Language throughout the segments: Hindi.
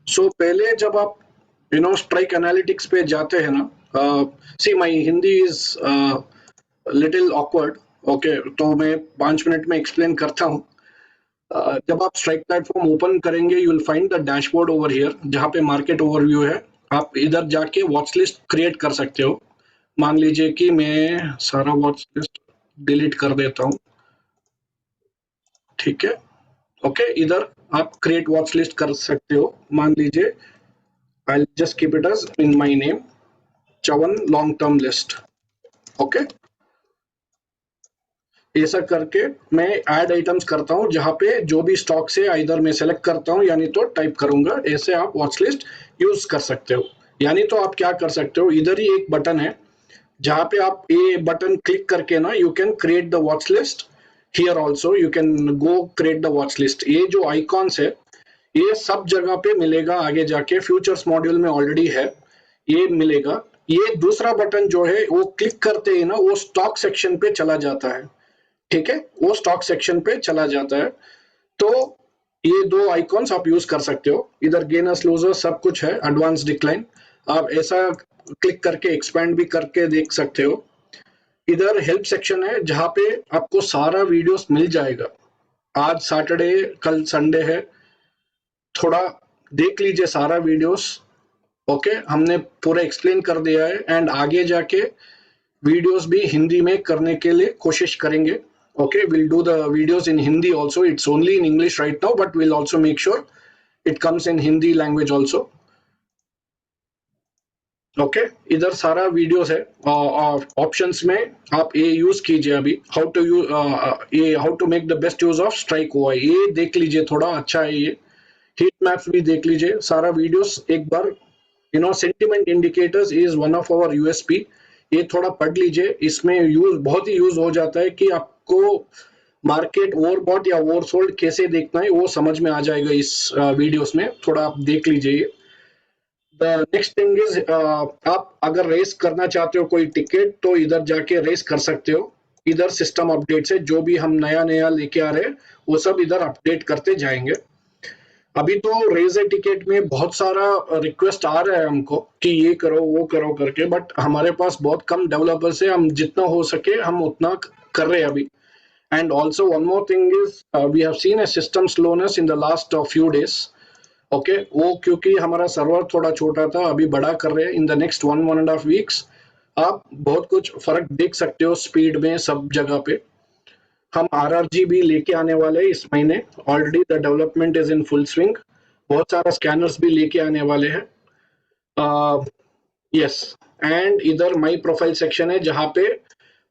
सो पहले जब आप स्ट्राइक एनालिटिक्स पे जाते हैं ना, see my Hindi is little awkward, okay, तो मैं 5 मिनट में एक्सप्लेन करता हूँ। जब आप स्ट्राइक प्लेटफॉर्म ओपन करेंगे you will find the dashboard over here, जहाँ पे मार्केट ओवरव्यू है। आप इधर जाके वॉच लिस्ट क्रिएट कर सकते हो। मान लीजिए कि मैं सारा वॉच लिस्ट डिलीट कर देता हूँ, ठीक है। ओके, इधर आप क्रिएट वॉच लिस्ट कर सकते हो। मान लीजिए I just keep it as in my name Chavan long term list. Okay, ऐसा करके मैं ऐड आइटम्स करता हूँ, जहाँ पे जो भी स्टॉक से इधर मैं सेलेक्ट करता हूँ यानी तो टाइप करूंगा। ऐसे आप वॉच लिस्ट यूज कर सकते हो। यानी तो आप क्या कर सकते हो, इधर ही एक बटन है जहाँ पे आप ये बटन क्लिक करके ना you can create the watch list. Here also you can go create the watch list. ये जो आइकॉन्स है ये सब जगह पे मिलेगा, आगे जाके फ्यूचर्स मॉड्यूल में ऑलरेडी है, ये मिलेगा। ये दूसरा बटन जो है वो क्लिक करते ही ना वो स्टॉक सेक्शन पे चला जाता है, ठीक है, वो स्टॉक सेक्शन पे चला जाता है। तो ये दो आइकॉन्स आप यूज कर सकते हो। इधर गेनर्स लूजर्स सब कुछ है, एडवांस डिक्लाइन आप ऐसा क्लिक करके एक्सपैंड भी करके देख सकते हो। इधर हेल्प सेक्शन है जहाँ पे आपको सारा वीडियोस मिल जाएगा। आज सैटरडे, कल संडे है, थोड़ा देख लीजिए सारा वीडियोस। ओके, हमने पूरा एक्सप्लेन कर दिया है एंड आगे जाके वीडियोस भी हिंदी में करने के लिए कोशिश करेंगे। Okay, we'll do the videos in Hindi also. It's only in English right now, but we'll also make sure it comes in Hindi language also. Okay, इधर सारा वीडियोस है। ऑप्शंस में आप ये यूज कीजिए अभी, हाउ टू यू ये how to make the best use of strike OI, ये देख लीजिए, थोड़ा अच्छा है ये। हीट मैप्स भी देख लीजिए, सारा वीडियोस एक बार। Sentiment indicators is one of our USP, ये थोड़ा पढ़ लीजिए। इसमें यूज बहुत ही यूज हो जाता है कि आपको मार्केट ओवरबॉट या ओवरसोल्ड कैसे देखना है वो समझ में आ जाएगा इस वीडियोस में, थोड़ा आप देख लीजिए। द नेक्स्ट थिंग इज आप अगर रेस करना चाहते हो कोई टिकट तो इधर जाके रेस कर सकते हो। इधर सिस्टम अपडेट से जो भी हम नया नया लेके आ रहे हैं वो सब इधर अपडेट करते जाएंगे। अभी तो रेज ए टिकट में बहुत सारा रिक्वेस्ट आ रहा है हमको कि ये करो वो करो करके, बट हमारे पास बहुत कम डेवलपर्स है, हम जितना हो सके हम उतना कर रहे हैं अभी। And also one more thing is we have seen a system slowness in the last few days. Okay, वो क्योंकि हमारा सर्वर थोड़ा छोटा था, अभी बड़ा कर रहे हैं। इन द नेक्स्ट 1.5 weeks आप बहुत कुछ फर्क देख सकते हो स्पीड में सब जगह पे। हम RRG भी लेके आने वाले हैं इस महीने, already the development is in full swing. बहुत सारा स्कैनर्स भी लेके आने वाले हैं। यस, एंड इधर माई प्रोफाइल सेक्शन है जहाँ पे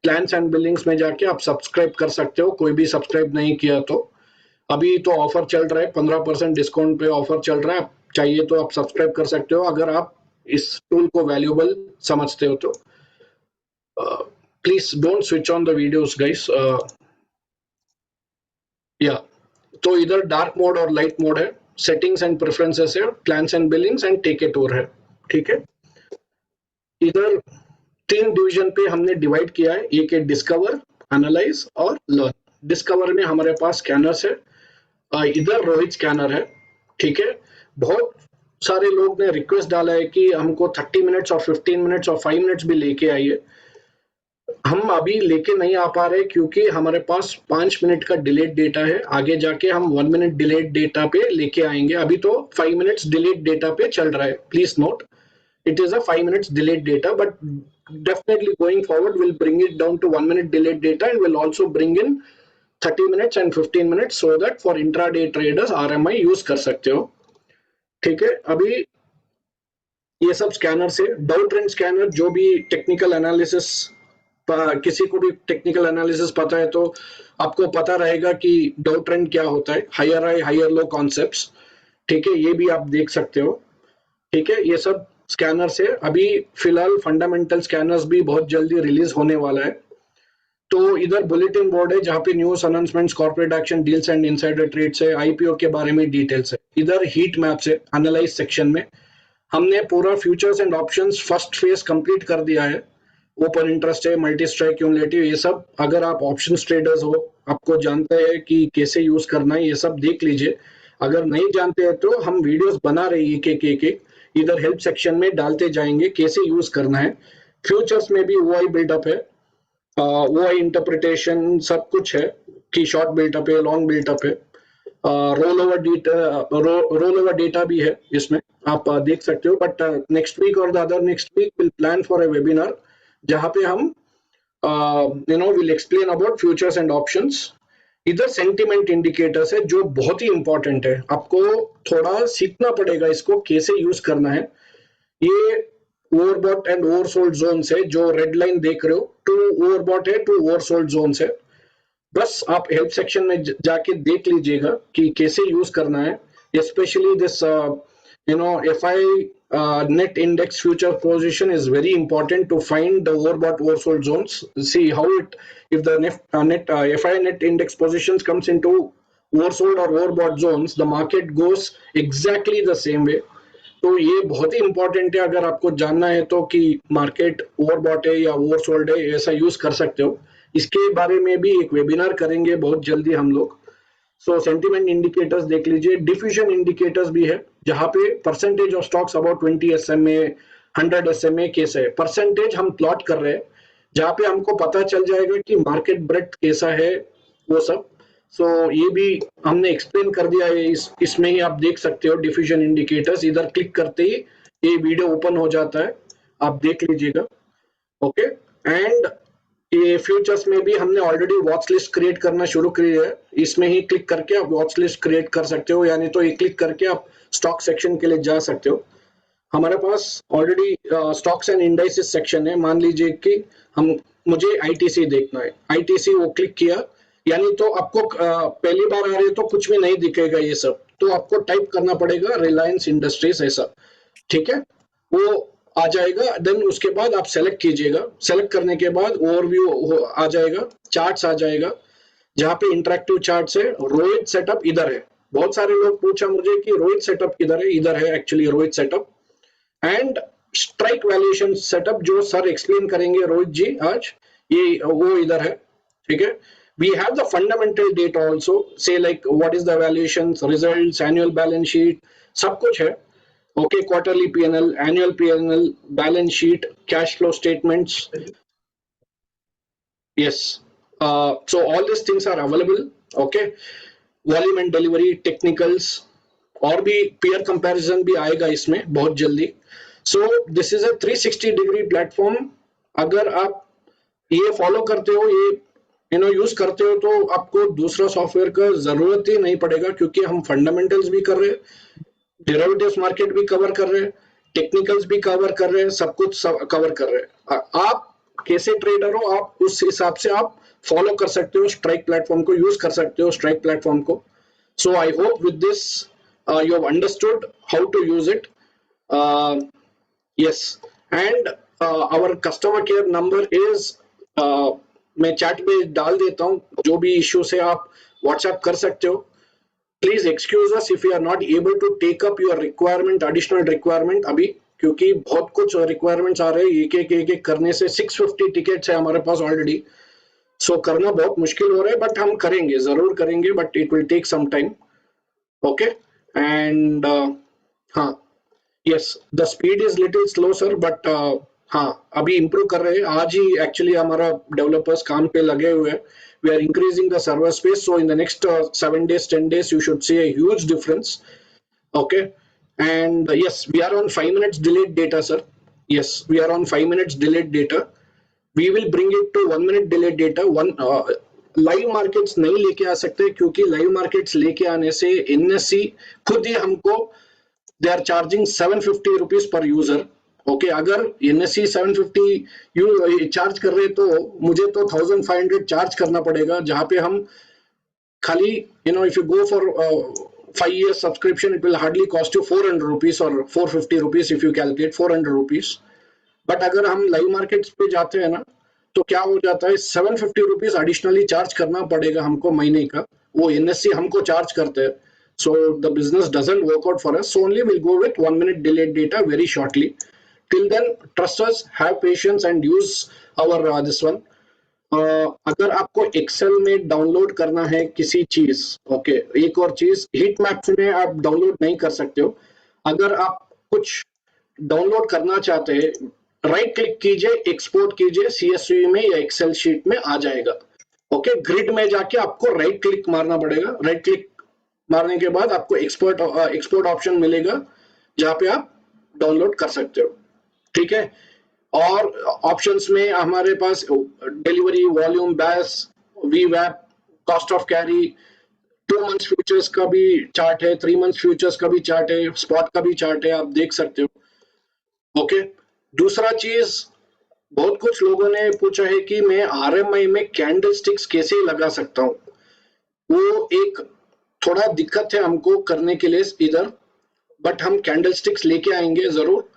प्लान्स एंड बिलिंग्स में जाके आप सब्सक्राइब कर सकते हो, कोई भी सब्सक्राइब नहीं किया तो। अभी तो ऑफर चल रहा है, 15% डिस्काउंट पे ऑफर चल रहा है, चाहिए तो आप सब्सक्राइब कर सकते हो अगर आप इस टूल को वैल्यूएबल समझते हो तो। Please don't switch on the videos guys. या तो इधर डार्क मोड और लाइट मोड है, सेटिंग्स एंड प्रेफरेंसेस है, plans and billings and take it over है, ठीक है। इधर 3 डिवीजन पे हमने डिवाइड किया है, एक है डिस्कवर, एनालाइज और लर्न। डिस्कवर में हमारे पास स्कैनर्स है, इधर रोहित स्कैनर है, ठीक है। बहुत सारे लोग ने रिक्वेस्ट डाला है कि हमको 30 मिनट्स और 15 मिनट्स और 5 मिनट्स भी लेके आइए। हम अभी लेके नहीं आ पा रहे क्योंकि हमारे पास 5 मिनट का डिलेड डेटा है, आगे जाके हम 1 मिनट डिलेड डेटा पे लेके आएंगे। अभी तो 5 मिनट्स डिलेड डेटा पे चल रहा है, please note it is a 5 minutes delayed data, but definitely going forward we'll bring it down to 1 minute delayed data and we'll also bring in 30 minutes and 15 minutes so that for intraday traders RMI use कर सकते हो, ठीक है। अभी ये सब स्कैनर से डाउ ट्रेंड स्कैनर, जो भी टेक्निकल एनालिसिस, किसी को भी टेक्निकल एनालिसिस पता है तो आपको पता रहेगा कि डाउ ट्रेंड क्या होता है, higher high higher low concepts, ठीक है, ये भी आप देख सकते हो, ठीक है। ये सब स्कैनर से अभी फिलहाल फंडामेंटल स्कैनर्स भी बहुत जल्दी रिलीज होने वाला है। तो इधर बुलेटिन बोर्ड है जहाँ पे news announcements, corporate action, deals and insider trades है, आईपीओ के बारे में डिटेल्स है। इधर हीट मैप्स है, एनालाइज सेक्शन में हमने पूरा futures and options first phase complete कर दिया है। ओपन इंटरेस्ट है, मल्टी स्ट्राइक, क्यूमुलेटिव, ये सब अगर आप ऑप्शंस ट्रेडर्स हो, आपको जानते हैं कि कैसे यूज करना है, ये सब देख लीजिए। अगर नहीं जानते हैं तो हम वीडियोस बना रहे हैं एक इधर हेल्प सेक्शन में डालते जाएंगे कैसे यूज करना है। फ्यूचर्स में भी वो बिल्डअप है, वो इंटरप्रिटेशन सब कुछ है कि शॉर्ट बिल्टअप है, लॉन्ग बिल्टअप है, रोल ओवर डेटा भी है इसमें, आप देख सकते हो। बट नेक्स्ट वीक और the other next week will plan for a webinar जहां पे हम will explain about futures and options. इधर सेंटिमेंट इंडिकेटर्स है जो बहुत ही इंपॉर्टेंट है, आपको थोड़ा सीखना पड़ेगा इसको कैसे यूज करना है। ये ओवरबॉट एंड ओवरसोल्ड जोन है, जो रेड लाइन देख रहे हो, टू ओवरबॉट है, टू ओवरसोल्ड जोन है। बस आप हेल्प सेक्शन में जाके देख लीजिएगा कि कैसे यूज करना है, specially this FI net index future position is very important to find the overbought oversold zones. See how it, if the FI net index positions comes into oversold or overbought zones, the market goes exactly the same way. तो ये बहुत ही इंपॉर्टेंट है, अगर आपको जानना है तो कि मार्केट ओवरबॉट है या ओवरसोल्ड है, ऐसा यूज कर सकते हो। इसके बारे में भी एक वेबिनार करेंगे बहुत जल्दी हम लोग। सो सेंटिमेंट इंडिकेटर्स देख लीजिए, डिफ्यूजन इंडिकेटर्स भी है जहां पे percentage of stocks about 20 SMA 100 SMA कैसे है, परसेंटेज हम प्लॉट कर रहे हैं जहां पे हमको पता चल जाएगा कि मार्केट ब्रेड्थ कैसा है वो सब। सो ये भी हमने एक्सप्लेन कर दिया है, इसमें ही आप देख सकते हो डिफ्यूजन इंडिकेटर्स। इधर क्लिक करते ही ये वीडियो ओपन हो जाता है, आप देख लीजिएगा। ओके, एंड ये फ्यूचर्स में भी हमने ऑलरेडी वॉच लिस्ट क्रिएट करना शुरू की है, इसमें ही क्लिक करके आप वॉच लिस्ट क्रिएट कर सकते हो, यानी तो ये क्लिक करके आप स्टॉक सेक्शन के लिए जा सकते हो। हमारे पास already stocks and indices section है। मान लीजिए कि मुझे ITC देखना है, ITC वो क्लिक किया, यानी तो आपको पहली बार आ रही है तो कुछ भी नहीं दिखेगा ये सब, तो आपको टाइप करना पड़ेगा रिलायंस इंडस्ट्रीज ऐसा, ठीक है, वो आ जाएगा। देन उसके बाद आप सेलेक्ट कीजिएगा, सेलेक्ट करने के बाद ओवरव्यू आ जाएगा, चार्ट्स आ जाएगा जहां पे इंटरेक्टिव चार्ट्स है। रोहित सेटअप इधर है, बहुत सारे लोग पूछा मुझे कि रोहित सेटअप किधर है, इधर है actually Rohit setup. And strike valuation setup जो सर एक्सप्लेन करेंगे रोहित जी आज, ये वो इधर है, ठीक है। We have the fundamental data also, say like what is the valuations, results, annual balance sheet, सब कुछ है। Okay, quarterly P&L, annual P&L, balance sheet, cash flow statements. Yes, so all these things are available. Okay, volume and delivery, technicals, और भी peer comparison भी आएगा इसमें बहुत जल्दी। So this is a 360 degree platform। अगर आप ये फॉलो करते हो, ये यूज करते हो, तो आपको दूसरा सॉफ्टवेयर का जरूरत ही नहीं पड़ेगा, क्योंकि हम फंडामेंटल्स भी कर रहे हैं, डेरिवेटिव्स मार्केट भी कवर कर रहे हैं, टेक्निकल्स भी कवर कर रहे हैं, सब कुछ कवर कर रहे हैं। आप कैसे ट्रेडर हो, आप उस हिसाब से आप फॉलो कर सकते हो, स्ट्राइक प्लेटफॉर्म को यूज कर सकते हो, स्ट्राइक प्लेटफॉर्म को। So I hope with this you have understood how to use it. Yes, and our customer care number is, मैं चैट पे डाल देता हूँ, जो भी इश्यू से आप व्हाट्सएप कर सकते हो। Please excuse us if you are not able to take up your requirement, additional requirement अभी, क्योंकि बहुत कुछ रिक्वायरमेंट्स आ रहे हैं, एक करने से 650 टिकट्स है हमारे पास ऑलरेडी। सो करना बहुत मुश्किल हो रहा है, बट हम करेंगे, जरूर करेंगे, but it will take some time. Okay, and हाँ, yes, the speed is little slow sir, but हाँ, अभी इंप्रूव कर रहे हैं। आज ही एक्चुअली हमारा डेवलपर्स काम पे लगे हुए हैं। We are increasing the server space, so in the next 7 days, 10 days, you should see a huge difference. Okay, and yes, we are on 5 minutes delayed data, sir. Yes, we are on 5 minutes delayed data. We will bring it to 1 minute delayed data. Live markets नहीं लेके आ सकते, क्योंकि लाइव मार्केट्स लेके आने से NSE खुद ही हमको they are charging 750 rupees per user. Okay, अगर NSE 750 चार्ज कर रहे तो मुझे तो 1500 चार्ज करना पड़ेगा, जहां पे हम खाली if you go for 5 years subscription, it will hardly cost you 400 rupees और 450 rupees if you calculate 400 rupees. But अगर हम लाइव मार्केट्स पे जाते हैं ना, तो क्या हो जाता है, 750 रुपीज एडिशनली चार्ज करना पड़ेगा हमको महीने का, वो NSE हमको चार्ज करते हैं। So the business doesn't work out for us. So only we'll go with 1 minute delayed data very shortly. Till then, trust us, have patience, and use our this one. अगर आपको एक्सेल में डाउनलोड करना है किसी चीज, ओके, एक और चीज, हीट मैप्स में आप डाउनलोड नहीं कर सकते हो। अगर आप कुछ डाउनलोड करना चाहते हैं, राइट क्लिक कीजिए, एक्सपोर्ट कीजिए, सीएसवी में या एक्सेल शीट में आ जाएगा। ओके, ग्रिड में जाके आपको राइट क्लिक मारना पड़ेगा। राइट क्लिक मारने के बाद आपको एक्सपोर्ट ऑप्शन मिलेगा, जहां पे आप डाउनलोड कर सकते हो। ठीक है। और ऑप्शंस में हमारे पास डिलीवरी, वॉल्यूम, बैस, वी वैप, cost of carry, 2 months futures का भी चार्ट है, 3 मंथ्स फ्यूचर्स का भी चार्ट है, स्पॉट का भी चार्ट है, आप देख सकते हो। ओके। दूसरा चीज, बहुत कुछ लोगों ने पूछा है कि मैं आरएमआई में कैंडल स्टिक्स कैसे लगा सकता हूँ। वो एक थोड़ा दिक्कत है हमको करने के लिए इधर, बट हम कैंडल स्टिक्स लेके आएंगे जरूर,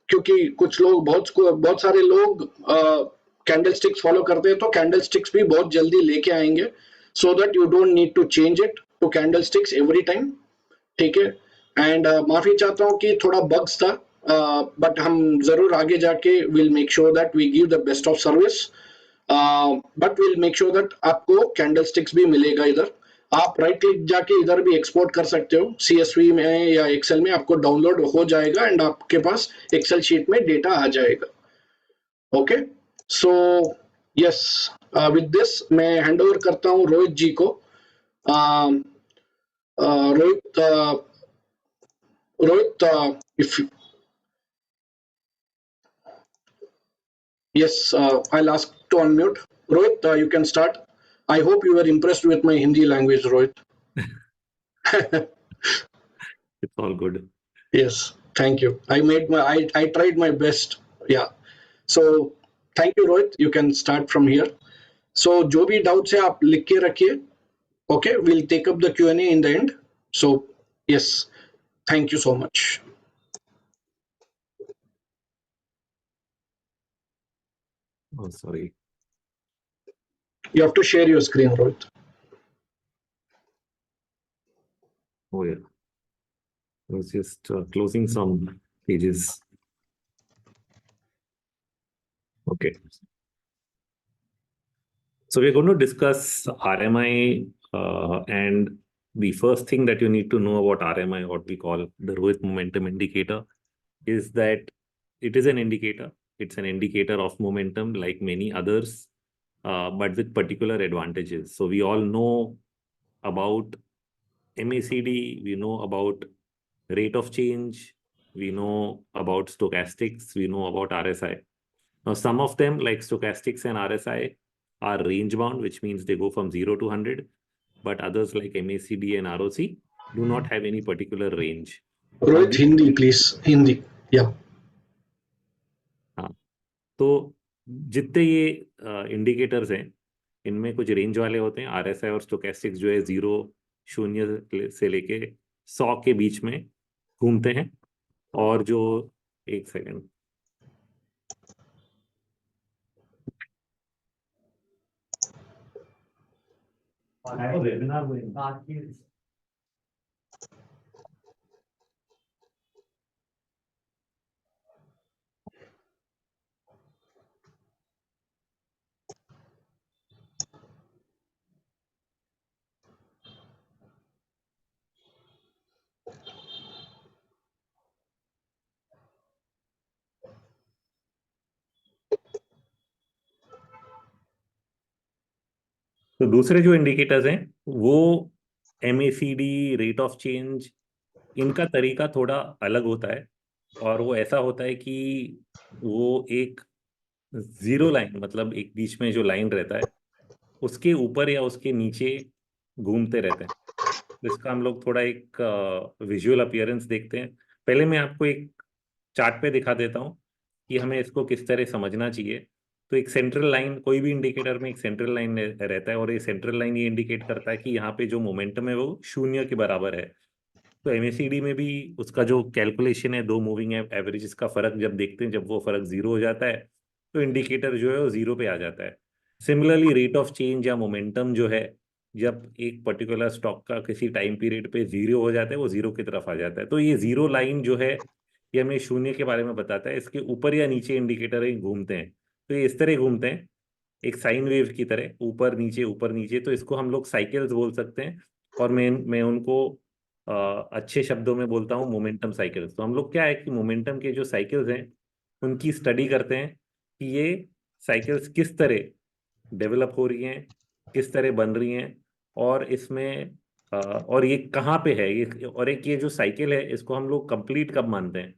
क्योंकि कुछ लोग, बहुत सारे लोग कैंडल स्टिक्स फॉलो करते हैं, तो कैंडल स्टिक्स भी बहुत जल्दी लेके आएंगे, so that you don't need to change it to candlesticks every time. ठीक है। एंड माफी चाहता हूँ कि थोड़ा बग्स था, बट हम जरूर आगे जाके will make sure that we give the best of service, but will make sure that आपको कैंडल स्टिक्स भी मिलेगा इधर। आप राइट क्लिक जाके इधर भी एक्सपोर्ट कर सकते हो, सीएसवी में या एक्सेल में आपको डाउनलोड हो जाएगा, एंड आपके पास एक्सेल शीट में डेटा आ जाएगा। Okay, so yes, with this मैं हैंड ओवर करता हूँ रोहित जी को। Rohit, Rohit, if yes, I'll ask to unmute. Rohit, you can start. I hope you were impressed with my Hindi language, Rohit. It's all good. Yes, thank you. I tried my best. Yeah. So thank you, Rohit. You can start from here. So जो भी doubts है आप लिख के रखिए. Okay, we'll take up the Q&A in the end. So yes, thank you so much. Oh, sorry. You have to share your screen, Rohit. Oh yeah. I was just closing some pages. Okay. So we're going to discuss RMI, and the first thing that you need to know about RMI, what we call the Rohit Momentum Indicator, is that it is an indicator. It's an indicator of momentum like many others, but with particular advantages. So we all know about MACD, we know about rate of change, we know about stochastics, we know about RSI. Now, some of them, like stochastics and RSI, are range bound, which means they go from 0 to 100, but others like MACD and ROC do not have any particular range. Rohit, Hindi, please. Hindi. Yeah. हाँ, तो जितने ये इंडिकेटर्स हैं, इनमें कुछ रेंज वाले होते हैं। आरएसआई और स्टोकेस्टिक्स जो है 0 से लेके 100 के बीच में घूमते हैं। और जो, एक सेकंड, तो दूसरे जो इंडिकेटर्स हैं वो MACD, रेट ऑफ चेंज, इनका तरीका थोड़ा अलग होता है। और वो ऐसा होता है कि वो एक जीरो लाइन, मतलब एक बीच में जो लाइन रहता है उसके ऊपर या उसके नीचे घूमते रहते हैं। तो इसका हम लोग थोड़ा एक विजुअल अपीयरेंस देखते हैं। पहले मैं आपको एक चार्ट पे दिखा देता हूँ कि हमें इसको किस तरह समझना चाहिए। तो एक सेंट्रल लाइन, कोई भी इंडिकेटर में एक सेंट्रल लाइन रहता है, और ये सेंट्रल लाइन ये इंडिकेट करता है कि यहाँ पे जो मोमेंटम है वो 0 के बराबर है। तो MACD में भी उसका जो कैलकुलेशन है, दो मूविंग एवरेजेस का फर्क जब देखते हैं, जब वो फर्क 0 हो जाता है तो इंडिकेटर जो है वो 0 पे आ जाता है। सिमिलरली रेट ऑफ चेंज या मोमेंटम जो है, जब एक पर्टिकुलर स्टॉक का किसी टाइम पीरियड पे 0 हो जाता है, वो 0 की तरफ आ जाता है। तो ये 0 लाइन जो है ये हमें 0 के बारे में बताता है। इसके ऊपर या नीचे इंडिकेटर घूमते हैं, तो ये इस तरह घूमते हैं एक साइन वेव की तरह ऊपर नीचे, तो इसको हम लोग साइकिल्स बोल सकते हैं। और मैं उनको अच्छे शब्दों में बोलता हूँ मोमेंटम साइकिल्स। तो हम लोग क्या है कि मोमेंटम के जो साइकिल्स हैं उनकी स्टडी करते हैं कि ये साइकिल्स किस तरह डेवलप हो रही हैं, किस तरह बन रही हैं, और इसमें और ये कहाँ पे है ये, और एक ये जो साइकिल है इसको हम लोग कंप्लीट कब मानते हैं।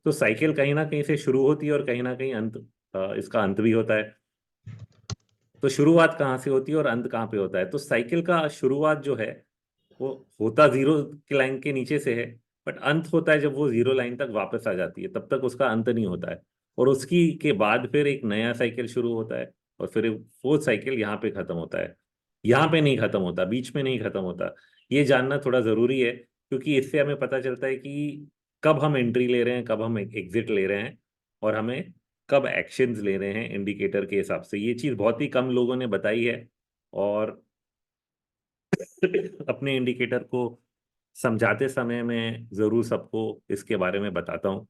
तो साइकिल कहीं ना कहीं से शुरू होती है और कहीं ना कहीं अंत, इसका अंत भी होता है। तो शुरुआत कहाँ से होती है और अंत कहाँ पे होता है। तो साइकिल का शुरुआत जो है वो होता जीरो की लाइन के नीचे से है, बट अंत होता है जब वो जीरो लाइन तक वापस आ जाती है, तब तक उसका अंत नहीं होता है। और उसकी के बाद फिर एक नया साइकिल शुरू होता है, और फिर वो साइकिल यहाँ पे खत्म होता है। यहाँ पे नहीं खत्म होता, बीच में नहीं खत्म होता। ये जानना थोड़ा जरूरी है, क्योंकि इससे हमें पता चलता है कि कब हम एंट्री ले रहे हैं, कब हम एग्जिट ले रहे हैं, और हमें कब एक्शंस ले रहे हैं इंडिकेटर के हिसाब से। ये चीज बहुत ही कम लोगों ने बताई है, और अपने इंडिकेटर को समझाते समय मैं जरूर सबको इसके बारे में बताता हूँ,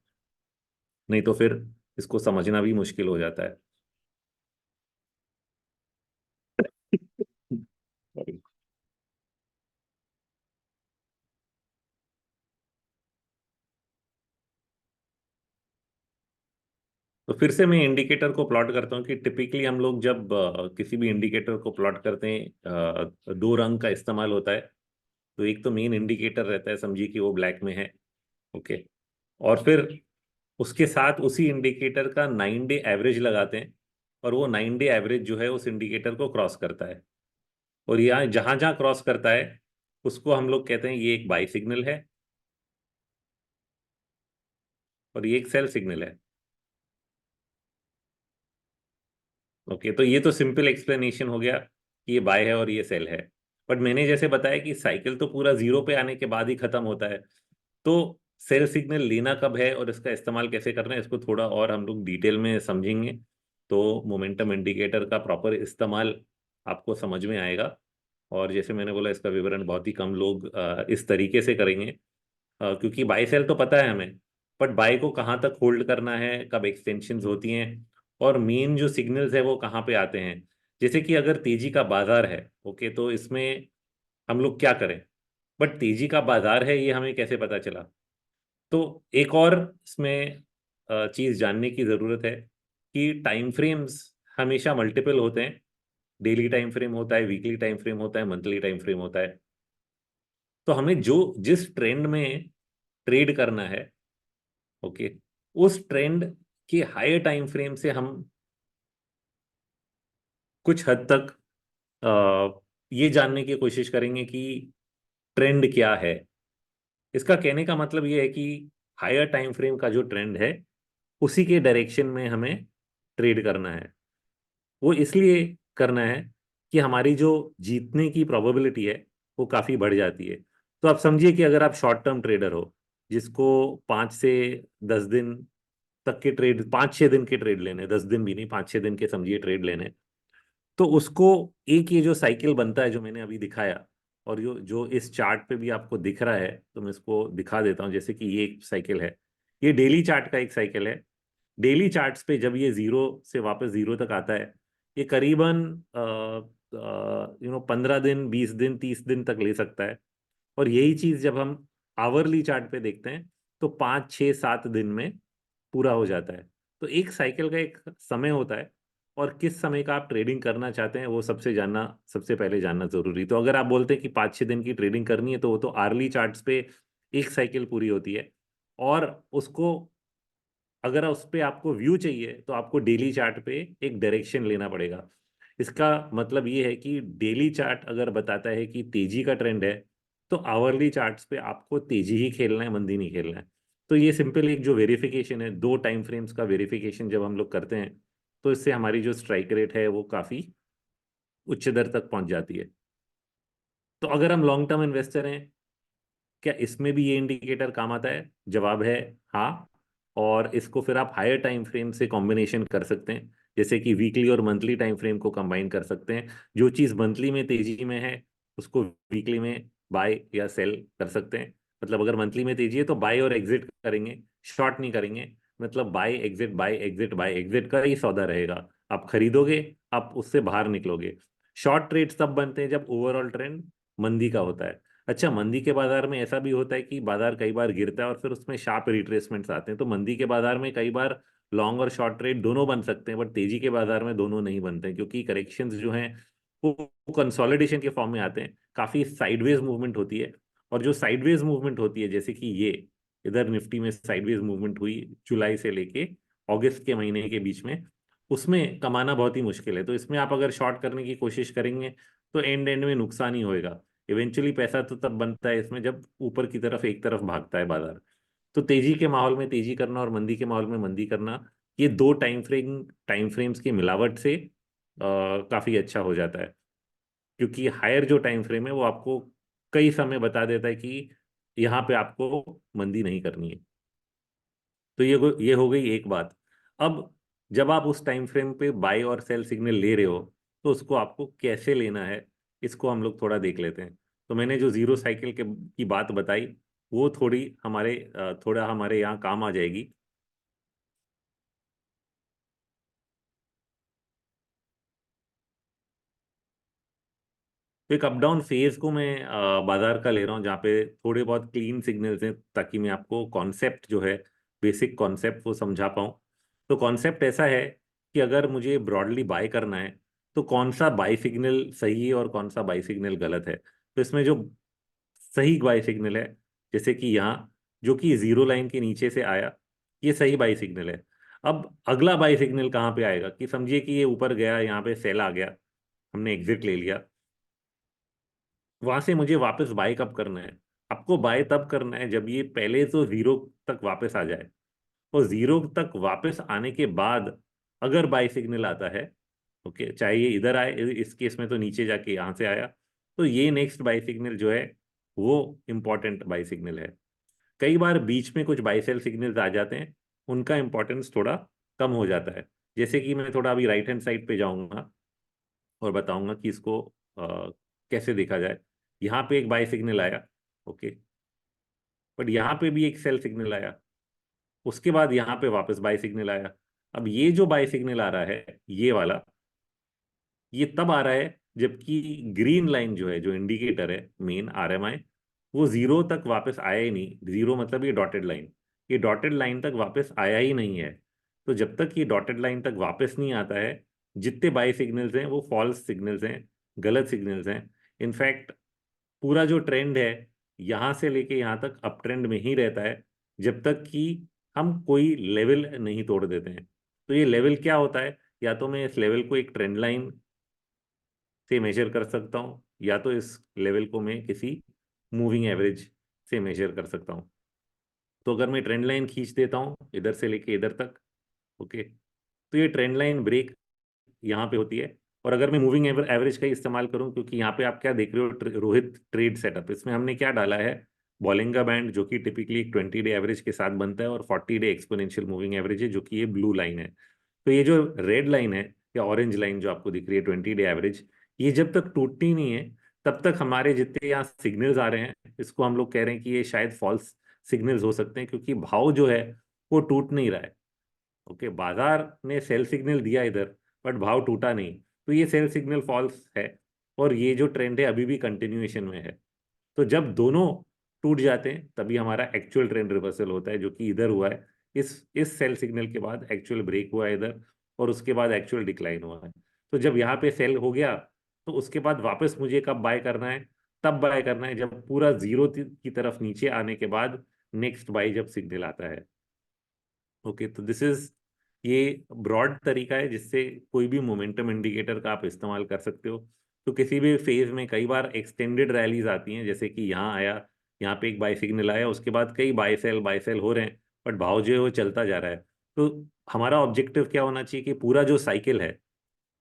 नहीं तो फिर इसको समझना भी मुश्किल हो जाता है। तो फिर से मैं इंडिकेटर को प्लॉट करता हूँ कि टिपिकली हम लोग जब किसी भी इंडिकेटर को प्लॉट करते हैं, दो रंग का इस्तेमाल होता है। तो एक तो मेन इंडिकेटर रहता है, समझिए कि वो ब्लैक में है, ओके। और फिर उसके साथ उसी इंडिकेटर का 9 डे एवरेज लगाते हैं, और वो 9 डे एवरेज जो है उस इंडिकेटर को क्रॉस करता है। और यहाँ जहां जहां क्रॉस करता है उसको हम लोग कहते हैं ये एक बाई सिग्नल है, और ये एक सेल सिग्नल है, ओके। तो ये तो सिंपल एक्सप्लेनेशन हो गया कि ये बाय है और ये सेल है। बट मैंने जैसे बताया कि साइकिल तो पूरा जीरो पे आने के बाद ही खत्म होता है। तो सेल सिग्नल लेना कब है और इसका इस्तेमाल कैसे करना है, इसको थोड़ा और हम लोग डिटेल में समझेंगे, तो मोमेंटम इंडिकेटर का प्रॉपर इस्तेमाल आपको समझ में आएगा। और जैसे मैंने बोला, इसका विवरण बहुत ही कम लोग इस तरीके से करेंगे, क्योंकि बाय सेल तो पता है हमें, बट बाय को कहाँ तक होल्ड करना है, कब एक्सटेंशंस होती हैं, और मेन जो सिग्नल्स है वो कहाँ पे आते हैं। जैसे कि अगर तेजी का बाजार है, ओके, तो इसमें हम लोग क्या करें। बट तेजी का बाजार है ये हमें कैसे पता चला। तो एक और इसमें चीज जानने की जरूरत है कि टाइम फ्रेम्स हमेशा मल्टीपल होते हैं। डेली टाइम फ्रेम होता है, वीकली टाइम फ्रेम होता है, मंथली टाइम फ्रेम होता है। तो हमें जो जिस ट्रेंड में ट्रेड करना है, ओके, उस ट्रेंड के हायर टाइम फ्रेम से हम कुछ हद तक ये जानने की कोशिश करेंगे कि ट्रेंड क्या है। इसका कहने का मतलब ये है कि हायर टाइम फ्रेम का जो ट्रेंड है उसी के डायरेक्शन में हमें ट्रेड करना है। वो इसलिए करना है कि हमारी जो जीतने की प्रोबेबिलिटी है वो काफ़ी बढ़ जाती है। तो आप समझिए कि अगर आप शॉर्ट टर्म ट्रेडर हो, जिसको 5 से 10 दिन तक के ट्रेड, 5-6 दिन के ट्रेड लेने, 10 दिन भी नहीं, 5-6 दिन के समझिए ट्रेड लेने, तो उसको एक ये जो साइकिल बनता है जो मैंने अभी दिखाया, और जो जो इस चार्ट पे भी आपको दिख रहा है, तो मैं इसको दिखा देता हूँ। जैसे कि ये एक साइकिल है, ये डेली चार्ट का एक साइकिल है। डेली चार्ट्स पे जब ये जीरो से वापस जीरो तक आता है, ये करीबन 15 दिन, 20 दिन, 30 दिन तक ले सकता है। और यही चीज जब हम आवरली चार्ट पे देखते हैं तो 5-6-7 दिन में पूरा हो जाता है। तो एक साइकिल का एक समय होता है, और किस समय का आप ट्रेडिंग करना चाहते हैं वो सबसे पहले जानना जरूरी। तो अगर आप बोलते हैं कि 5-6 दिन की ट्रेडिंग करनी है, तो वो तो आर्ली चार्ट्स पे एक साइकिल पूरी होती है। और उसको, अगर उस पे आपको व्यू चाहिए, तो आपको डेली चार्ट पे एक डायरेक्शन लेना पड़ेगा। इसका मतलब ये है कि डेली चार्ट अगर बताता है कि तेजी का ट्रेंड है, तो आवरली चार्ट्स पे आपको तेजी ही खेलना है, मंदी नहीं खेलना है। तो ये सिंपल एक जो वेरिफिकेशन है, दो टाइम फ्रेम्स का वेरिफिकेशन जब हम लोग करते हैं, तो इससे हमारी जो स्ट्राइक रेट है वो काफी उच्च दर तक पहुंच जाती है। तो अगर हम लॉन्ग टर्म इन्वेस्टर हैं, क्या इसमें भी ये इंडिकेटर काम आता है? जवाब है हाँ। और इसको फिर आप हायर टाइम फ्रेम से कॉम्बिनेशन कर सकते हैं, जैसे कि वीकली और मंथली टाइम फ्रेम को कंबाइन कर सकते हैं। जो चीज़ मंथली में तेजी में है उसको वीकली में बाय या सेल कर सकते हैं। मतलब अगर मंथली में तेजी है तो बाय और एग्जिट करेंगे, शॉर्ट नहीं करेंगे। मतलब buy exit, buy exit, buy exit का ही सौदा रहेगा। आप खरीदोगे, आप उससे बाहर निकलोगे। शॉर्ट ट्रेड्स तब बनते हैं जब ओवरऑल ट्रेंड मंदी का होता है। अच्छा, मंदी के बाजार में ऐसा भी होता है कि बाजार कई बार गिरता है और फिर उसमें शार्प रिट्रेसमेंट्स आते हैं। तो मंदी के बाजार में कई बार लॉन्ग और शॉर्ट ट्रेड दोनों बन सकते हैं, बट तेजी के बाजार में दोनों नहीं बनते हैं, क्योंकि करेक्शंस जो हैं वो कंसोलिडेशन के फॉर्म में आते हैं, काफी साइडवेज मूवमेंट होती है। और जो साइडवेज मूवमेंट होती है, जैसे कि ये इधर निफ्टी में साइडवेज मूवमेंट हुई जुलाई से लेके अगस्त के महीने के बीच में, उसमें कमाना बहुत ही मुश्किल है। तो इसमें आप अगर शॉर्ट करने की कोशिश करेंगे तो एंड एंड में नुकसान ही होएगा। इवेंचुअली पैसा तो तब बनता है इसमें जब ऊपर की तरफ एक तरफ भागता है बाजार। तो तेजी के माहौल में तेजी करना और मंदी के माहौल में मंदी करना, ये दो टाइम फ्रेम्स की मिलावट से काफी अच्छा हो जाता है। क्योंकि हायर जो टाइम फ्रेम है वो आपको कई समय बता देता है कि यहाँ पे आपको मंदी नहीं करनी है। तो ये हो गई एक बात। अब जब आप उस टाइम फ्रेम पे बाय और सेल सिग्नल ले रहे हो, तो उसको आपको कैसे लेना है, इसको हम लोग थोड़ा देख लेते हैं। तो मैंने जो जीरो साइकिल की बात बताई, वो थोड़ा हमारे यहाँ काम आ जाएगी। तो एक अप डाउन फेज को मैं बाजार का ले रहा हूँ, जहाँ पे थोड़े बहुत क्लीन सिग्नल्स हैं, ताकि मैं आपको कॉन्सेप्ट जो है, बेसिक कॉन्सेप्ट वो समझा पाऊँ। तो कॉन्सेप्ट ऐसा है कि अगर मुझे ब्रॉडली बाय करना है, तो कौन सा बाय सिग्नल सही है और कौन सा बाय सिग्नल गलत है। तो इसमें जो सही बाय सिग्नल है, जैसे कि यहाँ जो कि जीरो लाइन के नीचे से आया, ये सही बाय सिग्नल है। अब अगला बाय सिग्नल कहाँ पे आएगा, कि समझिए कि ये ऊपर गया, यहाँ पे सेल आ गया, हमने एग्जिट ले लिया। वहां से मुझे वापस बाय कब करना है? आपको बाय तब करना है जब ये पहले तो जीरो तक वापस आ जाए, और जीरो तक वापस आने के बाद अगर बाय सिग्नल आता है, ओके, चाहे ये इधर आए, इस केस में तो नीचे जाके यहाँ से आया, तो ये नेक्स्ट बाय सिग्नल जो है वो इंपॉर्टेंट बाय सिग्नल है। कई बार बीच में कुछ बाय सेल सिग्नल्स आ जाते हैं, उनका इंपॉर्टेंस थोड़ा कम हो जाता है। जैसे कि मैं थोड़ा अभी राइट हैंड साइड पे जाऊंगा और बताऊंगा कि इसको कैसे देखा जाए। यहाँ पे एक बाय सिग्नल आया, ओके, बट यहाँ पे भी एक सेल सिग्नल आया, उसके बाद यहाँ पे वापस बाय सिग्नल आया। अब ये जो बाय सिग्नल आ रहा है, ये वाला, ये तब आ रहा है जबकि ग्रीन लाइन जो है, जो इंडिकेटर है मेन आरएमआई, वो जीरो तक वापस आया ही नहीं। जीरो मतलब ये डॉटेड लाइन, ये डॉटेड लाइन तक वापस आया ही नहीं है। तो जब तक ये डॉटेड लाइन तक वापस नहीं आता है, जितने बाय सिग्नल्स हैं वो फॉल्स सिग्नल्स हैं, गलत सिग्नल्स हैं। इनफैक्ट पूरा जो ट्रेंड है यहाँ से लेके यहाँ तक अप ट्रेंड में ही रहता है, जब तक कि हम कोई लेवल नहीं तोड़ देते हैं। तो ये लेवल क्या होता है? या तो मैं इस लेवल को एक ट्रेंड लाइन से मेजर कर सकता हूँ, या तो इस लेवल को मैं किसी मूविंग एवरेज से मेजर कर सकता हूँ। तो अगर मैं ट्रेंड लाइन खींच देता हूँ इधर से लेके इधर तक, ओके, तो ये ट्रेंड लाइन ब्रेक यहाँ पे होती है। और अगर मैं मूविंग एवरेज का ही इस्तेमाल करूँ, क्योंकि यहाँ पे आप क्या देख रहे हो, रोहित ट्रेड सेटअप, इसमें हमने क्या डाला है, बॉलिंगा बैंड, जो कि टिपिकली एक 20 डे एवरेज के साथ बनता है, और 40 डे एक्सपोनेंशियल मूविंग एवरेज है, जो कि ये ब्लू लाइन है। तो ये जो रेड लाइन है या ऑरेंज लाइन जो आपको दिख रही है, 20 डे एवरेज, ये जब तक टूटती नहीं है, तब तक हमारे जितने यहाँ सिग्नल्स आ रहे हैं, इसको हम लोग कह रहे हैं कि ये शायद फॉल्स सिग्नल्स हो सकते हैं, क्योंकि भाव जो है वो टूट नहीं रहा है। ओके, बाजार ने सेल सिग्नल दिया इधर, बट भाव टूटा नहीं, तो ये सेल सिग्नल फॉल्स है। और ये जो ट्रेंड है अभी भी कंटिन्यूएशन में है। तो जब दोनों टूट जाते हैं, तभी हमारा एक्चुअल ट्रेंड रिवर्सल होता है, जो कि इधर हुआ है। इस सेल सिग्नल के बाद एक्चुअल ब्रेक हुआ है इधर, और उसके बाद एक्चुअल डिक्लाइन हुआ है। तो जब यहाँ पे सेल हो गया, तो उसके बाद वापस मुझे कब बाय करना है? तब बाय करना है जब पूरा जीरो की तरफ नीचे आने के बाद नेक्स्ट बाय जब सिग्नल आता है। ओके, तो दिस इज, ये ब्रॉड तरीका है जिससे कोई भी मोमेंटम इंडिकेटर का आप इस्तेमाल कर सकते हो। तो किसी भी फेज में कई बार एक्सटेंडेड रैलीज आती हैं, जैसे कि यहाँ आया, यहाँ पे एक बाय सिग्नल आया, उसके बाद कई बाय सेल हो रहे हैं, बट भाव जो है वो चलता जा रहा है। तो हमारा ऑब्जेक्टिव क्या होना चाहिए कि पूरा जो साइकिल है,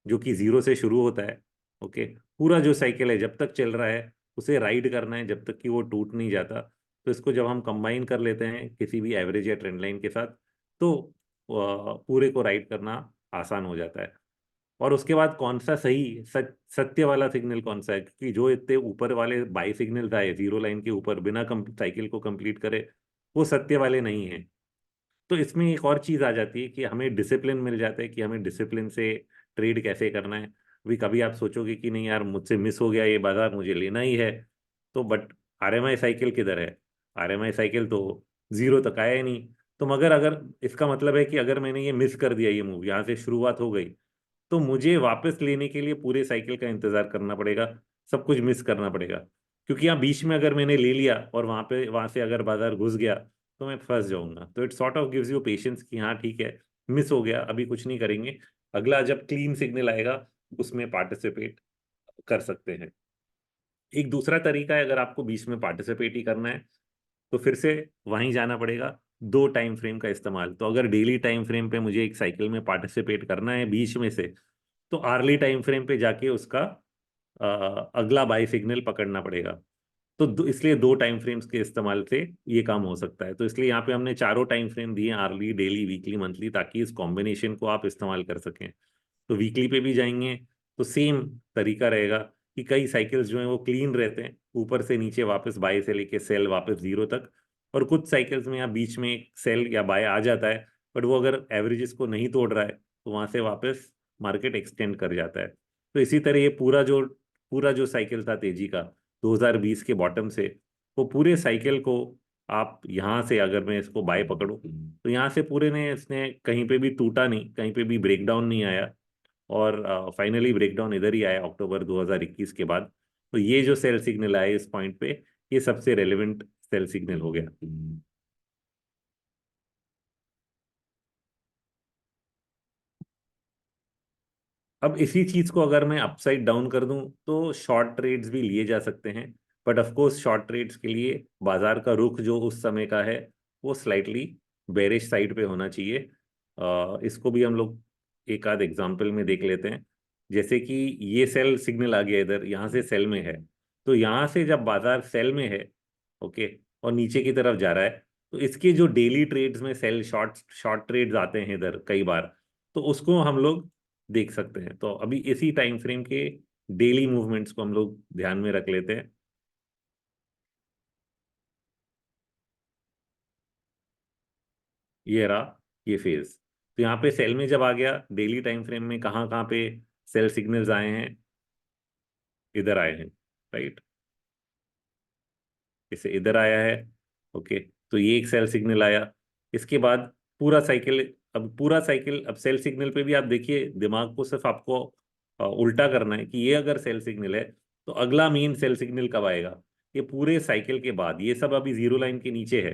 जो कि जीरो से शुरू होता है, ओके, पूरा जो साइकिल है जब तक चल रहा है, उसे राइड करना है जब तक कि वो टूट नहीं जाता। तो इसको जब हम कंबाइन कर लेते हैं किसी भी एवरेज या ट्रेंड लाइन के साथ, तो पूरे को राइड करना आसान हो जाता है। और उसके बाद कौन सा सही सत्य वाला सिग्नल कौन सा है, क्योंकि जो इतने ऊपर वाले बाई सिग्नल आए जीरो लाइन के ऊपर बिना साइकिल को कंप्लीट करे, वो सत्य वाले नहीं है। तो इसमें एक और चीज आ जाती है कि हमें डिसिप्लिन मिल जाता है, कि हमें डिसिप्लिन से ट्रेड कैसे करना है। अभी कभी आप सोचोगे कि नहीं यार मुझसे मिस हो गया ये बाजार, मुझे लेना ही है, तो बट आरएमआई साइकिल किधर है? आरएमआई साइकिल तो जीरो तक आया ही नहीं। तो मगर अगर इसका मतलब है कि अगर मैंने ये मिस कर दिया, ये मूव यहाँ से शुरुआत हो गई, तो मुझे वापस लेने के लिए पूरे साइकिल का इंतजार करना पड़ेगा, सब कुछ मिस करना पड़ेगा। क्योंकि यहाँ बीच में अगर मैंने ले लिया और वहां से अगर बाजार घुस गया तो मैं फंस जाऊंगा। तो it sort of gives you patience कि हाँ ठीक है, मिस हो गया, अभी कुछ नहीं करेंगे, अगला जब क्लीन सिग्नल आएगा उसमें पार्टिसिपेट कर सकते हैं। एक दूसरा तरीका है, अगर आपको बीच में पार्टिसिपेट ही करना है तो फिर से वहीं जाना पड़ेगा, दो टाइम फ्रेम का इस्तेमाल। तो अगर डेली टाइम फ्रेम पे मुझे एक साइकिल में पार्टिसिपेट करना है बीच में से, तो आर्ली टाइम फ्रेम पे जाके उसका अगला बाई सिग्नल पकड़ना पड़ेगा। तो इसलिए दो टाइम फ्रेम्स के इस्तेमाल से ये काम हो सकता है। तो इसलिए यहाँ पे हमने चारों टाइम फ्रेम दिए, आर्ली, डेली, वीकली, मंथली, ताकि इस कॉम्बिनेशन को आप इस्तेमाल कर सकें। तो वीकली पे भी जाएंगे तो सेम तरीका रहेगा कि कई साइकिल्स जो हैं वो क्लीन रहते हैं, ऊपर से नीचे वापस बाय से लेके सेल वापस जीरो तक। और कुछ साइकिल्स में यहाँ बीच में एक सेल या बाय आ जाता है, बट वो अगर एवरेजेस को नहीं तोड़ रहा है तो वहां से वापस मार्केट एक्सटेंड कर जाता है। तो इसी तरह ये पूरा जो साइकिल था तेजी का 2020 के बॉटम से, वो पूरे साइकिल को आप यहाँ से अगर मैं इसको बाय पकड़ूं तो यहाँ से पूरे ने इसने कहीं पे भी टूटा नहीं, कहीं पे भी ब्रेकडाउन नहीं आया, और फाइनली ब्रेकडाउन इधर ही आया अक्टूबर 2021 के बाद। तो ये जो सेल सिग्नल आया इस पॉइंट पे, ये सबसे रेलेवेंट सेल सिग्नल हो गया। अब इसी चीज को अगर मैं अपसाइड डाउन कर दूं तो शॉर्ट ट्रेड्स भी लिए जा सकते हैं, but of course short trades के लिए बाजार का रुख जो उस समय का है वो स्लाइटली बेरिश साइड पे होना चाहिए। इसको भी हम लोग एक आध एग्जांपल में देख लेते हैं। जैसे कि ये सेल सिग्नल आ गया इधर, यहाँ से सेल में है, तो यहाँ से जब बाजार सेल में है, ओके, और नीचे की तरफ जा रहा है, तो इसके जो डेली ट्रेड्स में सेल शॉर्ट शॉर्ट ट्रेड्स आते हैं इधर कई बार, तो उसको हम लोग देख सकते हैं। तो अभी इसी टाइम फ्रेम के डेली मूवमेंट्स को हम लोग ध्यान में रख लेते हैं। ये रहा ये फेज। तो यहाँ पे सेल में जब आ गया, डेली टाइम फ्रेम में कहाँ कहाँ पे सेल सिग्नल्स आए हैं, इधर आए हैं, राइट, इसे इधर आया है, ओके। तो ये एक सेल सिग्नल आया। इसके बाद पूरा साइकिल, अब पूरा साइकिल, अब सेल सिग्नल पे भी आप देखिए, दिमाग को सिर्फ आपको उल्टा करना है कि ये अगर सेल सिग्नल है तो अगला मेन सेल सिग्नल कब आएगा, ये पूरे साइकिल के बाद। ये सब अभी जीरो लाइन के नीचे है,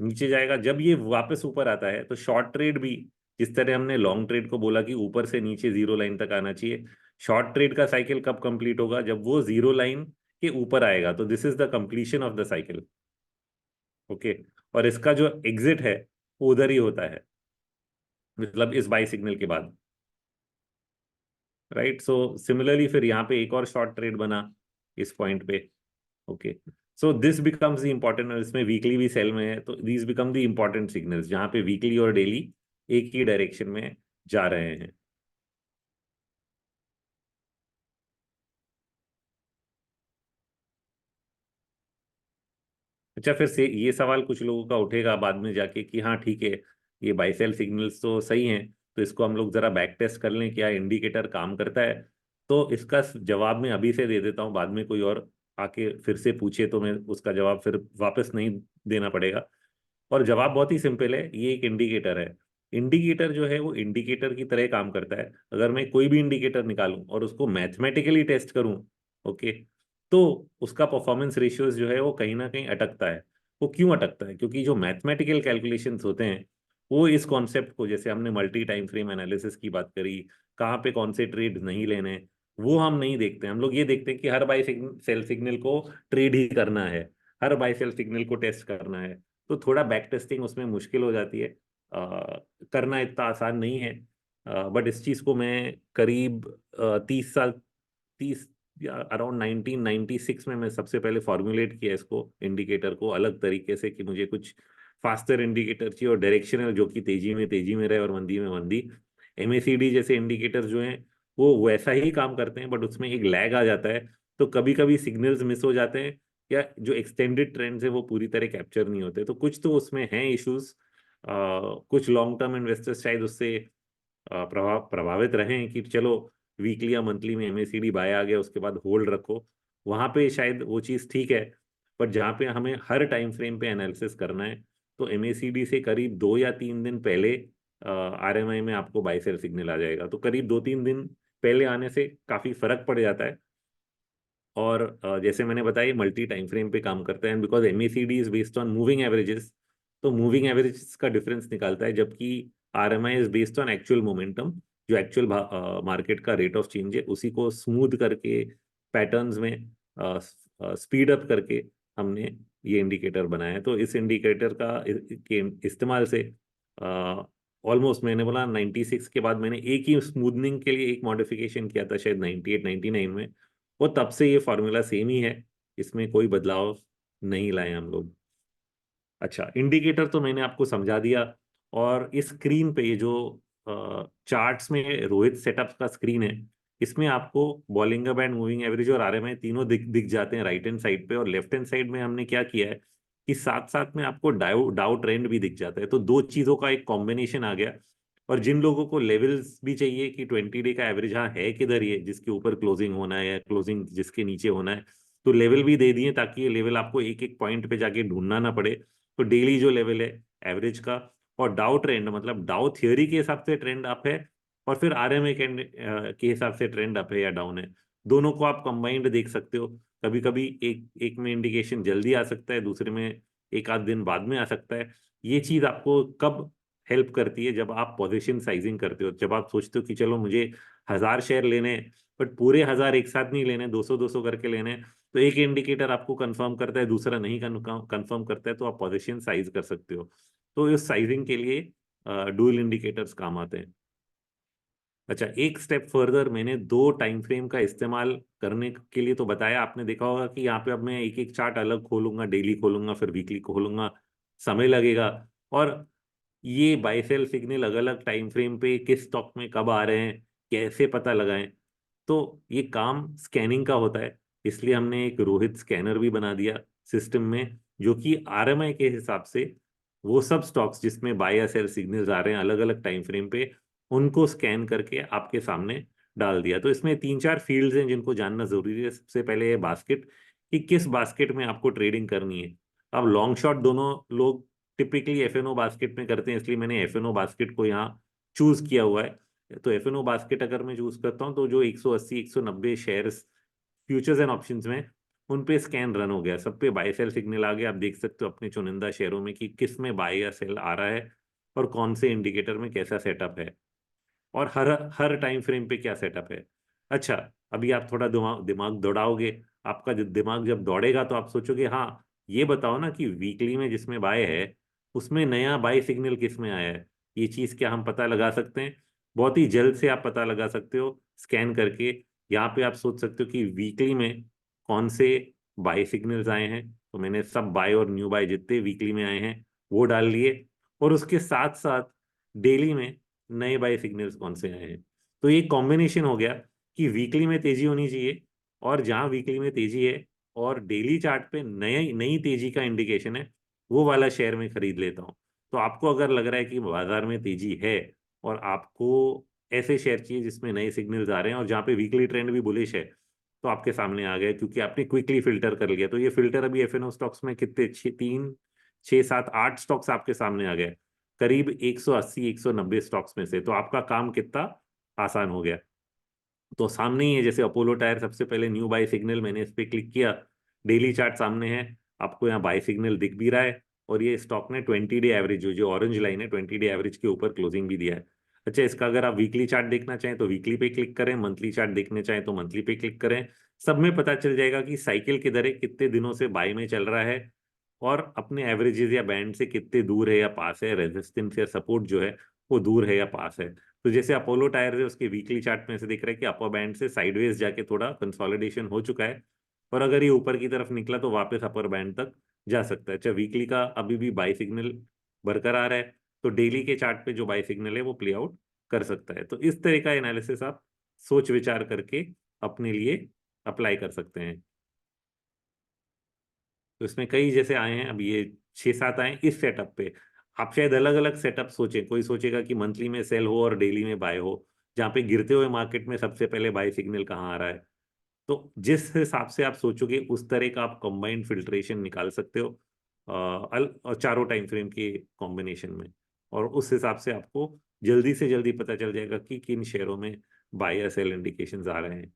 नीचे जाएगा। जब ये वापस ऊपर आता है तो शॉर्ट ट्रेड भी, जिस तरह हमने लॉन्ग ट्रेड को बोला कि ऊपर से नीचे जीरो लाइन तक आना चाहिए, शॉर्ट ट्रेड का साइकिल कब कंप्लीट होगा, जब वो जीरो लाइन के ऊपर आएगा। तो this is the completion of the cycle, okay. और इसका जो एग्जिट है वो उधर ही होता है, मतलब इस बाई सिग्नल के बाद, राइट। सो सिमिलरली फिर यहाँ पे एक और शॉर्ट ट्रेड बना इस पॉइंट पे, okay. So this becomes the important, और इसमें वीकली भी सेल में है, तो these become the important signals जहाँ पे वीकली और डेली एक ही डायरेक्शन में जा रहे हैं। अच्छा, फिर से ये सवाल कुछ लोगों का उठेगा बाद में जाके कि हाँ ठीक है, ये बाइसेल सिग्नल्स तो सही हैं, तो इसको हम लोग जरा बैक टेस्ट कर लें, क्या इंडिकेटर काम करता है? तो इसका जवाब मैं अभी से दे देता हूँ, बाद में कोई और आके फिर से पूछे तो मैं उसका जवाब फिर वापस नहीं देना पड़ेगा। और जवाब बहुत ही सिंपल है, ये एक इंडिकेटर है। इंडिकेटर जो है वो इंडिकेटर की तरह काम करता है। अगर मैं कोई भी इंडिकेटर निकालूं और उसको मैथमेटिकली टेस्ट करूं, ओके, तो उसका परफॉर्मेंस रेशियोज जो है वो कहीं ना कहीं अटकता है। वो क्यों अटकता है? क्योंकि जो मैथमेटिकल कैलकुलेशंस होते हैं वो इस कॉन्सेप्ट को, जैसे हमने मल्टी टाइम फ्रेम एनालिसिस की बात करी, कहाँ पे कौन से ट्रेड नहीं लेने, वो हम नहीं देखते। हम लोग ये देखते हैं कि हर बाई सेल सिग्नल को ट्रेड ही करना है, हर बाई सेल सिग्नल को टेस्ट करना है। तो थोड़ा बैक टेस्टिंग उसमें मुश्किल हो जाती है, करना इतना आसान नहीं है। बट इस चीज़ को मैं करीब 30 साल, 30 या अराउंड 1996 में मैं सबसे पहले फॉर्मुलेट किया इसको, इंडिकेटर को अलग तरीके से, कि मुझे कुछ फास्टर इंडिकेटर चाहिए और डायरेक्शनल, जो कि तेजी में रहे और मंदी में मंदी। एमएसीडी जैसे इंडिकेटर जो हैं वो वैसा ही काम करते हैं, बट उसमें एक लैग आ जाता है। तो कभी कभी सिग्नल्स मिस हो जाते हैं, या जो एक्सटेंडेड ट्रेंड्स है वो पूरी तरह कैप्चर नहीं होते। तो कुछ तो उसमें हैं इश्यूज, कुछ लॉन्ग टर्म इन्वेस्टर्स शायद उससे प्रभावित रहे कि चलो वीकली या मंथली में एमएसीडी बाय आ गया उसके बाद होल्ड रखो, वहां पे शायद वो चीज़ ठीक है। पर जहाँ पे हमें हर टाइम फ्रेम पे एनालिसिस करना है, तो एमएसीडी से करीब 2 या 3 दिन पहले आरएमआई में आपको बाय सेल सिग्नल आ जाएगा। तो करीब 2-3 दिन पहले आने से काफी फर्क पड़ जाता है। और जैसे मैंने बताया मल्टी टाइम फ्रेम पे काम करता है, and because MACD is based on moving averages, तो मूविंग एवरेजेस का डिफरेंस निकालता है, जबकि RMI is based on actual momentum, जो एक्चुअल मार्केट का रेट ऑफ चेंज है उसी को स्मूथ करके पैटर्न्स में स्पीड अप करके हमने ये इंडिकेटर बनाया है। तो इस इंडिकेटर के इस्तेमाल से ऑलमोस्ट मैंने बोला 96 के बाद मैंने एक ही स्मूथनिंग के लिए एक मॉडिफिकेशन किया था शायद 98-99 में, वो तब से ये फॉर्मूला सेम ही है, इसमें कोई बदलाव नहीं लाए हम लोग। अच्छा, इंडिकेटर तो मैंने आपको समझा दिया। और इस स्क्रीन पे ये जो चार्ट्स में रोहित सेटअप का स्क्रीन है, इसमें आपको बॉलिंगर बैंड, मूविंग एवरेज और आरएमआई तीनों दिख जाते हैं राइट हैंड साइड पे। और लेफ्ट हैंड साइड में हमने क्या किया है कि साथ साथ में आपको डाउ डाउ ट्रेंड भी दिख जाता है। तो दो चीजों का एक कॉम्बिनेशन आ गया। और जिन लोगों को लेवल्स भी चाहिए कि 20 डे का एवरेज हाँ है किधर, ये जिसके ऊपर क्लोजिंग होना है या क्लोजिंग जिसके नीचे होना है, तो लेवल भी दे दिए ताकि ये लेवल आपको एक एक पॉइंट पे जाके ढूंढना ना पड़े। तो डेली जो लेवल है एवरेज का, और डाउ ट्रेंड मतलब डाउ थियोरी के हिसाब से ट्रेंड अप है, और फिर आरएमए के हिसाब से ट्रेंड अप है या डाउन है, दोनों को आप कंबाइंड देख सकते हो। कभी कभी एक एक में इंडिकेशन जल्दी आ सकता है, दूसरे में एक आध दिन बाद में आ सकता है। ये चीज आपको कब हेल्प करती है, जब आप पोजीशन साइजिंग करते हो, जब आप सोचते हो कि चलो मुझे 1000 शेयर लेने हैं, बट पूरे 1000 एक साथ नहीं लेने, 200-200 करके लेने हैं, तो एक इंडिकेटर आपको कंफर्म करता है, दूसरा नहीं कंफर्म करता है, तो आप पोजीशन साइज कर सकते हो। तो इस साइजिंग के लिए डुअल इंडिकेटर्स काम आते हैं। अच्छा, एक स्टेप फर्दर मैंने 2 टाइम फ्रेम का इस्तेमाल करने के लिए तो बताया। आपने देखा होगा कि यहाँ पे अब मैं एक एक चार्ट अलग खोलूंगा, डेली खोलूंगा फिर वीकली खोलूंगा, समय लगेगा। और ये बाय सेल सिग्नल अलग अलग टाइम फ्रेम पे किस स्टॉक में कब आ रहे हैं, कैसे पता लगाएं, तो ये काम स्कैनिंग का होता है। इसलिए हमने एक रोहित स्कैनर भी बना दिया सिस्टम में, जो कि आरएमआई के हिसाब से वो सब स्टॉक्स जिसमें बाय या सेल सिग्नल्स आ रहे हैं अलग अलग टाइम फ्रेम पे, उनको स्कैन करके आपके सामने डाल दिया। तो इसमें 3-4 फील्ड्स हैं जिनको जानना जरूरी है। सबसे पहले है बास्केट, कि किस बास्केट में आपको ट्रेडिंग करनी है। अब लॉन्ग शॉट दोनों लोग टिपिकली एफएनओ बास्केट में करते हैं, इसलिए मैंने एफएनओ बास्केट को यहाँ चूज किया हुआ है। तो एफएनओ बास्केट अगर मैं चूज करता हूँ, तो जो 180-190 शेयर्स फ्यूचर्स एंड ऑप्शंस में, उन पे स्कैन रन हो गया, सब पे बाय सेल सिग्नल आ गया। आप देख सकते हो अपने चुनिंदा शेयरों में कि किस में बाय या सेल आ रहा है, और कौन से इंडिकेटर में कैसा सेटअप है, और हर हर टाइम फ्रेम पे क्या सेटअप है। अच्छा, अभी आप थोड़ा दिमाग दिमाग दौड़ाओगे। आपका दिमाग जब दौड़ेगा तो आप सोचोगे हाँ, ये बताओ ना कि वीकली में जिसमें बाय है उसमें नया बाय सिग्नल किस में आया है। ये चीज क्या हम पता लगा सकते हैं? बहुत ही जल्द से आप पता लगा सकते हो स्कैन करके। यहाँ पे आप सोच सकते हो कि वीकली में कौन से बाय सिग्नल्स आए हैं। तो मैंने सब बाय और न्यू बाय जितने वीकली में आए हैं वो डाल लिए, और उसके साथ साथ डेली में नए बाय सिग्नल्स कौन से आए हैं। तो ये कॉम्बिनेशन हो गया कि वीकली में तेजी होनी चाहिए, और जहां वीकली में तेजी है और डेली चार्ट पे नई नई तेजी का इंडिकेशन है, वो वाला शेयर में खरीद लेता हूँ। तो आपको अगर लग रहा है कि बाजार में तेजी है और आपको ऐसे शेयर चाहिए जिसमें नए सिग्नल्स आ रहे हैं और जहां पे वीकली ट्रेंड भी बुलिश है, तो आपके सामने आ गए, क्योंकि आपने क्विकली फिल्टर कर लिया। तो ये फिल्टर अभी एफएनओ स्टॉक्स में कितने 3, 6, 7, 8 स्टॉक्स आपके सामने आ गए, करीब 180-190 स्टॉक्स में से। तो आपका काम कितना आसान हो गया। तो सामने ही है, जैसे अपोलो टायर, सबसे पहले न्यू बाय सिग्नल, मैंने इस पे क्लिक किया, डेली चार्ट सामने है, आपको यहाँ बाय सिग्नल दिख भी रहा है, और ये स्टॉक ने 20 डे एवरेज, जो ऑरेंज लाइन है, 20 डे एवरेज के ऊपर क्लोजिंग भी दिया है। अच्छा, इसका अगर आप वीकली चार्ट देखना चाहें तो वीकली पे क्लिक करें, मंथली चार्ट देखना चाहें तो मंथली पे क्लिक करें। सब में पता चल जाएगा कि साइकिल किधर है, कितने दिनों से बाय में चल रहा है, और अपने एवरेजेस या बैंड से कितने दूर है या पास है, रेजिस्टेंस या सपोर्ट जो है वो दूर है या पास है। तो जैसे अपोलो टायर है, उसके वीकली चार्ट में से दिख रहा है कि अपर बैंड से साइडवेज जाके थोड़ा कंसोलिडेशन हो चुका है, और अगर ये ऊपर की तरफ निकला तो वापस अपर बैंड तक जा सकता है। अच्छा, वीकली का अभी भी बाय सिग्नल बरकरार है, तो डेली के चार्ट पे जो बाय सिग्नल है वो प्ले आउट कर सकता है। तो इस तरह का एनालिसिस आप सोच विचार करके अपने लिए अप्लाई कर सकते हैं। तो इसमें कई जैसे आए हैं, अब ये 6-7 आए इस सेटअप पे। आप शायद अलग अलग सेटअप सोचें, कोई सोचेगा कि मंथली में सेल हो और डेली में बाय हो, जहाँ पे गिरते हुए मार्केट में सबसे पहले बाय सिग्नल कहाँ आ रहा है। तो जिस हिसाब से आप सोचोगे उस तरह का आप कंबाइंड फिल्ट्रेशन निकाल सकते हो चारों टाइम फ्रेम के कॉम्बिनेशन में, और उस हिसाब से आपको जल्दी से जल्दी पता चल जाएगा कि किन शेयरों में बाय या सेल इंडिकेशंस आ रहे हैं।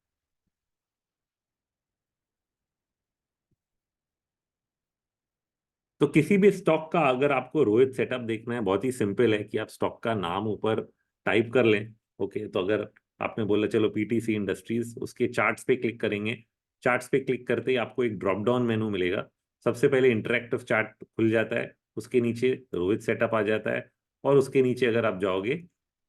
तो किसी भी स्टॉक का अगर आपको रोहित सेटअप देखना है, बहुत ही सिंपल है कि आप स्टॉक का नाम ऊपर टाइप कर लें। ओके, तो अगर आपने बोला चलो पीटीसी इंडस्ट्रीज, उसके चार्ट्स पे क्लिक करेंगे। चार्ट्स पे क्लिक करते ही आपको एक ड्रॉप डाउन मेनू मिलेगा। सबसे पहले इंटरेक्टिव चार्ट खुल जाता है, उसके नीचे रोहित सेटअप आ जाता है, और उसके नीचे अगर आप जाओगे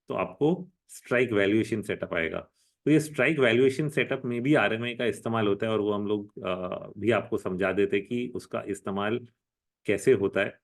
तो आपको स्ट्राइक वैल्यूएशन सेटअप आएगा। तो ये स्ट्राइक वैल्यूएशन सेटअप में भी आरएमए का इस्तेमाल होता है, और वो हम लोग भी आपको समझा देते हैं कि उसका इस्तेमाल कैसे होता है।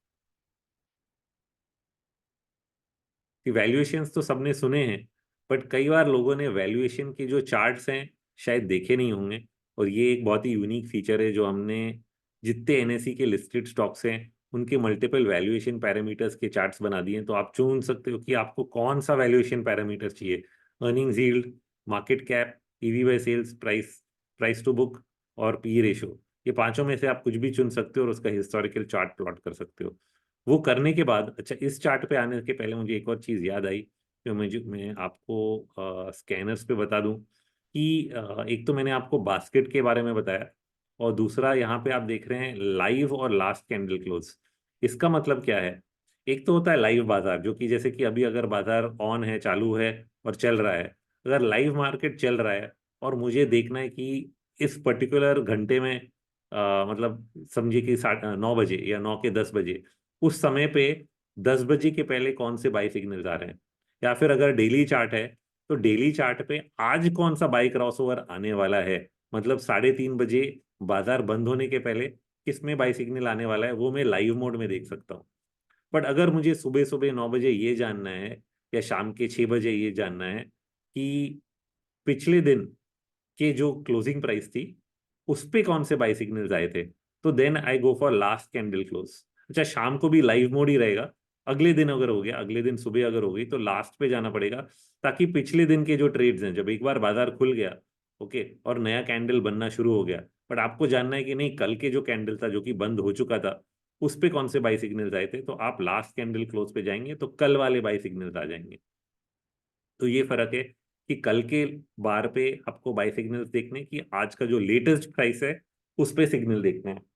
कि वैल्यूएशंस तो सबने सुने हैं, बट कई बार लोगों ने वैल्यूएशन के जो चार्ट्स हैं शायद देखे नहीं होंगे, और ये एक बहुत ही यूनिक फीचर है जो हमने जितने एनएसई के लिस्टेड स्टॉक्स हैं उनके मल्टीपल वैल्यूएशन पैरामीटर्स के चार्ट्स बना दिए हैं। तो आप चुन सकते हो कि आपको कौन सा वैल्यूएशन पैरामीटर चाहिए, earnings yield, market cap, EV by sales price, price to book और पी रेशो। ये पांचों में से आप कुछ भी चुन सकते हो और उसका हिस्टोरिकल चार्ट प्लॉट कर सकते हो। वो करने के बाद, अच्छा इस चार्ट पे आने के पहले मुझे एक और चीज़ याद आई जो मैं आपको स्कैनर्स पे बता दूं कि एक तो मैंने आपको बास्केट के बारे में बताया, और दूसरा यहाँ पे आप देख रहे हैं लाइव और लास्ट कैंडल क्लोज। इसका मतलब क्या है? एक तो होता है लाइव बाजार, जो कि जैसे कि अभी अगर बाजार ऑन है, चालू है और चल रहा है, अगर लाइव मार्केट चल रहा है और मुझे देखना है कि इस पर्टिकुलर घंटे में मतलब समझिए कि 9 बजे या 9 के 10 बजे, उस समय पे 10 बजे के पहले कौन से बाई सिग्नल्स आ रहे हैं, या फिर अगर डेली चार्ट है तो डेली चार्ट पे आज कौन सा बाई क्रॉसओवर आने वाला है, मतलब 3:30 बजे बाजार बंद होने के पहले किसमें बाई सिग्नल आने वाला है, वो मैं लाइव मोड में देख सकता हूँ। बट अगर मुझे सुबह सुबह 9 बजे ये जानना है या शाम के 6 बजे ये जानना है कि पिछले दिन के जो क्लोजिंग प्राइस थी उस पे कौन से बाई सिग्नल्स आए थे, तो then I go for last candle close. अच्छा, शाम को भी लाइव मोड ही रहेगा। अगले दिन अगर हो गया, अगले दिन सुबह अगर हो गई, तो लास्ट पे जाना पड़ेगा, ताकि पिछले दिन के जो ट्रेड्स हैं, जब एक बार बाजार खुल गया ओके और नया कैंडल बनना शुरू हो गया, बट आपको जानना है कि नहीं कल के जो कैंडल था जो कि बंद हो चुका था उस पे कौन से बाई सिग्नल्स आए थे, तो आप लास्ट कैंडल क्लोज पे जाएंगे तो कल वाले बाई सिग्नल्स आ जाएंगे। तो ये फर्क है कि कल के बार पे आपको बाई सिग्नल्स देखने की, आज का जो लेटेस्ट प्राइस है उस पे सिग्नल देखना है।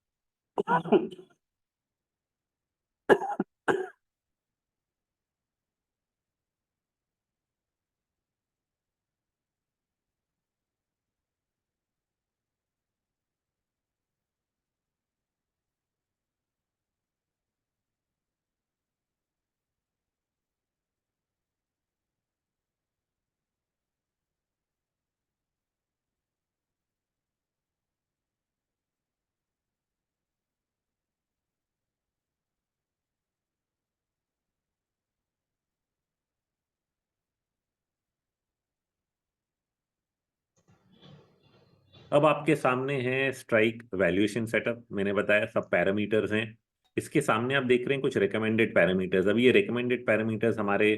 अब आपके सामने है स्ट्राइक वैल्यूएशन सेटअप। मैंने बताया सब पैरामीटर्स हैं। इसके सामने आप देख रहे हैं कुछ रिकमेंडेड पैरामीटर्स। अब ये रिकमेंडेड पैरामीटर्स हमारे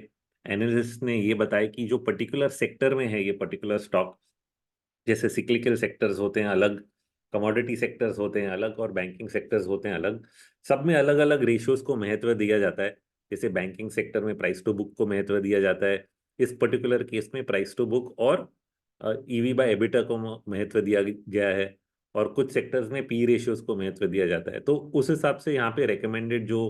एनालिस्ट ने ये बताया कि जो पर्टिकुलर सेक्टर में है ये पर्टिकुलर स्टॉक, जैसे सिक्लिकल सेक्टर्स होते हैं अलग, कमोडिटी सेक्टर्स होते हैं अलग, और बैंकिंग सेक्टर्स होते हैं अलग, सब में अलग अलग रेशियोज को महत्व दिया जाता है। जैसे बैंकिंग सेक्टर में प्राइस टू बुक को महत्व दिया जाता है, इस पर्टिकुलर केस में प्राइस टू बुक और ईवी बाय एबिटा को महत्व दिया गया है, और कुछ सेक्टर्स में पी रेशियोज को महत्व दिया जाता है। तो उस हिसाब से यहाँ पे रिकमेंडेड जो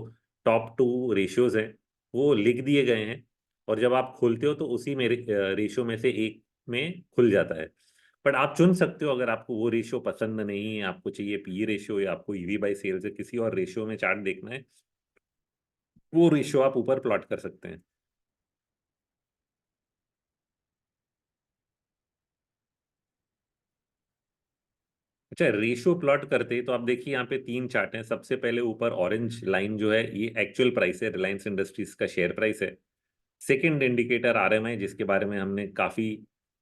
टॉप 2 रेशियोज हैं वो लिख दिए गए हैं, और जब आप खोलते हो तो उसी में रेशियो में से एक में खुल जाता है। बट आप चुन सकते हो, अगर आपको वो रेशियो पसंद नहीं है, आपको चाहिए पी रेशियो या आपको ईवी बाय सेल्स या किसी और रेशियो में चार्ट देखना है, वो रेशियो आप ऊपर प्लॉट कर सकते हैं। अच्छा, रेशियो प्लॉट करते हैं तो आप देखिए यहाँ पे 3 चार्ट हैं। सबसे पहले ऊपर ऑरेंज लाइन जो है ये एक्चुअल प्राइस है, रिलायंस इंडस्ट्रीज का शेयर प्राइस है। सेकंड इंडिकेटर आरएमआई, जिसके बारे में हमने काफी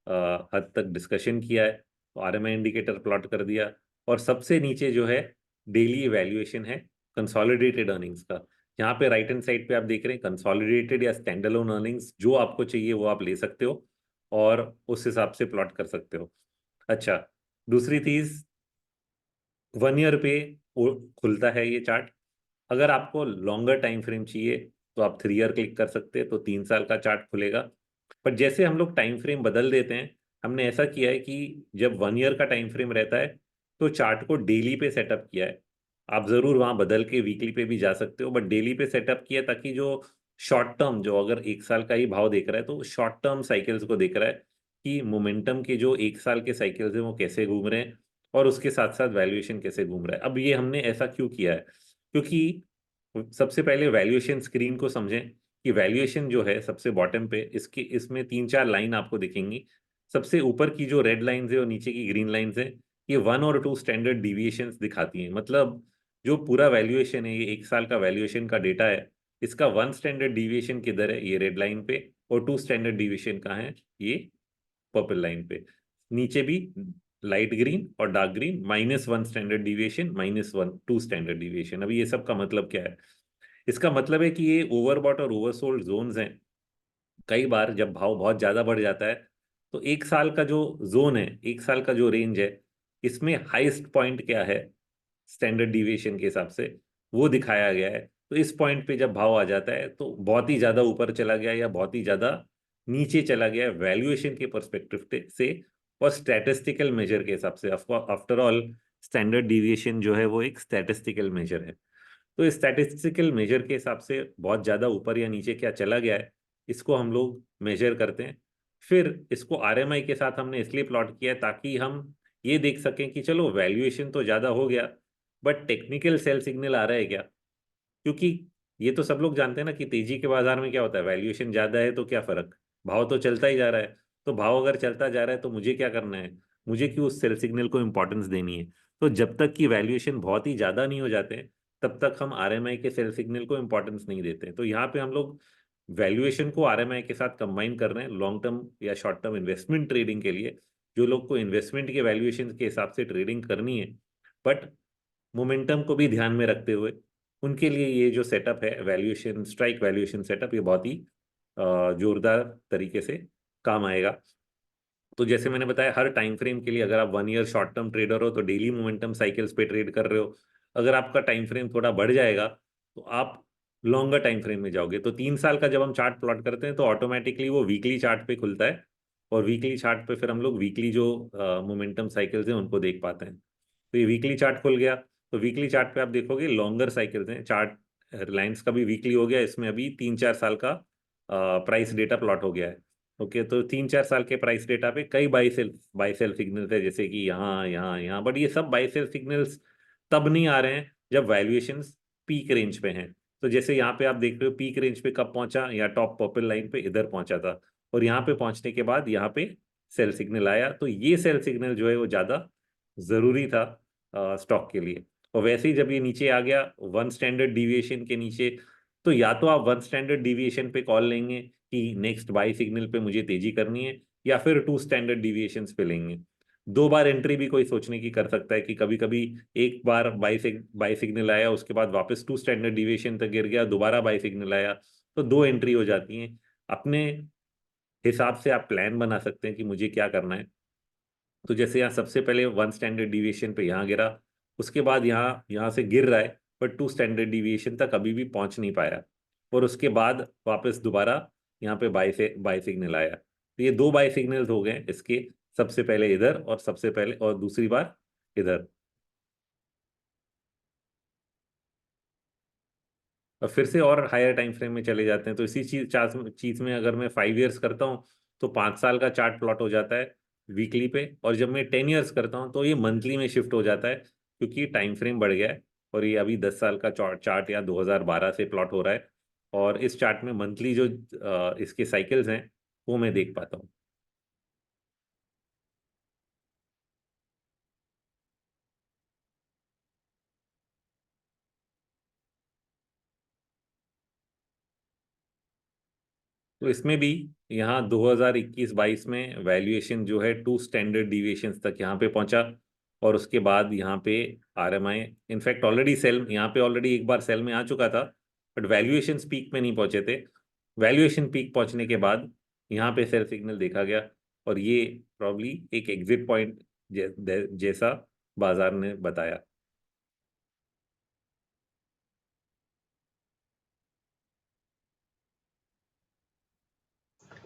हद तक डिस्कशन किया है, तो आरएमआई इंडिकेटर प्लॉट कर दिया। और सबसे नीचे जो है डेली वैल्यूएशन है कंसोलिडेटेड अर्निंग्स का। यहाँ पे राइट हैंड साइड पे आप देख रहे हैं कंसोलिडेटेड या स्टैंड अलोन अर्निंग्स, जो आपको चाहिए वो आप ले सकते हो और उस हिसाब से प्लॉट कर सकते हो। अच्छा, दूसरी चीज, 1 ईयर पे खुलता है ये चार्ट। अगर आपको लॉन्गर टाइम फ्रेम चाहिए तो आप 3 ईयर क्लिक कर सकते हैं, तो 3 साल का चार्ट खुलेगा। पर जैसे हम लोग टाइम फ्रेम बदल देते हैं, हमने ऐसा किया है कि जब 1 ईयर का टाइम फ्रेम रहता है तो चार्ट को डेली पे सेटअप किया है। आप जरूर वहां बदल के वीकली पे भी जा सकते हो, बट डेली पे सेटअप किया ताकि जो शॉर्ट टर्म, जो अगर 1 साल का ही भाव देख रहा है तो शॉर्ट टर्म साइकिल्स को देख रहा है कि मोमेंटम के जो 1 साल के साइकिल्स हैं वो कैसे घूम रहे हैं और उसके साथ साथ वैल्यूएशन कैसे घूम रहा है। अब ये हमने ऐसा क्यों किया है, क्योंकि सबसे पहले वैल्यूएशन स्क्रीन को समझें कि वैल्यूएशन जो है सबसे बॉटम पे, इसके इसमें 3-4 लाइन आपको दिखेंगी। सबसे ऊपर की जो रेड लाइंस है और नीचे की ग्रीन लाइंस है, ये 1 और 2 स्टैंडर्ड डिविएशंस दिखाती हैं। मतलब जो पूरा वैल्यूएशन है, ये 1 साल का वैल्यूएशन का डेटा है, इसका 1 स्टैंडर्ड डिविएशन किधर है, ये रेड लाइन पे, और 2 स्टैंडर्ड डिविएशन कहाँ है, ये पर्पल लाइन पे। नीचे भी लाइट ग्रीन और dark green, -1 standard deviation, -1 2 standard deviation. अभी ये सब का मतलब क्या है? इसका मतलब है कि ये ओवरबॉट और ओवरसोल्ड जोन्स हैं। कई बार जब भाव बहुत ज्यादा बढ़ जाता है तो 1 साल का जो जोन है, 1 साल का जो रेंज है, इसमें हाईएस्ट पॉइंट क्या है स्टैंडर्ड डिविएशन के हिसाब से, वो दिखाया गया है। तो इस पॉइंट पे जब भाव आ जाता है तो बहुत ही ज्यादा ऊपर चला गया या बहुत ही ज्यादा नीचे चला गया वैल्यूएशन के पर्सपेक्टिव से और स्टैटिस्टिकल मेजर के हिसाब से। आफ्टर ऑल स्टैंडर्ड डिविएशन जो है वो एक स्टैटिस्टिकल मेजर है। तो स्टैटिस्टिकल मेजर के हिसाब से बहुत ज्यादा ऊपर या नीचे क्या चला गया है, इसको हम लोग मेजर करते हैं। फिर इसको आरएमआई के साथ हमने इसलिए प्लॉट किया है ताकि हम ये देख सकें कि चलो वैल्यूएशन तो ज्यादा हो गया, बट टेक्निकल सेल सिग्नल आ रहा है क्या। क्योंकि ये तो सब लोग जानते हैं ना कि तेजी के बाजार में क्या होता है, वैल्यूएशन ज्यादा है तो क्या फर्क, भाव तो चलता ही जा रहा है। तो भाव अगर चलता जा रहा है तो मुझे क्या करना है, मुझे क्यों उस सेल सिग्नल को इंपॉर्टेंस देनी है। तो जब तक कि वैल्यूएशन बहुत ही ज्यादा नहीं हो जाते तब तक हम आरएमआई के सेल सिग्नल को इंपॉर्टेंस नहीं देते। तो यहाँ पे हम लोग वैल्यूएशन को आरएमआई के साथ कंबाइन कर रहे हैं लॉन्ग टर्म या शॉर्ट टर्म इन्वेस्टमेंट ट्रेडिंग के लिए। जो लोग को इन्वेस्टमेंट के वैल्यूएशन के हिसाब से ट्रेडिंग करनी है बट मोमेंटम को भी ध्यान में रखते हुए, उनके लिए ये जो सेटअप है वैल्यूएशन स्ट्राइक वैल्यूएशन सेटअप, ये बहुत ही जोरदार तरीके से काम आएगा। तो जैसे मैंने बताया, हर टाइम फ्रेम के लिए अगर आप 1 ईयर शॉर्ट टर्म ट्रेडर हो तो डेली मोमेंटम साइकिल्स पे ट्रेड कर रहे हो। अगर आपका टाइम फ्रेम थोड़ा बढ़ जाएगा तो आप लॉन्गर टाइम फ्रेम में जाओगे। तो 3 साल का जब हम चार्ट प्लॉट करते हैं तो ऑटोमेटिकली वो वीकली चार्ट पे खुलता है और वीकली चार्ट पे फिर हम लोग वीकली जो मोमेंटम साइकिल्स हैं उनको देख पाते हैं। तो ये वीकली चार्ट खुल गया, तो वीकली चार्ट पे आप देखोगे लॉन्गर साइकिल्स हैं। चार्ट रिलायंस का भी वीकली हो गया, इसमें अभी 3-4 साल का प्राइस डेटा प्लॉट हो गया है। ओके, तो 3-4 साल के प्राइस डेटा पे कई बाई सेल सिग्नल्स है, जैसे कि यहाँ यहाँ यहाँ, बट ये सब बाई सेल सिग्नल्स तब नहीं आ रहे हैं जब वैल्यूएशंस पीक रेंज पे हैं। तो जैसे यहाँ पे आप देख रहे हो पीक रेंज पे कब पहुंचा, या टॉप पर्पल लाइन पे इधर पहुंचा था, और यहाँ पे पहुंचने के बाद यहाँ पे सेल सिग्नल आया। तो ये सेल सिग्नल जो है वो ज्यादा जरूरी था स्टॉक के लिए। और वैसे ही जब ये नीचे आ गया 1 स्टैंडर्ड डिविएशन के नीचे, तो या तो आप 1 स्टैंडर्ड डिविएशन पे कॉल लेंगे कि नेक्स्ट बाई सिग्नल पे मुझे तेजी करनी है, या फिर 2 स्टैंडर्ड डिविएशंस पे लेंगे। 2 बार एंट्री भी कोई सोचने की कर सकता है कि कभी कभी एक बार बाई सिग्नल आया, उसके बाद वापस 2 स्टैंडर्ड डिविएशन तक गिर गया, दोबारा बाई सिग्नल आया, तो 2 एंट्री हो जाती हैं। अपने हिसाब से आप प्लान बना सकते हैं कि मुझे क्या करना है। तो जैसे यहाँ सबसे पहले 1 स्टैंडर्ड डिविएशन पे यहाँ गिरा, उसके बाद यहाँ यहाँ से गिर रहा है, पर 2 स्टैंडर्ड डिविएशन तक अभी भी पहुंच नहीं पाया, और उसके बाद वापस दोबारा यहाँ पे बाई सिग्नल आया। तो ये 2 बाई सिग्नल्स हो गए इसके, सबसे पहले इधर और सबसे पहले और दूसरी बार इधर। और फिर से और हायर टाइम फ्रेम में चले जाते हैं, तो इसी चीज में अगर मैं 5 ईयर्स करता हूँ तो 5 साल का चार्ट प्लॉट हो जाता है वीकली पे, और जब मैं 10 ईयर्स करता हूँ तो ये मंथली में शिफ्ट हो जाता है, क्योंकि टाइम फ्रेम बढ़ गया है। और ये अभी 10 साल का चार्ट या 2012 से प्लॉट हो रहा है, और इस चार्ट में मंथली जो इसके साइकिल्स हैं वो मैं देख पाता हूँ। तो इसमें भी यहाँ 2021-22 में वैल्यूएशन जो है 2 स्टैंडर्ड डिविएशंस तक यहाँ पे पहुंचा, और उसके बाद यहाँ पे आरएमआई इनफैक्ट ऑलरेडी सेल, यहाँ पे ऑलरेडी एक बार सेल में आ चुका था, बट वैल्यूएशन पीक में नहीं पहुंचे थे। वैल्यूएशन पीक पहुंचने के बाद यहाँ पे सेल सिग्नल देखा गया और ये प्रॉब्ली एक एग्जिट पॉइंट जैसा बाजार ने बताया।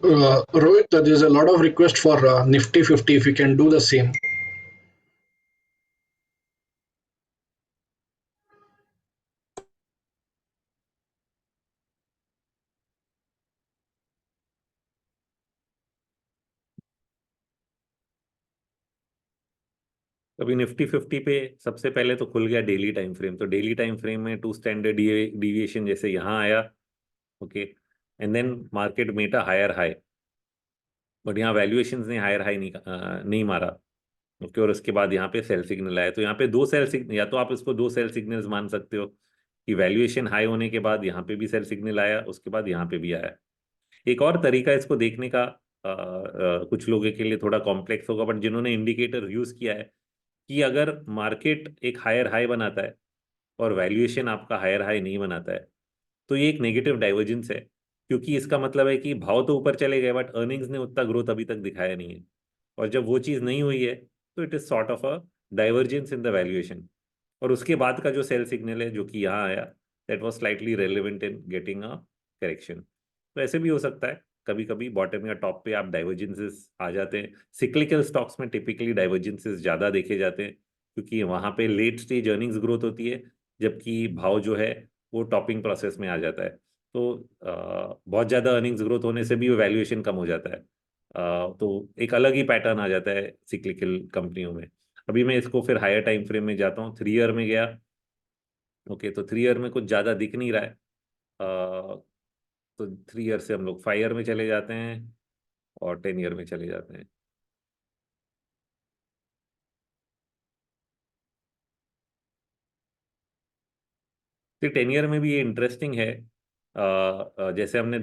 Rohit, there's a lot of request for Nifty 50 if you can do the same. अभी निफ्टी 50 पे सबसे पहले तो खुल गया डेली टाइम फ्रेम। तो डेली टाइम फ्रेम में 2 स्टैंडर्ड डिविएशन जैसे यहाँ आया, okay, and then market met a higher high, but यहाँ वैल्यूएशंस ने हायर हाई नहीं मारा, ओके, और उसके बाद यहाँ पे सेल सिग्नल आया। तो यहाँ पे दो सेल सिग्नल, या तो आप इसको दो सेल सिग्नल्स मान सकते हो कि वैल्यूएशन हाई होने के बाद यहाँ पे भी सेल सिग्नल आया, उसके बाद यहाँ पे भी आया। एक और तरीका इसको देखने का कुछ लोगों के लिए थोड़ा कॉम्प्लेक्स होगा, बट जिन्होंने इंडिकेटर यूज किया है कि अगर मार्केट एक हायर हाई बनाता है और वैल्यूएशन आपका हायर हाई नहीं बनाता है, तो ये एक नेगेटिव डाइवर्जेंस है, क्योंकि इसका मतलब है कि भाव तो ऊपर चले गए बट अर्निंग्स ने उतना ग्रोथ अभी तक दिखाया नहीं है। और जब वो चीज़ नहीं हुई है तो it is sort of a divergence in the valuation. और उसके बाद का जो सेल सिग्नल है जो कि यहाँ आया, that was slightly relevant in getting a correction. तो ऐसे भी हो सकता है, कभी कभी बॉटम या टॉप पे आप डाइवर्जेंसेस आ जाते हैं। सिक्लिकल स्टॉक्स में टिपिकली डाइवर्जेंसेस ज़्यादा देखे जाते हैं, क्योंकि वहाँ पे लेट स्टेज अर्निंग्स ग्रोथ होती है, जबकि भाव जो है वो टॉपिंग प्रोसेस में आ जाता है। तो बहुत ज़्यादा अर्निंग्स ग्रोथ होने से भी वो वैल्यूएशन कम हो जाता है। तो एक अलग ही पैटर्न आ जाता है सिक्लिकल कंपनियों में। अभी मैं इसको फिर हायर टाइम फ्रेम में जाता हूँ, 3 ईयर में गया, ओके, तो 3 ईयर में कुछ ज़्यादा दिख नहीं रहा है। तो 3 ईयर से हम लोग 5 ईयर में चले जाते हैं और 10 ईयर में चले जाते हैं। तो 10 ईयर में भी ये इंटरेस्टिंग है। जैसे हमने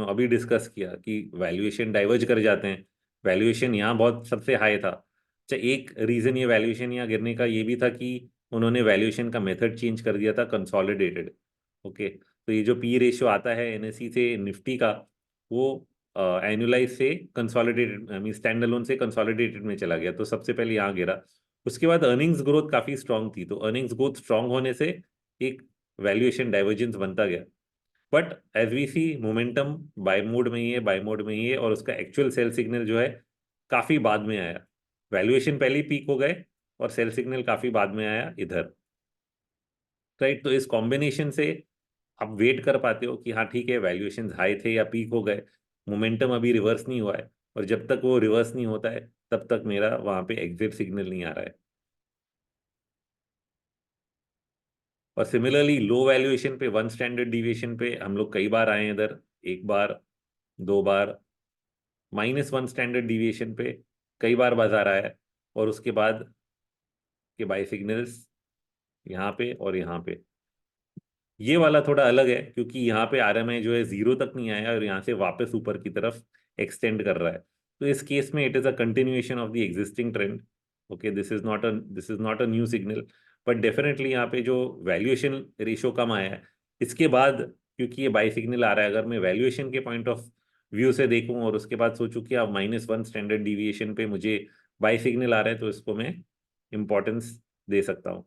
अभी डिस्कस किया कि वैल्यूएशन डाइवर्ज कर जाते हैं। वैल्यूएशन यहाँ बहुत सबसे हाई था। अच्छा, एक रीजन ये वैल्यूएशन यहाँ गिरने का ये भी था कि उन्होंने वैल्यूएशन का मेथड चेंज कर दिया था, कंसोलिडेटेड, ओके। तो ये जो पी रेशियो आता है एनएसई से निफ्टी का, वो एनुलाइज से consolidated, I mean stand alone से कंसोलिडेटेड में चला गया, तो सबसे पहले यहाँ गिरा। उसके बाद अर्निंग्स ग्रोथ काफी स्ट्रांग थी, तो अर्निंग्स ग्रोथ स्ट्रांग होने से एक वैल्यूएशन डाइवर्जेंस बनता गया। But as we see momentum buy mode में ही है, बाय मोड में ही है, और उसका एक्चुअल सेल सिग्नल जो है काफी बाद में आया। वैल्यूएशन पहले ही पीक हो गए और सेल सिग्नल काफी बाद में आया इधर, राइट। तो इस कॉम्बिनेशन से आप वेट कर पाते हो कि हाँ ठीक है, वैल्यूएशन हाई थे या पीक हो गए, मोमेंटम अभी रिवर्स नहीं हुआ है, और जब तक वो रिवर्स नहीं होता है तब तक मेरा वहां पे एग्जिट सिग्नल नहीं आ रहा है। और सिमिलरली लो वैल्यूएशन पे, 1 स्टैंडर्ड डिविएशन पे हम लोग कई बार आए हैं इधर, एक बार, दो बार, -1 स्टैंडर्ड डिविएशन पे कई बार बाजार आया है, और उसके बाद के बाई सिग्नल्स यहाँ पे और यहाँ पे। ये वाला थोड़ा अलग है, क्योंकि यहाँ पे आरएमआई जो है जीरो तक नहीं आया और यहाँ से वापस ऊपर की तरफ एक्सटेंड कर रहा है। तो इस केस में it is a continuation of the existing trend, okay, this is not a new signal. But definitely यहाँ पे जो वैल्यूएशन रेशियो कम आया है, इसके बाद क्योंकि ये बाई सिग्नल आ रहा है, अगर मैं वैल्यूएशन के पॉइंट ऑफ व्यू से देखूं और उसके बाद सोचूं कि अब -1 स्टैंडर्ड डिविएशन पे मुझे बाई सिग्नल आ रहा है, तो इसको मैं इंपॉर्टेंस दे सकता हूँ।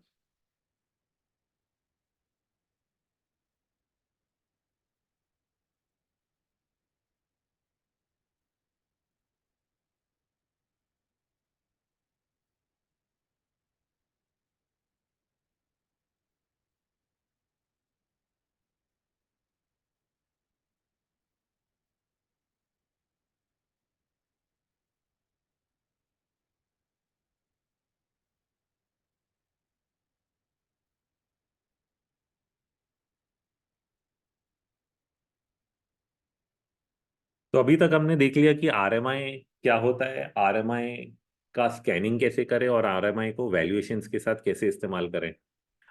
तो अभी तक हमने देख लिया कि आरएमआई क्या होता है, आरएमआई का स्कैनिंग कैसे करें, और आरएमआई को वैल्यूएशंस के साथ कैसे इस्तेमाल करें।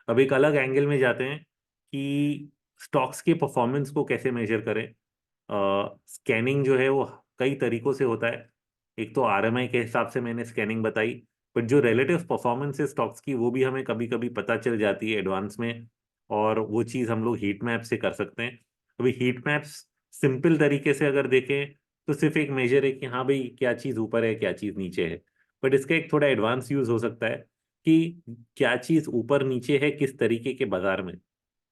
अब एक अलग एंगल में जाते हैं कि स्टॉक्स के परफॉर्मेंस को कैसे मेजर करें। स्कैनिंग जो है वो कई तरीकों से होता है। एक तो आरएमआई के हिसाब से मैंने स्कैनिंग बताई, बट जो रिलेटिव परफॉर्मेंस है स्टॉक्स की, वो भी हमें कभी कभी पता चल जाती है एडवांस में और वो चीज़ हम लोग हीट मैप से कर सकते हैं। अभी हीट मैप्स सिंपल तरीके से अगर देखें तो सिर्फ एक मेजर है कि हाँ भाई क्या चीज़ ऊपर है क्या चीज़ नीचे है, बट इसका एक थोड़ा एडवांस यूज हो सकता है कि क्या चीज़ ऊपर नीचे है किस तरीके के बाजार में,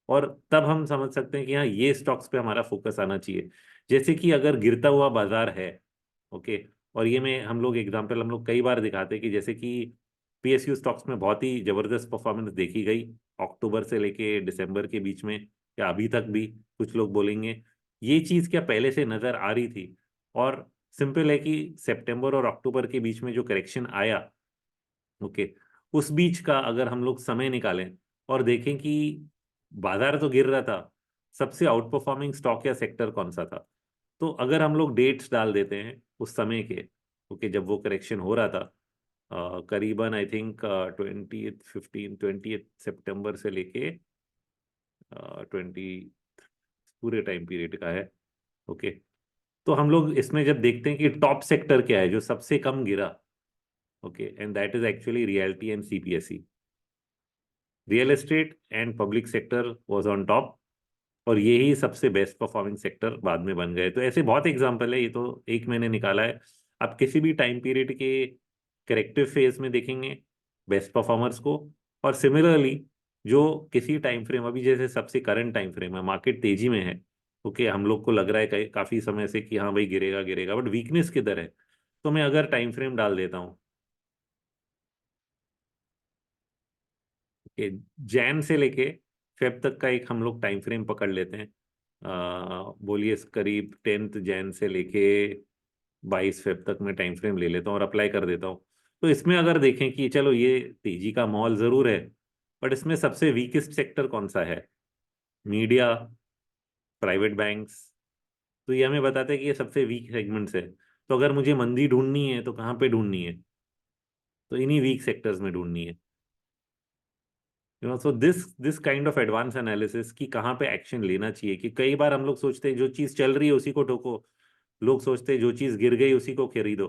और तब हम समझ सकते हैं कि हाँ ये स्टॉक्स पे हमारा फोकस आना चाहिए। जैसे कि अगर गिरता हुआ बाजार है, ओके, और ये में हम लोग एग्जांपल हम लोग कई बार दिखाते हैं कि जैसे कि पीएसयू स्टॉक्स में बहुत ही जबरदस्त परफॉर्मेंस देखी गई अक्टूबर से लेके दिसंबर के बीच में, या अभी तक भी कुछ लोग बोलेंगे ये चीज क्या पहले से नजर आ रही थी। और सिंपल है कि सितंबर और अक्टूबर के बीच में जो करेक्शन आया, ओके, उस बीच का अगर हम लोग समय निकालें और देखें कि बाजार तो गिर रहा था, सबसे आउट परफॉर्मिंग स्टॉक या सेक्टर कौन सा था, तो अगर हम लोग डेट्स डाल देते हैं उस समय के, ओके, जब वो करेक्शन हो रहा था, करीबन आई थिंक 20 से लेके 20 पूरे टाइम पीरियड का है, ओके। तो हम लोग इसमें जब देखते हैं कि टॉप सेक्टर क्या है जो सबसे कम गिरा, okay, and that is actually realty and CPSE, real estate and public sector was on top, और यही सबसे बेस्ट परफॉर्मिंग सेक्टर बाद में बन गए। तो ऐसे बहुत एग्जांपल है, ये तो एक मैंने निकाला है। आप किसी भी टाइम पीरियड के करेक्टिव फेज में देखेंगे बेस्ट परफॉर्मर्स को, और सिमिलरली जो किसी टाइम फ्रेम, अभी जैसे सबसे करंट टाइम फ्रेम है, मार्केट तेजी में है, ओके, हम लोग को लग रहा है काफी समय से कि हाँ भाई गिरेगा गिरेगा, बट वीकनेस किधर है, तो मैं अगर टाइम फ्रेम डाल देता हूँ कि जैन से लेके फेब तक का एक हम लोग टाइम फ्रेम पकड़ लेते हैं, बोलिए करीब 10 जैन से लेके 22 फेब तक मैं टाइम फ्रेम ले लेता हूँ और अप्लाई कर देता हूँ। तो इसमें अगर देखें कि चलो ये तेजी का माहौल जरूर है, बट इसमें सबसे वीकेस्ट सेक्टर कौन सा है, मीडिया, प्राइवेट बैंक्स, तो ये हमें बताते हैं कि ये सबसे वीक सेगमेंट्स है। तो अगर मुझे मंदी ढूंढनी है तो कहाँ पे ढूंढनी है, तो इन्हीं वीक सेक्टर्स में ढूंढनी है। So this kind of advance analysis कि कहाँ पे एक्शन लेना चाहिए, कि कई बार हम लोग सोचते हैं जो चीज चल रही है उसी को ठोको, लोग सोचते हैं जो चीज गिर गई उसी को खरीदो,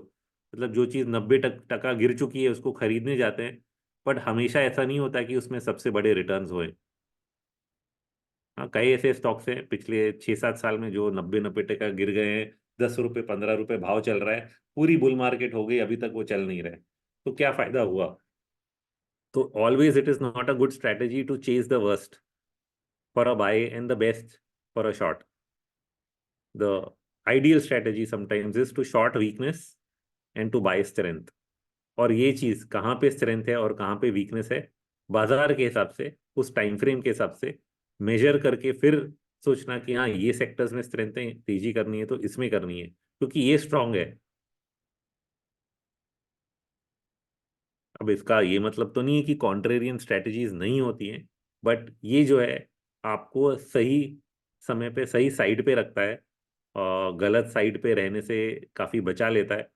मतलब जो चीज 90% गिर चुकी है उसको खरीदने जाते हैं, बट हमेशा ऐसा नहीं होता कि उसमें सबसे बड़े रिटर्न्स होए। हाँ, कई ऐसे स्टॉक्स हैं पिछले 6-7 साल में जो 90-90% गिर गए हैं, 10 रुपये 15 रुपये भाव चल रहा है, पूरी बुल मार्केट हो गई अभी तक वो चल नहीं रहे, तो क्या फायदा हुआ। तो always it is not a good strategy to chase the worst for a buy and the best for a short. The ideal strategy sometimes is to short weakness and to buy strength. और ये चीज कहाँ पे स्ट्रेंथ है और कहाँ पे वीकनेस है, बाजार के हिसाब से, उस टाइम फ्रेम के हिसाब से मेजर करके फिर सोचना कि हाँ ये सेक्टर्स में स्ट्रेंथ है, तेजी करनी है तो इसमें करनी है क्योंकि ये स्ट्रांग है। अब इसका ये मतलब तो नहीं है कि कॉन्ट्रेरियन स्ट्रेटजीज नहीं होती हैं, बट ये जो है आपको सही समय पे सही साइड पे रखता है और गलत साइड पे रहने से काफी बचा लेता है।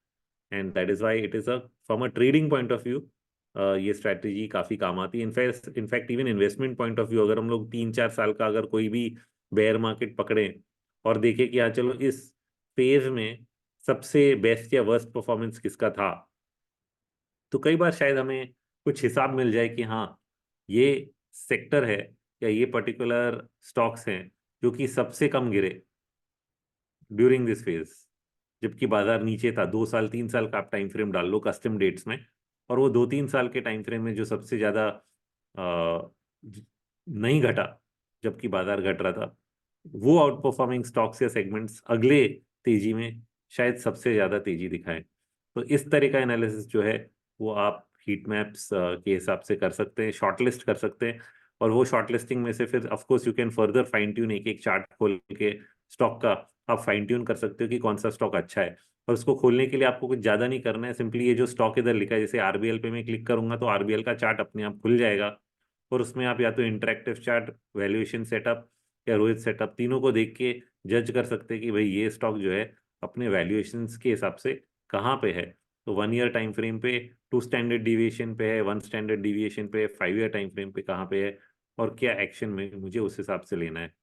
And that is why it is a from a trading point of view ये स्ट्रैटेजी काफी काम आती है। In fact even investment point of view, अगर हम लोग 3-4 साल का अगर कोई भी बेयर मार्केट पकड़े और देखें कि हाँ चलो इस फेज में सबसे बेस्ट या वर्स्ट परफॉर्मेंस किसका था, तो कई बार शायद हमें कुछ हिसाब मिल जाए कि हाँ ये सेक्टर है या ये पर्टिकुलर स्टॉक्स हैं जो कि सबसे कम गिरे ड्यूरिंग दिस फेज, जबकि बाजार नीचे था। 2 साल 3 साल का आप टाइम फ्रेम डाल लो कस्टम डेट्स में, और वो 2-3 साल के टाइम फ्रेम में जो सबसे ज्यादा नहीं घटा जबकि बाजार घट रहा था, वो आउट परफॉर्मिंग स्टॉक्स या सेगमेंट्स अगले तेजी में शायद सबसे ज्यादा तेजी दिखाएं। तो इस तरह का एनालिसिस जो है वो आप हीट मैप्स के हिसाब से कर सकते हैं, शॉर्टलिस्ट कर सकते हैं, और वो शॉर्टलिस्टिंग में से फिर of course you can further fine tune, एक एक चार्ट खोल के स्टॉक का आप फाइन ट्यून कर सकते हो कि कौन सा स्टॉक अच्छा है। और उसको खोलने के लिए आपको कुछ ज्यादा नहीं करना है, सिंपली ये जो स्टॉक इधर लिखा है जैसे आरबीएल पे मैं क्लिक करूंगा तो आरबीएल का चार्ट अपने आप खुल जाएगा, और उसमें आप या तो इंटरेक्टिव चार्ट, वैल्यूएशन सेटअप या रोहित सेटअप, तीनों को देख के जज कर सकते हैं कि भाई ये स्टॉक जो है अपने वैल्यूएशंस के हिसाब से कहाँ पे है। तो 1 ईयर टाइम फ्रेम पे 2 स्टैंडर्ड डिविएशन पे है, 1 स्टैंडर्ड डिविएशन पे, 5 ईयर टाइम फ्रेम पे कहाँ पे है, और क्या एक्शन में मुझे उस हिसाब से लेना है।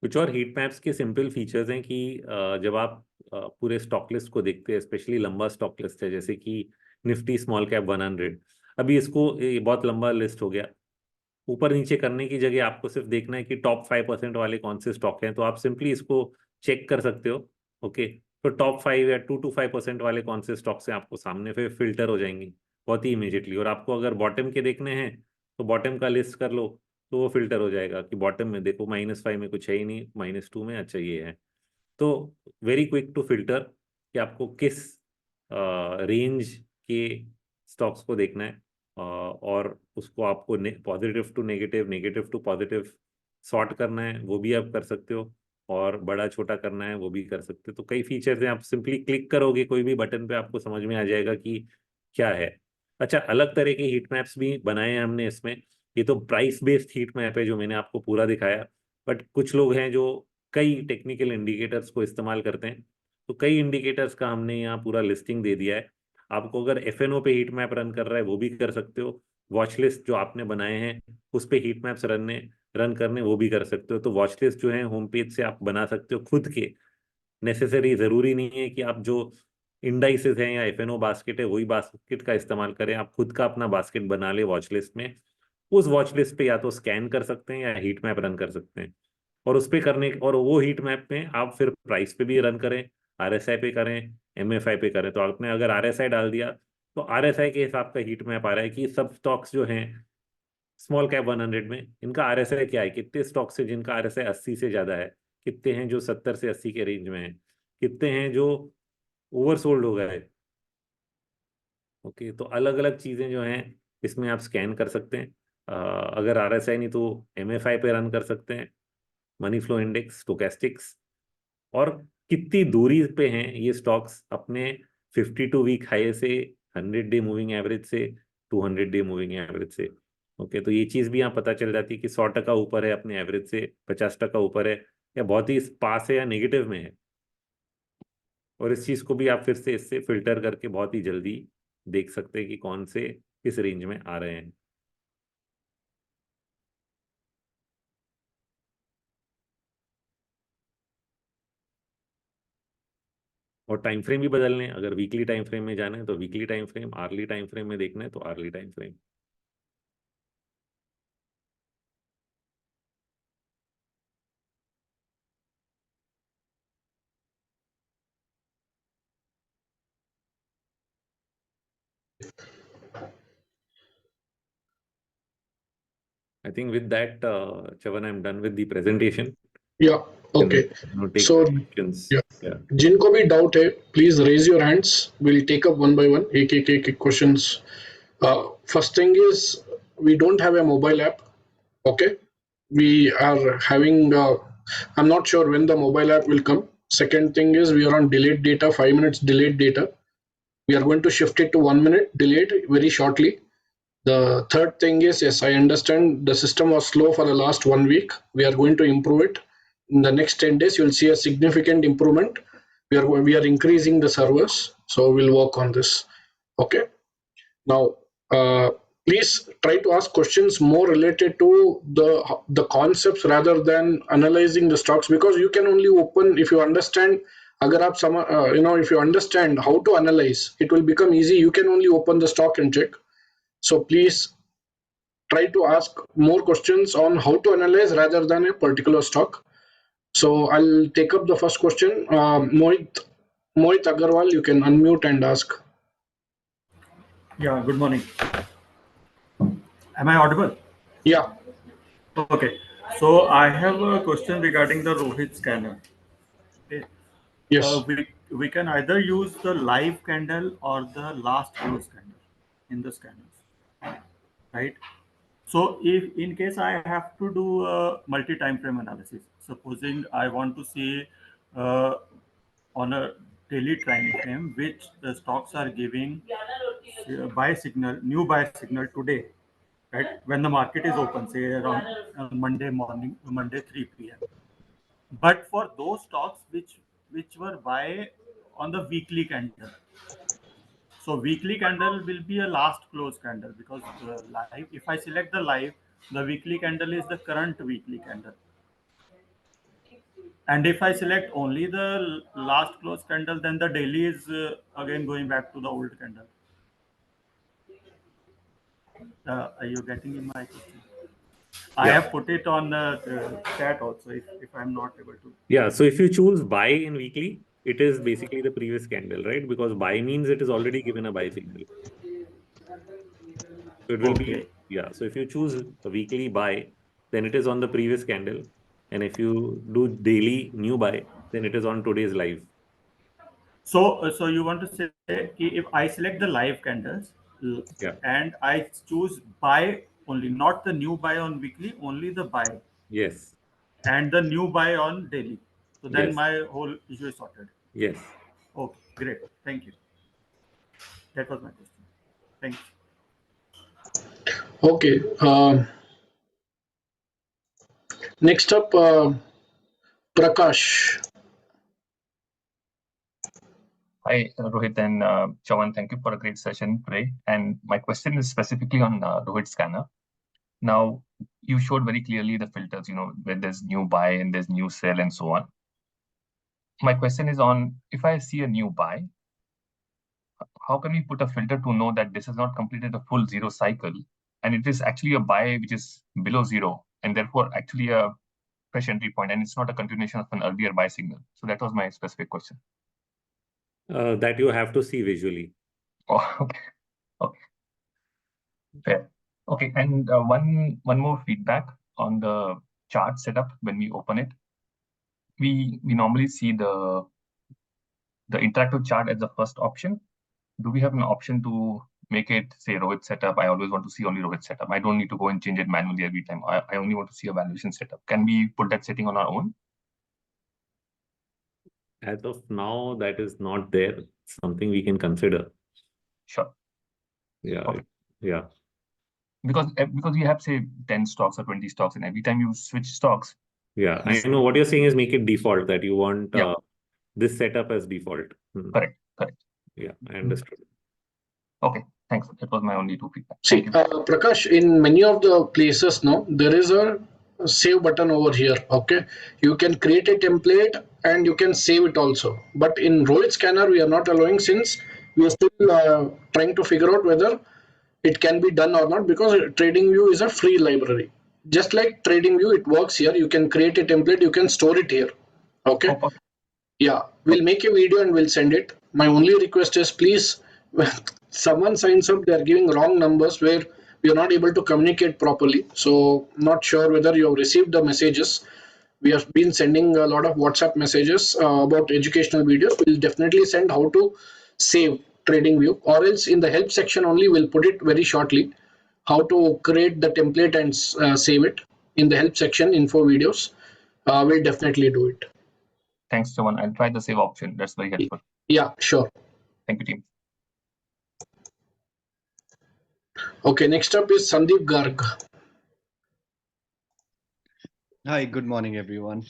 कुछ और हीट मैप्स के सिंपल फीचर्स हैं कि जब आप पूरे स्टॉक लिस्ट को देखते हैं, स्पेशली लंबा स्टॉक लिस्ट है जैसे कि निफ्टी स्मॉल कैप 100, अभी इसको ये बहुत लंबा लिस्ट हो गया, ऊपर नीचे करने की जगह आपको सिर्फ देखना है कि टॉप 5% वाले कौन से स्टॉक हैं, तो आप सिंपली इसको चेक कर सकते हो। ओके, तो टॉप 5 या 2 to 5% वाले कौन से स्टॉक्स हैं आपको सामने पे फिल्टर हो जाएंगे बहुत ही इमीडिएटली। और आपको अगर बॉटम के देखने हैं तो बॉटम का लिस्ट कर लो, तो वो फिल्टर हो जाएगा कि बॉटम में देखो -5 में कुछ है ही नहीं, -2 में अच्छा ये है। तो वेरी क्विक टू फिल्टर कि आपको किस रेंज के स्टॉक्स को देखना है, और उसको आपको positive to negative, negative to positive sort करना है, वो भी आप कर सकते हो, और बड़ा छोटा करना है वो भी कर सकते हो। तो कई फीचर्स हैं, आप सिंपली क्लिक करोगे कोई भी बटन पे आपको समझ में आ जाएगा कि क्या है। अच्छा, अलग तरह के हीट मैप्स भी बनाए हैं हमने इसमें। ये तो प्राइस बेस्ड हीट मैप है जो मैंने आपको पूरा दिखाया, बट कुछ लोग हैं जो कई टेक्निकल इंडिकेटर्स को इस्तेमाल करते हैं, तो कई इंडिकेटर्स का हमने यहाँ पूरा लिस्टिंग दे दिया है। आपको अगर एफएनओ पे हीट मैप रन कर रहा है वो भी कर सकते हो, वॉच लिस्ट जो आपने बनाए हैं उस पे हीट मैप्स रन करने वो भी कर सकते हो। तो वॉच लिस्ट जो है होम पेज से आप बना सकते हो खुद के, नेसेसरी जरूरी नहीं है कि आप जो इंडाइसेस हैं या एफएनओ बास्केट है वही बास्केट का इस्तेमाल करें, आप खुद का अपना बास्केट बना ले वॉच लिस्ट में। उस वॉच लिस्ट पे या तो स्कैन कर सकते हैं या हीट मैप रन कर सकते हैं, और उस पे करने और वो हीट मैप में आप फिर प्राइस पे भी रन करें, आरएसआई पे करें, एमएफआई पे करें। तो आपने अगर आरएसआई डाल दिया तो आरएसआई के हिसाब का हीट मैप आ रहा है कि सब स्टॉक्स जो हैं स्मॉल कैप 100 में इनका आरएसआई क्या है, कितने स्टॉक्स है जिनका आरएसआई 80 से ज्यादा है, कितने हैं जो 70 से 80 के रेंज में है, कितने हैं जो ओवरसोल्ड हो गए। ओके, तो अलग अलग चीजें जो हैं इसमें आप स्कैन कर सकते हैं। अगर आरएसआई नहीं तो एमएफआई पे रन कर सकते हैं, मनी फ्लो इंडेक्स, स्टोकेस्टिक्स, और कितनी दूरी पे हैं ये स्टॉक्स अपने 52 वीक हाई से, 100 डे मूविंग एवरेज से, 200 डे मूविंग एवरेज से। ओके, तो ये चीज भी यहाँ पता चल जाती है कि 100% ऊपर है अपने एवरेज से, 50% ऊपर है, या बहुत ही पास है या नेगेटिव में है। और इस चीज को भी आप फिर से इससे फिल्टर करके बहुत ही जल्दी देख सकते हैं कि कौन से किस रेंज में आ रहे हैं। और टाइम फ्रेम भी बदलने हैं, अगर वीकली टाइम फ्रेम में जाना है तो weekly time frame, early time frame में देखना है तो early time frame. I think with that, Chavan, I'm done with the presentation. Yeah. Okay. Take So questions. yeah, Yeah. जिनको भी डाउट है please raise your hands, will take up one by one, एक questions. First thing is we don't have a mobile app. Okay, we are having I'm not sure when the mobile app will come. Second thing is we are on delayed data, 5 minutes delayed data. We are going to shift it to 1 minute delayed very shortly. The third thing is, yes, I understand the system was slow for the last 1 week. We are going to improve it. In the next 10 days, you'll see a significant improvement. We are increasing the servers, so we'll work on this. Okay. Now, please try to ask questions more related to the concepts rather than analyzing the stocks, because you can only open if you understand. Agar aap if you understand how to analyze, it will become easy. You can only open the stock and check. So please try to ask more questions on how to analyze rather than a particular stock. So I'll take up the first question. Mohit Agarwal, you can unmute and ask. Yeah, good morning. Am I audible? Yeah. Okay. So I have a question regarding the Rohit scanner. Okay. Yes. We can either use the live candle or the last close candle in the scanners, right? So if in case I have to do a multi-time frame analysis, supposing I want to see uh, on a daily time frame which the stocks are giving buy signal, new buy signal today, right? When the market is open, say around Monday morning, Monday 3 p.m. But for those stocks which were buy on the weekly candle, so weekly candle will be a last close candle because live. If I select the live, the weekly candle is the current weekly candle. And if I select only the last close candle, then the daily is again going back to the old candle. Are you getting in my question? I Yeah. have put it on the chat also if I'm not able to. Yeah. So if you choose buy in weekly, it is basically the previous candle, right? Because buy means it is already given a buy signal. So it will be, Okay. yeah. So if you choose a weekly buy, then it is on the previous candle. And if you do daily new buy, then it is on today's live. So you want to say if I select the live candles Yeah. and I choose buy only, not the new buy on weekly, only the buy Yes. and the new buy on daily. So then Yes. my whole issue is sorted. Yes. Okay, great. Thank you. That was my question. Thanks. Okay. Next up, Prakash. Hi, Rohit and Chavan. Thank you for a great session today. And my question is specifically on Rohit Scanner. Now, you showed very clearly the filters, where there's new buy and there's new sell and so on. My question is on, if I see a new buy, how can we put a filter to know that this has not completed a full zero cycle and it is actually a buy which is below zero and therefore actually a fresh entry point and it's not a continuation of an earlier buy signal? So that was my specific question. That you have to see visually. Oh, okay. Okay. Fair. Okay, and one more feedback on the chart setup when we open it. We normally see the interactive chart as the first option. Do we have an option to make it say Rohit setup? I always want to see only Rohit setup. I don't need to go and change it manually every time. I only want to see a valuation setup. Can we put that setting on our own? As of now, that is not there. Something we can consider. Sure. Yeah. Okay. Yeah. Because you have say 10 stocks or 20 stocks, and every time you switch stocks. Yeah, I know what you're saying is make it default, that you want Yeah. this setup as default. Correct. Yeah, I understood. Okay, thanks. That was my only two feedback. See, Prakash, in many of the places now, there is a save button over here. Okay, you can create a template and you can save it also. But in Rohit Scanner, we are not allowing, since we are still trying to figure out whether it can be done or not, because TradingView is a free library. Just like TradingView, it works here. You can create a template, you can store it here. Okay. Okay. Yeah, we'll make a video and we'll send it. My only request is, please, when someone signs up, they're giving wrong numbers where we are not able to communicate properly. So not sure whether you have received the messages. We have been sending a lot of WhatsApp messages about educational videos. We'll definitely send how to save TradingView, or else in the help section only we'll put it very shortly, how to create the template and save it in the help section info videos. We'll definitely do it. Thanks, Chavan. I'll try the save option. That's very helpful. Yeah, sure. Thank you, team. Okay, next up is Sandeep Garg. Hi, good morning, everyone.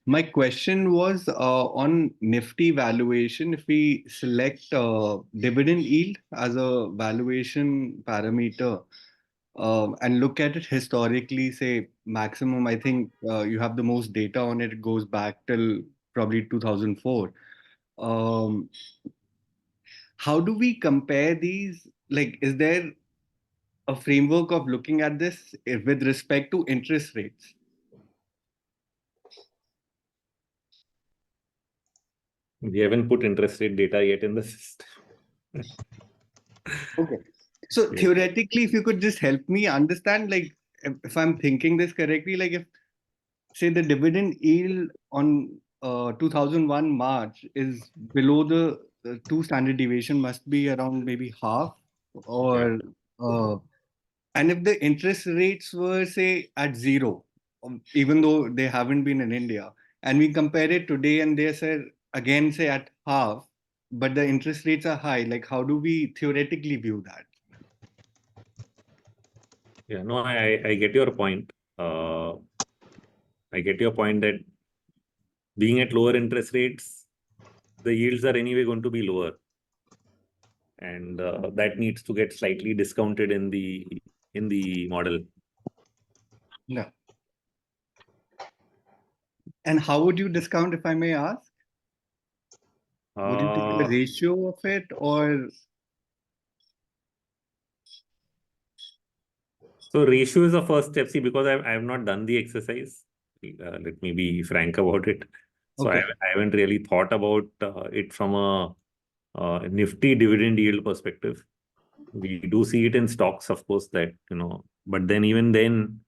My question was on Nifty valuation. If we select dividend yield as a valuation parameter and look at it historically, say maximum, I think you have the most data on it. It goes back till probably 2004. How do we compare these? Like, is there a framework of looking at this with respect to interest rates? We haven't put interest rate data yet in the system. Okay. So Yeah. theoretically, if you could just help me understand, like, if I'm thinking this correctly, like if, say, the dividend yield on 2001 March is below the two standard deviation, must be around maybe half, or and if the interest rates were, say, at zero, even though they haven't been in India, and we compare it today and they say again, say, at half, but the interest rates are high, like how do we theoretically view that? Yeah, no, I get your point. I get your point that being at lower interest rates, the yields are anyway going to be lower. And that needs to get slightly discounted in the model. No. And how would you discount, if I may ask? Would you take a ratio of it, or? So ratio is the first step. See, because I have not done the exercise. Let me be frank about it. So Okay. I haven't really thought about it from a nifty dividend yield perspective. We do see it in stocks, of course, that, but then even then,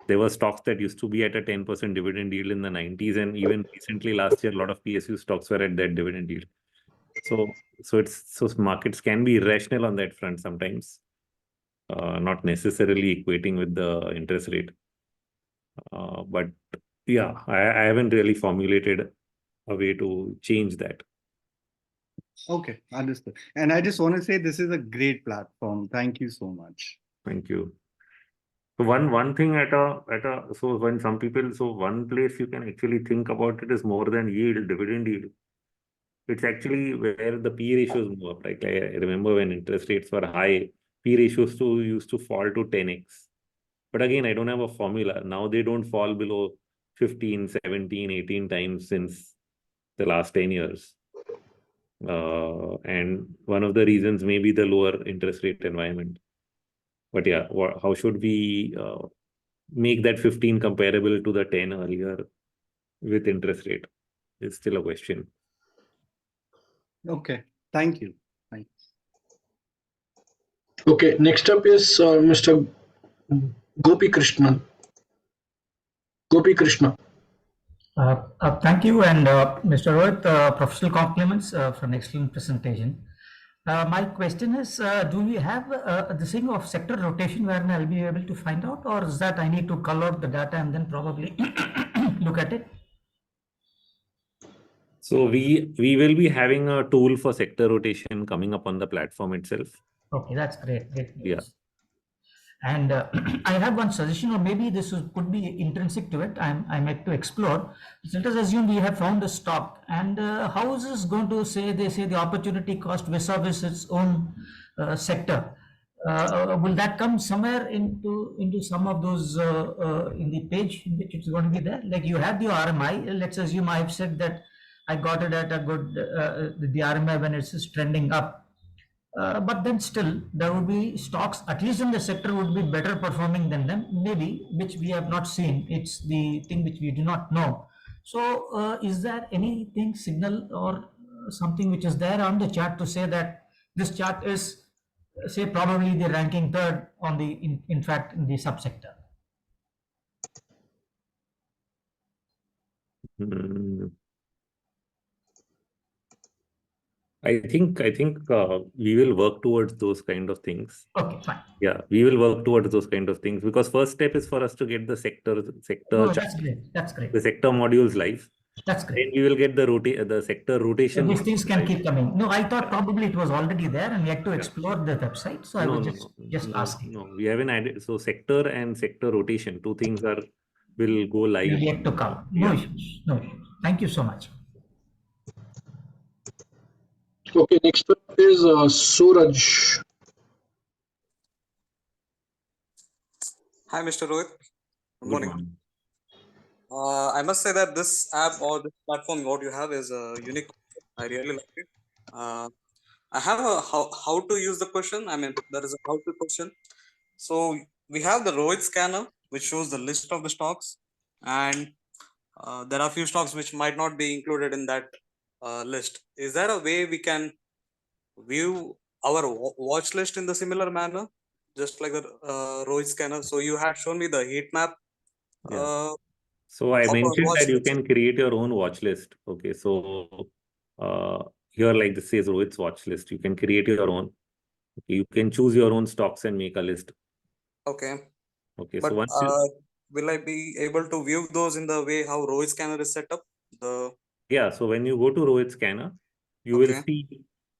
there were stocks that used to be at a 10% dividend yield in the 90s, and even recently last year, a lot of PSU stocks were at that dividend yield. So markets can be irrational on that front sometimes, not necessarily equating with the interest rate. But yeah, I haven't really formulated a way to change that. Okay, understood. And I just want to say this is a great platform. Thank you so much. Thank you. So one thing so when some people, so one place you can actually think about it is more than yield, dividend yield. It's actually where the P ratios move up. Like I remember when interest rates were high, P ratios used to fall to 10x. But again, I don't have a formula. Now they don't fall below 15, 17, 18 times since the last 10 years. And one of the reasons may be the lower interest rate environment. But yeah, how should we make that 15 comparable to the 10 earlier with interest rate? It's still a question. Okay, thank you. Thanks. Okay, next up is Mr. Gopi Krishnan. Gopi Krishna. Thank you, and Mr. Rohit, professional compliments for an excellent presentation. My question is, do we have the thing of sector rotation where I'll be able to find out, or is that I need to call out the data and then probably look at it? So we will be having a tool for sector rotation coming up on the platform itself. Okay, that's great. Great news. Yeah. And I have one suggestion, or maybe this could be intrinsic to it. I meant to explore. Let us assume we have found a stock, and how is this going to say? They say the opportunity cost vis-a-vis its own sector. Will that come somewhere into some of those in the page in which it's going to be there? Like you have the RMI. Let's assume I've said that I got it at a good the RMI when it's trending up. But then still there would be stocks, at least in the sector, would be better performing than them, maybe, which we have not seen. It's the thing which we do not know. So is there anything signal or something which is there on the chart to say that this chart is, say, probably the ranking third on the, in fact, in the subsector? I think we will work towards those kind of things. Okay, fine. Yeah, we will work towards those kind of things, because first step is for us to get the sector Oh, that's great. That's great. the sector modules live. That's great. Then we will get the sector rotation. So these things can keep coming. No, I thought probably it was already there and we had to explore the website. So I was just asking. No, we haven't added. So sector and sector rotation, two things will go live. Will yet to come. No issues. No issues. Thank you so much. Okay, next up is Suraj. Hi, Mr. Rohit. Good morning. I must say that this app or this platform, what you have is a unique. I really like it. I have a how to use the question. I mean, there is a how to question. So we have the Rohit scanner, which shows the list of the stocks, and there are a few stocks which might not be included in that list. Is there a way we can view our watch list in the similar manner, just like the Rohit scanner? So you had shown me the heat map. So I mentioned that you can create your own watch list. Okay, so here, like this says Rohit's watch list, you can create your own. Okay, you can choose your own stocks and make a list. Okay. Okay, but so once will I be able to view those in the way how Rohit scanner is set up? Yeah, so when you go to Rohit scanner, you will see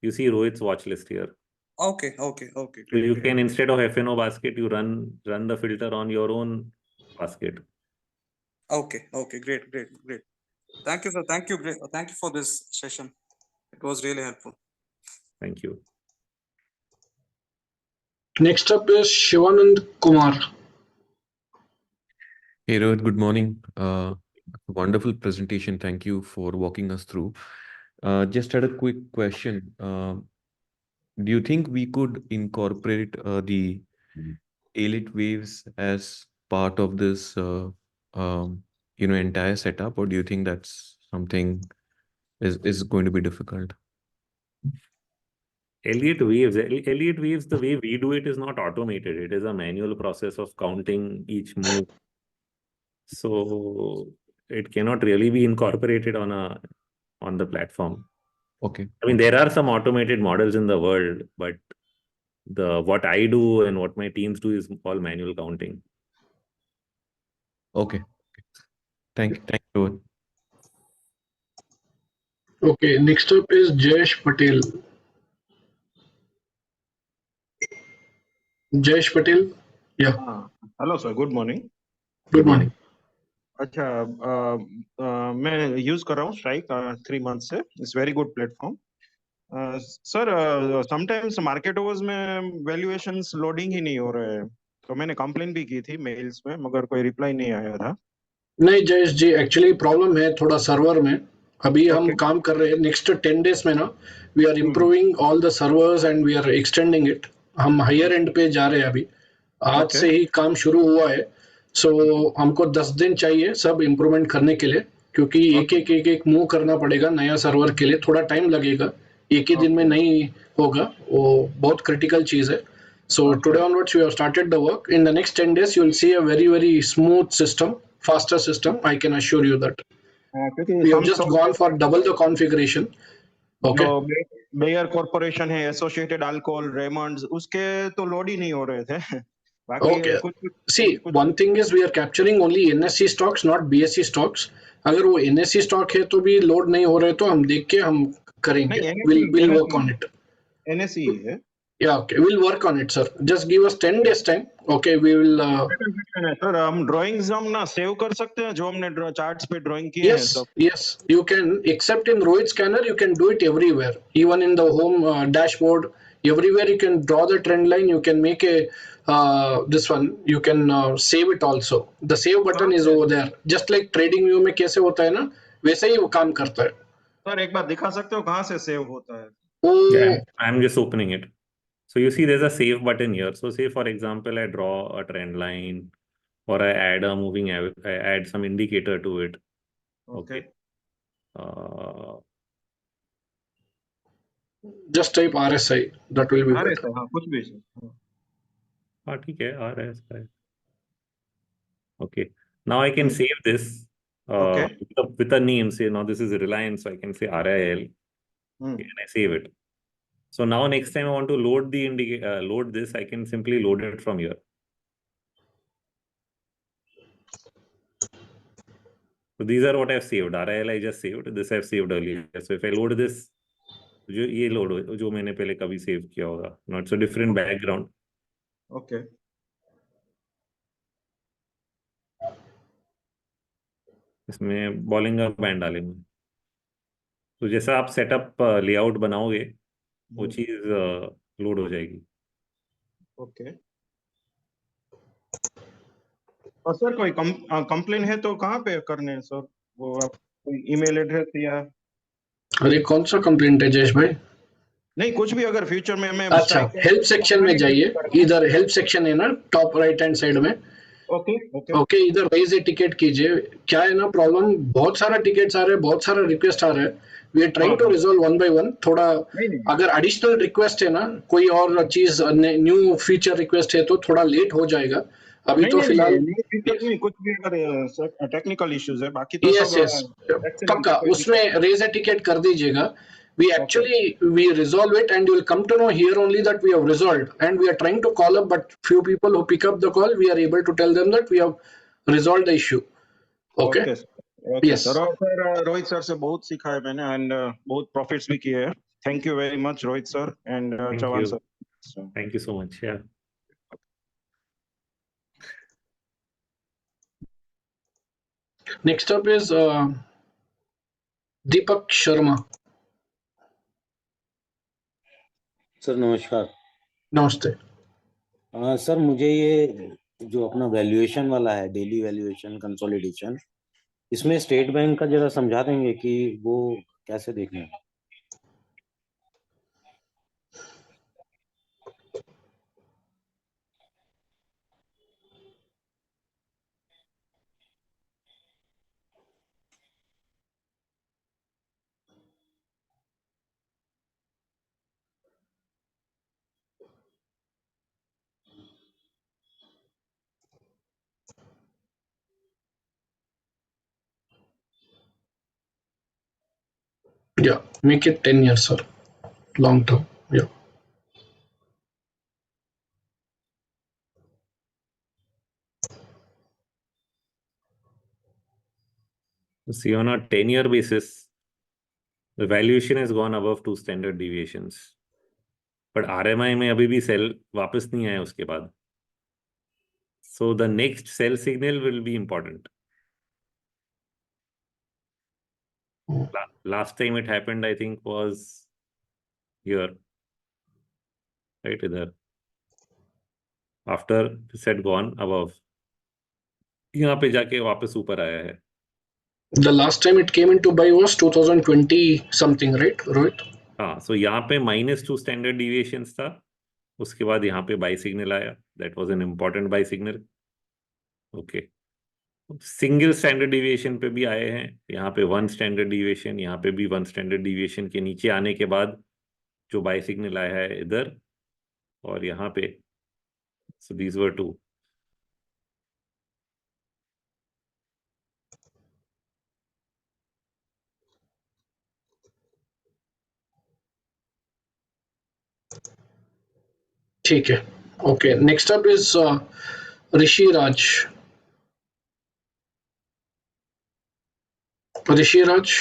Rohit's watch list here. Okay. So you can, instead of FNO basket, you run the filter on your own basket. Okay, great. Thank you, sir. Thank you for this session. It was really helpful. Thank you. Next up is Shivanand Kumar. Hey Rohit, good morning. Wonderful presentation. Thank you for walking us through. Just had a quick question. Do you think we could incorporate the A-Lit waves as part of this, entire setup, or do you think that's something is going to be difficult? Elliott waves, the way we do it is not automated. It is a manual process of counting each move. So it cannot really be incorporated on the platform. Okay. I mean, there are some automated models in the world, but what I do and what my teams do is all manual counting. Okay. Thank you. Okay, next up is Jayesh Patel. Jayesh Patel, yeah. Hello sir, good morning. Good morning. अच्छा, मैं यूज कर रहा हूँ स्ट्राइक 3 मंथ से। It's very good platform. Sir, sometimes market overs में वैल्यूएशंस लोडिंग ही नहीं हो रहे हैं, तो मैंने कंप्लेन भी की थी मेल्स में, मगर कोई रिप्लाई नहीं आया था। नहीं जयेश जी, एक्चुअली प्रॉब्लम है थोड़ा सर्वर में। अभी हम Okay. काम कर रहे हैं, नेक्स्ट 10 डेज में ना we are improving all the servers and we are extending it. हम हायर एंड पे जा रहे हैं अभी, आज Okay. से ही काम शुरू हुआ है। सो हमको 10 दिन चाहिए सब इम्प्रूवमेंट करने के लिए, क्योंकि एक मूव करना पड़ेगा नया सर्वर के लिए, थोड़ा टाइम लगेगा, एक ही दिन में नहीं होगा, वो बहुत क्रिटिकल चीज है। So today onwards we have started the work. In the next 10 days you will see a very smooth system, faster system, I can assure you that. क्योंकि We have just gone for double the configuration. Okay. जो बेयर कॉर्पोरेशन है, एसोसिएटेड अल्कोहल, रेमंड्स, उसके तो लोड ही नहीं हो रहे थे। बाकी Okay. कुछ See, one thing is we are capturing only NSE stocks, not BSE stocks. अगर वो NSE stock है तो भी लोड नहीं हो रहे, तो हम देख के हम करेंगे। नहीं, We'll work on it. NSE है। Yeah, okay. We'll work on it, sir. Just give us 10 days time. Okay, we will. Sir, हम ड्राइंग्स हम ना सेव कर सकते हैं जो हमने चार्ट्स पे ड्राइंग किए हैं सब। Yes, you can. Except in Rohit Scanner, you can do it everywhere. Even in the home dashboard, everywhere you can draw the trend line. You can make a this one. You can save it also. The save button is over there. Just like trading view में कैसे होता है ना, वैसे ही वो काम करता है। सर, एक बार दिखा सकते हो कहाँ से सेव होता है? Yeah, I'm just opening it. So you see there's a save button here. So say for example, I draw a trend line or I add a moving, I add some indicator to it. Okay. Just type RSI. That will be better. RSI, हाँ, कुछ भी सर। हाँ ठीक है, RSI. Okay. Now I can save this with a name. Say now this is Reliance, so I can say RIL. Okay, and I save it. So now next time I want to load the load this, I can simply load it from here. So these are what I've saved. RIL I just saved. This I've saved earlier. So if I load this, जो ये लोड हो जो मैंने पहले कभी सेव किया होगा, not so different background. Okay. इसमें बॉलिंगर बैंड डालेंगे, तो जैसा आप सेटअप लेआउट बनाओगे वो चीज लोड हो जाएगी। ओके। और सर कोई कंप्लेन है तो कहाँ पे करने हैं सर? वो आप कोई ईमेल एड्रेस या? अरे कौन सा कंप्लेंट है जयेश भाई? नहीं, कुछ भी अगर फ्यूचर में मैं। अच्छा, हेल्प सेक्शन में जाइए, इधर हेल्प सेक्शन है ना टॉप राइट हैंड साइड में। ओके, इधर रेज ए टिकट कीजिए। क्या है ना प्रॉब्लम, बहुत सारा टिकट्स आ रहे हैं, बहुत सारा रिक्वेस्ट आ रहा है। We are trying to resolve one by one. थोड़ा अगर एडिशनल रिक्वेस्ट है ना, कोई और चीज न्यू फीचर रिक्वेस्ट है तो थोड़ा लेट हो जाएगा। अभी तो फिलहाल कुछ भी अगर टेक्निकल इश्यूज है, बाकी तो सब पक्का उसमें रेज ए टिकट कर दीजिएगा। we resolve it and you will come to know here only that we have resolved, and we are trying to call up, but few people who pick up the call, we are able to tell them that we have resolved the issue. Okay. Yes sir. Sir, Rohit sir से बहुत सीखा है मैंने एंड बहुत प्रॉफिट्स भी किए हैं। Thank you very much Rohit sir and Chauhan sir. Thank you so much. Yeah. Next up is Deepak Sharma. Sir नमस्कार। नमस्ते। सर मुझे ये जो अपना वैल्यूएशन वाला है, डेली वैल्यूएशन कंसोलिडेशन, इसमें स्टेट बैंक का जरा समझा देंगे कि वो कैसे देखना है? Yeah, make it 10 years, sir. Long term. Yeah. See, on a 10-year basis, the valuation has gone above 2 standard deviations. But RMI में अभी भी सेल वापस नहीं आया उसके बाद. So the next sell signal will be important. Last time it happened, I think, was here, right? Either after this had gone above, यहाँ पे जाके वापस ऊपर आया है. The last time it came into buy was 2020 something, right, Rohit? हाँ, so यहाँ पे -2 standard deviations था. उसके बाद यहाँ पे buy signal आया. That was an important buy signal. Okay. Single standard deviation पे भी आए हैं. यहाँ पे 1 स्टैंडर्ड डिविएशन, यहाँ पे भी 1 स्टैंडर्ड डिविएशन के नीचे आने के बाद जो बाय सिग्नल आया है इधर और यहाँ पे. So these were 2. ठीक है. Okay. Next up is Rishi Raj. Rishi Raj.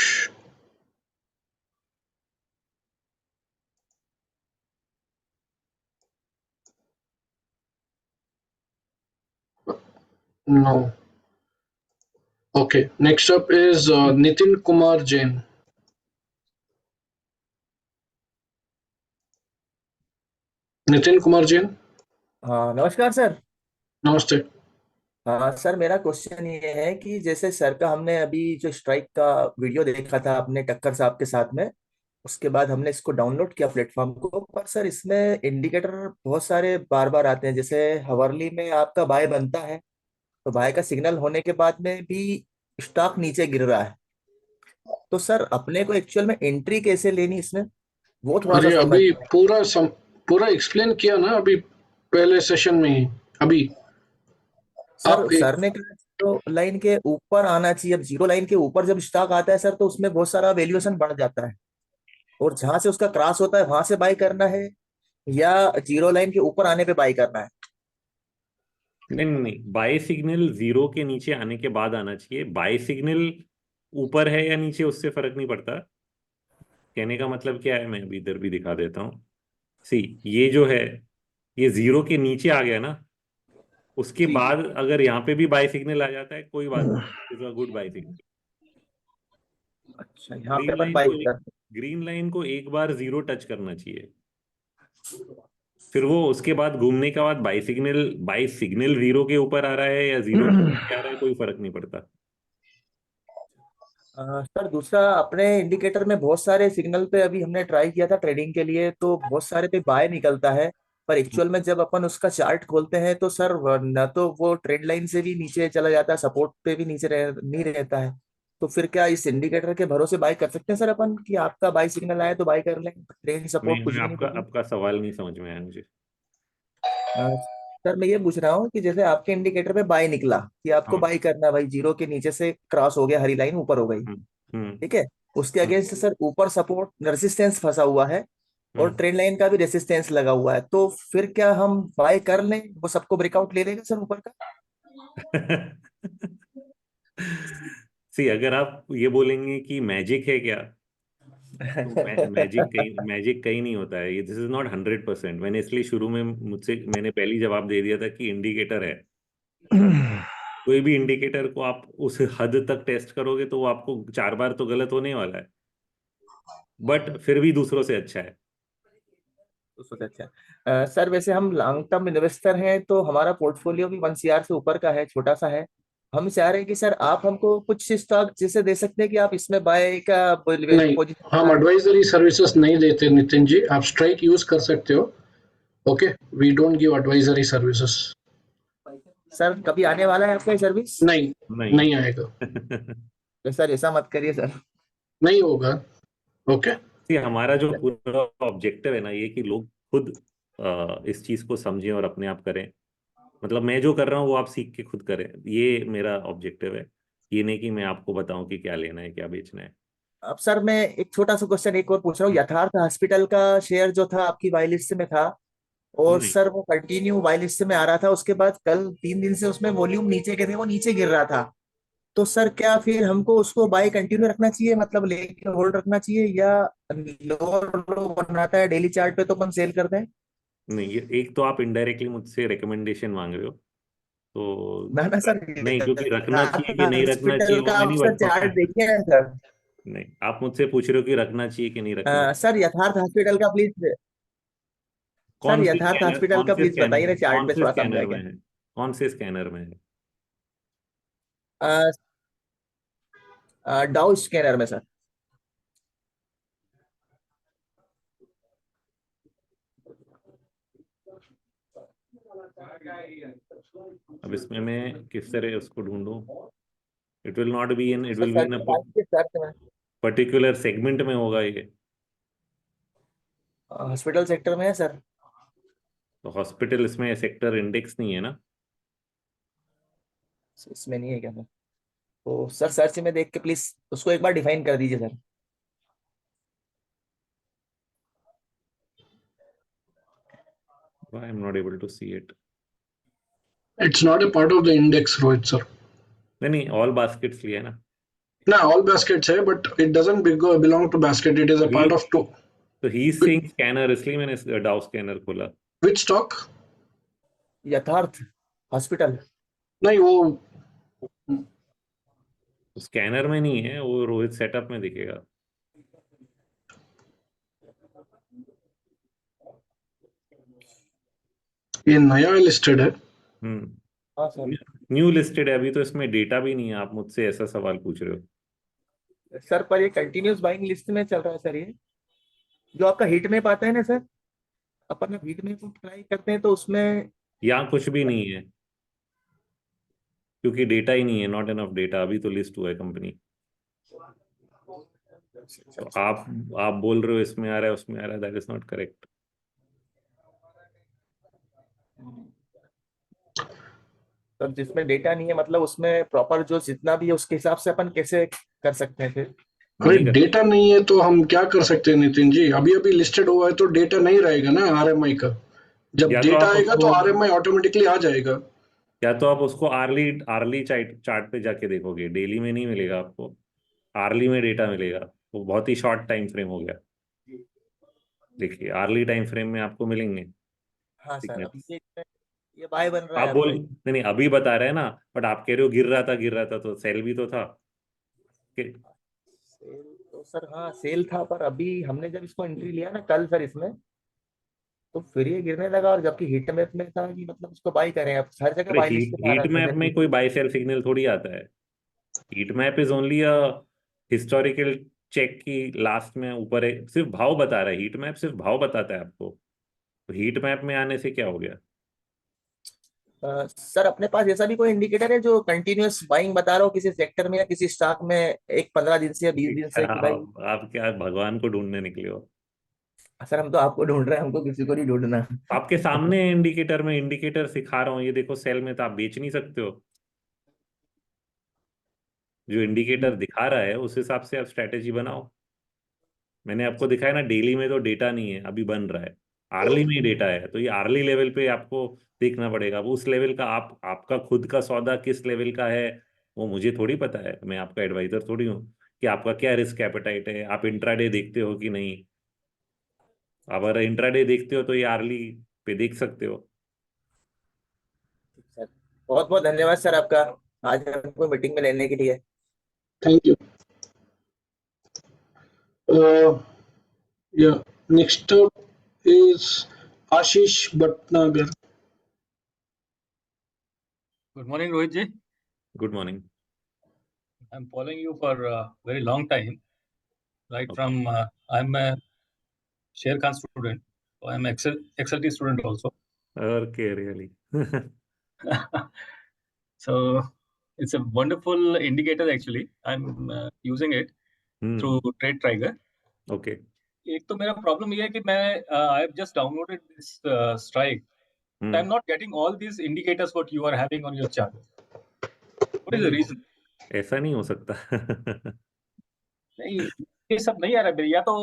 No. Okay. Next up is Nitin Kumar Jain. Nitin Kumar Jain. हाँ नमस्कार सर. नमस्ते. हाँ सर, मेरा क्वेश्चन ये है कि जैसे सर का हमने अभी जो स्ट्राइक का वीडियो देखा था अपने टक्कर साहब के साथ में, उसके बाद हमने इसको डाउनलोड किया प्लेटफॉर्म को. पर सर इसमें इंडिकेटर बहुत सारे बार बार आते हैं. जैसे हवर्ली में आपका बाय बनता है तो बाय का सिग्नल होने के बाद में भी स्टॉक नीचे गिर रहा है. तो सर अपने को एक्चुअल में एंट्री कैसे लेनी इसमें, वो थोड़ा अरे सा समझ. अभी पूरा एक्सप्लेन किया ना अभी पहले सेशन में ही. अभी सर सर ने कहा जीरो लाइन के ऊपर आना चाहिए. अब जीरो लाइन के ऊपर जब स्टॉक आता है सर तो उसमें बहुत सारा वैल्यूएशन बढ़ जाता है, और जहां से उसका क्रॉस होता है वहां से बाय करना है या जीरो लाइन के ऊपर आने पे बाय करना है. नहीं, बाय सिग्नल 0 के नीचे आने के बाद आना चाहिए. बाय सिग्नल ऊपर है या नीचे उससे फर्क नहीं पड़ता. कहने का मतलब क्या है, मैं अभी इधर भी दिखा देता हूँ. सी, ये जो है ये 0 के नीचे आ गया ना, उसके बाद अगर यहाँ पे भी बाय सिग्नल आ जाता है कोई बात नहीं, is a good buy signal. अच्छा, यहाँ पे अपन बाय कर. ग्रीन लाइन को एक बार 0 टच करना चाहिए, फिर वो उसके बाद घूमने के बाद बाय सिग्नल 0 के ऊपर आ रहा है या 0 के नीचे आ रहा है कोई फर्क नहीं पड़ता. सर दूसरा, अपने इंडिकेटर में बहुत सारे सिग्नल पे अभी हमने ट्राई किया था ट्रेडिंग के लिए, तो बहुत सारे पे बाय निकलता है. पर एक्चुअल में जब अपन उसका चार्ट खोलते हैं तो सर न तो वो ट्रेंड लाइन से भी नीचे चला जाता है, सपोर्ट पे भी नीचे नहीं रहता है. तो फिर क्या इस इंडिकेटर के भरोसे बाय कर सकते हैं सर अपन कि आपका बाय सिग्नल आए तो बाय कर लें, ट्रेंड सपोर्ट कुछ भी नहीं पड़ेगा? आपका सवाल नहीं समझ में आया मुझे. सर मैं ये पूछ रहा हूँ कि जैसे आपके इंडिकेटर पे बाय निकला कि आपको बाय करना है भाई, जीरो के नीचे से क्रॉस हो गया, हरी लाइन ऊपर हो गई, ठीक है, उसके अगेंस्ट सर ऊपर सपोर्ट रेसिस्टेंस फंसा हुआ है और ट्रेंड लाइन का भी रेसिस्टेंस लगा हुआ है, तो फिर क्या हम बाय कर लें? वो सबको ब्रेकआउट ले लेगा सर ऊपर का? सी, अगर आप ये बोलेंगे कि मैजिक है क्या, तो मैजिक कहीं नहीं होता है. ये दिस इज नॉट 100%. मैंने इसलिए शुरू में मैंने पहली जवाब दे दिया था कि इंडिकेटर है. कोई भी इंडिकेटर को आप उस हद तक टेस्ट करोगे तो वो आपको 4 बार तो गलत होने वाला है, बट फिर भी दूसरों से अच्छा है. अच्छा सर, वैसे हम लॉन्ग टर्म इन्वेस्टर हैं तो हमारा पोर्टफोलियो भी 1 CR से ऊपर का है, छोटा सा है. हम चाह रहे हैं कि सर आप हमको कुछ स्टॉक जैसे दे सकते हैं कि आप इसमें बाय का नहीं, पोजीशन हम एडवाइजरी सर्विसेज नहीं देते नितिन जी। आप स्ट्राइक यूज कर सकते हो। Okay, we don't give advisory services. Sir कभी आने वाला है आपका ये सर्विस? नहीं, नहीं नहीं आएगा, तो सर ऐसा मत करिए सर। नहीं होगा। ओके, हमारा जो पूरा ऑब्जेक्टिव है ना ये कि लोग खुद इस चीज को समझें और अपने आप करें। मतलब मैं जो कर रहा हूँ वो आप सीख के खुद करें, ये मेरा ऑब्जेक्टिव है। ये नहीं कि मैं आपको बताऊं कि क्या लेना है क्या बेचना है। अब सर मैं एक छोटा सा क्वेश्चन एक और पूछ रहा हूँ, यथार्थ हॉस्पिटल का शेयर जो था आपकी वाई लिस्ट में था और नहीं सर वो कंटिन्यू वाई लिस्ट में आ रहा था, उसके बाद कल 3 दिन से उसमें वॉल्यूम नीचे के थे, वो नीचे गिर रहा था। तो सर क्या फिर हमको उसको बाय कंटिन्यू रखना चाहिए, मतलब लेके होल्ड रखना चाहिए, या लोअर लो बनाता है डेली चार्ट पे तो अपन सेल कर दें? नहीं, ये एक तो आप इनडायरेक्टली मुझसे रिकमेंडेशन मांग रहे हो, तो ना ना सर, नहीं, क्योंकि रखना चाहिए कि नहीं रखना चाहिए हॉस्पिटल वो का मैं आप नहीं सर बता चार्ट पाया। देखिए ना सर। नहीं, आप मुझसे पूछ रहे हो कि रखना चाहिए कि नहीं रखना चाहिए। सर यथार्थ हॉस्पिटल का प्लीज, सर यथार्थ हॉस्पिटल का प्लीज बताइए ना चार्ट कौन पे से थोड़ा स्कैनर समझा में के। है? कौन से स्कैनर में है? डाउ स्कैनर में सर। अब इसमें मैं किस तरह उसको ढूंढूं? It will not be in, it sir will be in search okay search में पर्टिकुलर सेगमेंट में होगा ये। हॉस्पिटल सेक्टर में है सर। तो हॉस्पिटल इसमें सेक्टर इंडेक्स नहीं है ना? इसमें नहीं है क्या सर? तो सर सर्च में देख के प्लीज उसको एक बार डिफाइन कर दीजिए sir. Why I'm not able to see it? It's not a part of the index Rohit sir. नहीं नहीं, ऑल बास्केट्स लिया है ना? ना, ऑल बास्केट्स है but it doesn't belong to basket, it is a part of two. तो ही इज सेइंग स्कैनर, इसलिए मैंने डाउ स्कैनर खोला। विच स्टॉक? यथार्थ हॉस्पिटल। नहीं, वो स्कैनर में नहीं है वो, रोहित सेटअप में दिखेगा। ये नया लिस्टेड है। हाँ सर। न्यू लिस्टेड है अभी, तो इसमें डेटा भी नहीं है। आप मुझसे ऐसा सवाल पूछ रहे हो? सर पर ये कंटिन्यूस बाइंग लिस्ट में चल रहा है सर, ये जो आपका हीट मैप आता है ना सर, अपन हीट मैप ट्राई करते हैं तो उसमें यहाँ कुछ भी नहीं है क्योंकि डेटा ही नहीं है, नॉट एनफ डेटा। अभी तो लिस्ट हुआ है कंपनी। तो आप बोल रहे हो इसमें आ रहा है उसमें आ रहा है, that is not correct. Sir जिसमें डेटा नहीं है मतलब उसमें प्रॉपर जो जितना भी है उसके हिसाब से अपन कैसे कर सकते हैं फिर? अरे डेटा नहीं है तो हम क्या कर सकते हैं नितिन जी? अभी अभी लिस्टेड हुआ है तो डेटा नहीं रहेगा ना आरएमआई का। जब या तो डेटा आप आएगा तो उसको आरएमआई ऑटोमेटिकली आ जाएगा। या तो आप उसको आर्ली आर्ली चार्ट पे जाके देखोगे, डेली में नहीं मिलेगा आपको। आर्ली में डेटा मिलेगा, वो बहुत ही शॉर्ट टाइम फ्रेम हो गया। देखिए आर्ली टाइम फ्रेम में आपको मिलेंगे हाँ सर, सिग्नल। अभी ये बाय बन रहा आप है बोल आपका। नहीं नहीं, अभी बता रहे हैं ना, बट आप कह रहे हो गिर रहा था तो सेल भी तो था कि सेल तो सर हाँ सेल था, पर अभी हमने जब इसको एंट्री लिया ना कल सर इसमें, तो फिर ये गिरने लगा, और जबकि हीट मैप में था कि मतलब इसको बाई करें, अब हर जगह अरे बाई लिस्ट हीट में आ हीट रहा है मैप सर। में कोई बाय सेल सिग्नल थोड़ी आता है। Heat map is only a historical check की लास्ट में ऊपर है, सिर्फ भाव बता रहा है। हीट मैप सिर्फ भाव बताता है आपको। तो हीट मैप में आने से क्या हो गया? सर अपने पास ऐसा भी कोई इंडिकेटर है जो कंटिन्यूअस बाइंग बता रहा हो किसी सेक्टर में या किसी स्टॉक में एक 15 दिन से या 20 दिन से कि भाई? आप क्या भगवान को ढूंढने निकले हो? सर हम तो आपको ढूंढ रहे हैं, हमको किसी को नहीं ढूंढना। आपके सामने इंडिकेटर में इंडिकेटर सिखा रहा हूँ, ये देखो सेल में, तो आप बेच नहीं सकते हो। जो इंडिकेटर दिखा रहा है उस हिसाब से आप स्ट्रेटेजी बनाओ। मैंने आपको दिखाया ना, डेली में तो डेटा नहीं है, अभी बन रहा है। आर्ली में डेटा है, तो ये आर्ली लेवल पे आपको देखना पड़ेगा। अब उस लेवल का आपका खुद का सौदा किस लेवल का है वो मुझे थोड़ी पता है। मैं आपका एडवाइजर थोड़ी हूँ कि आपका क्या रिस्क एपेटाइट है। आप इंट्राडे देखते हो कि नहीं? आप अगर इंट्राडे देखते हो तो ये आर्ली पे देख सकते हो। सर बहुत बहुत धन्यवाद सर आपका, आज हमको मीटिंग में लेने के लिए। Thank you. या next is Ashish Bhatnagar. Good morning Rohit ji. Good morning. I'm following you for a very long time. Right Okay. from I'm a Sher Khan student, so I'm XLT student also. Okay, really. So it's a wonderful indicator actually. I'm using it through Trade Trigger. Okay. एक तो मेरा problem ये है कि मैं I have just downloaded this Strike. I'm not getting all these indicators what you are having on your chart. What is the reason? ऐसा नहीं हो सकता. नहीं ये सब नहीं आ रहा है या तो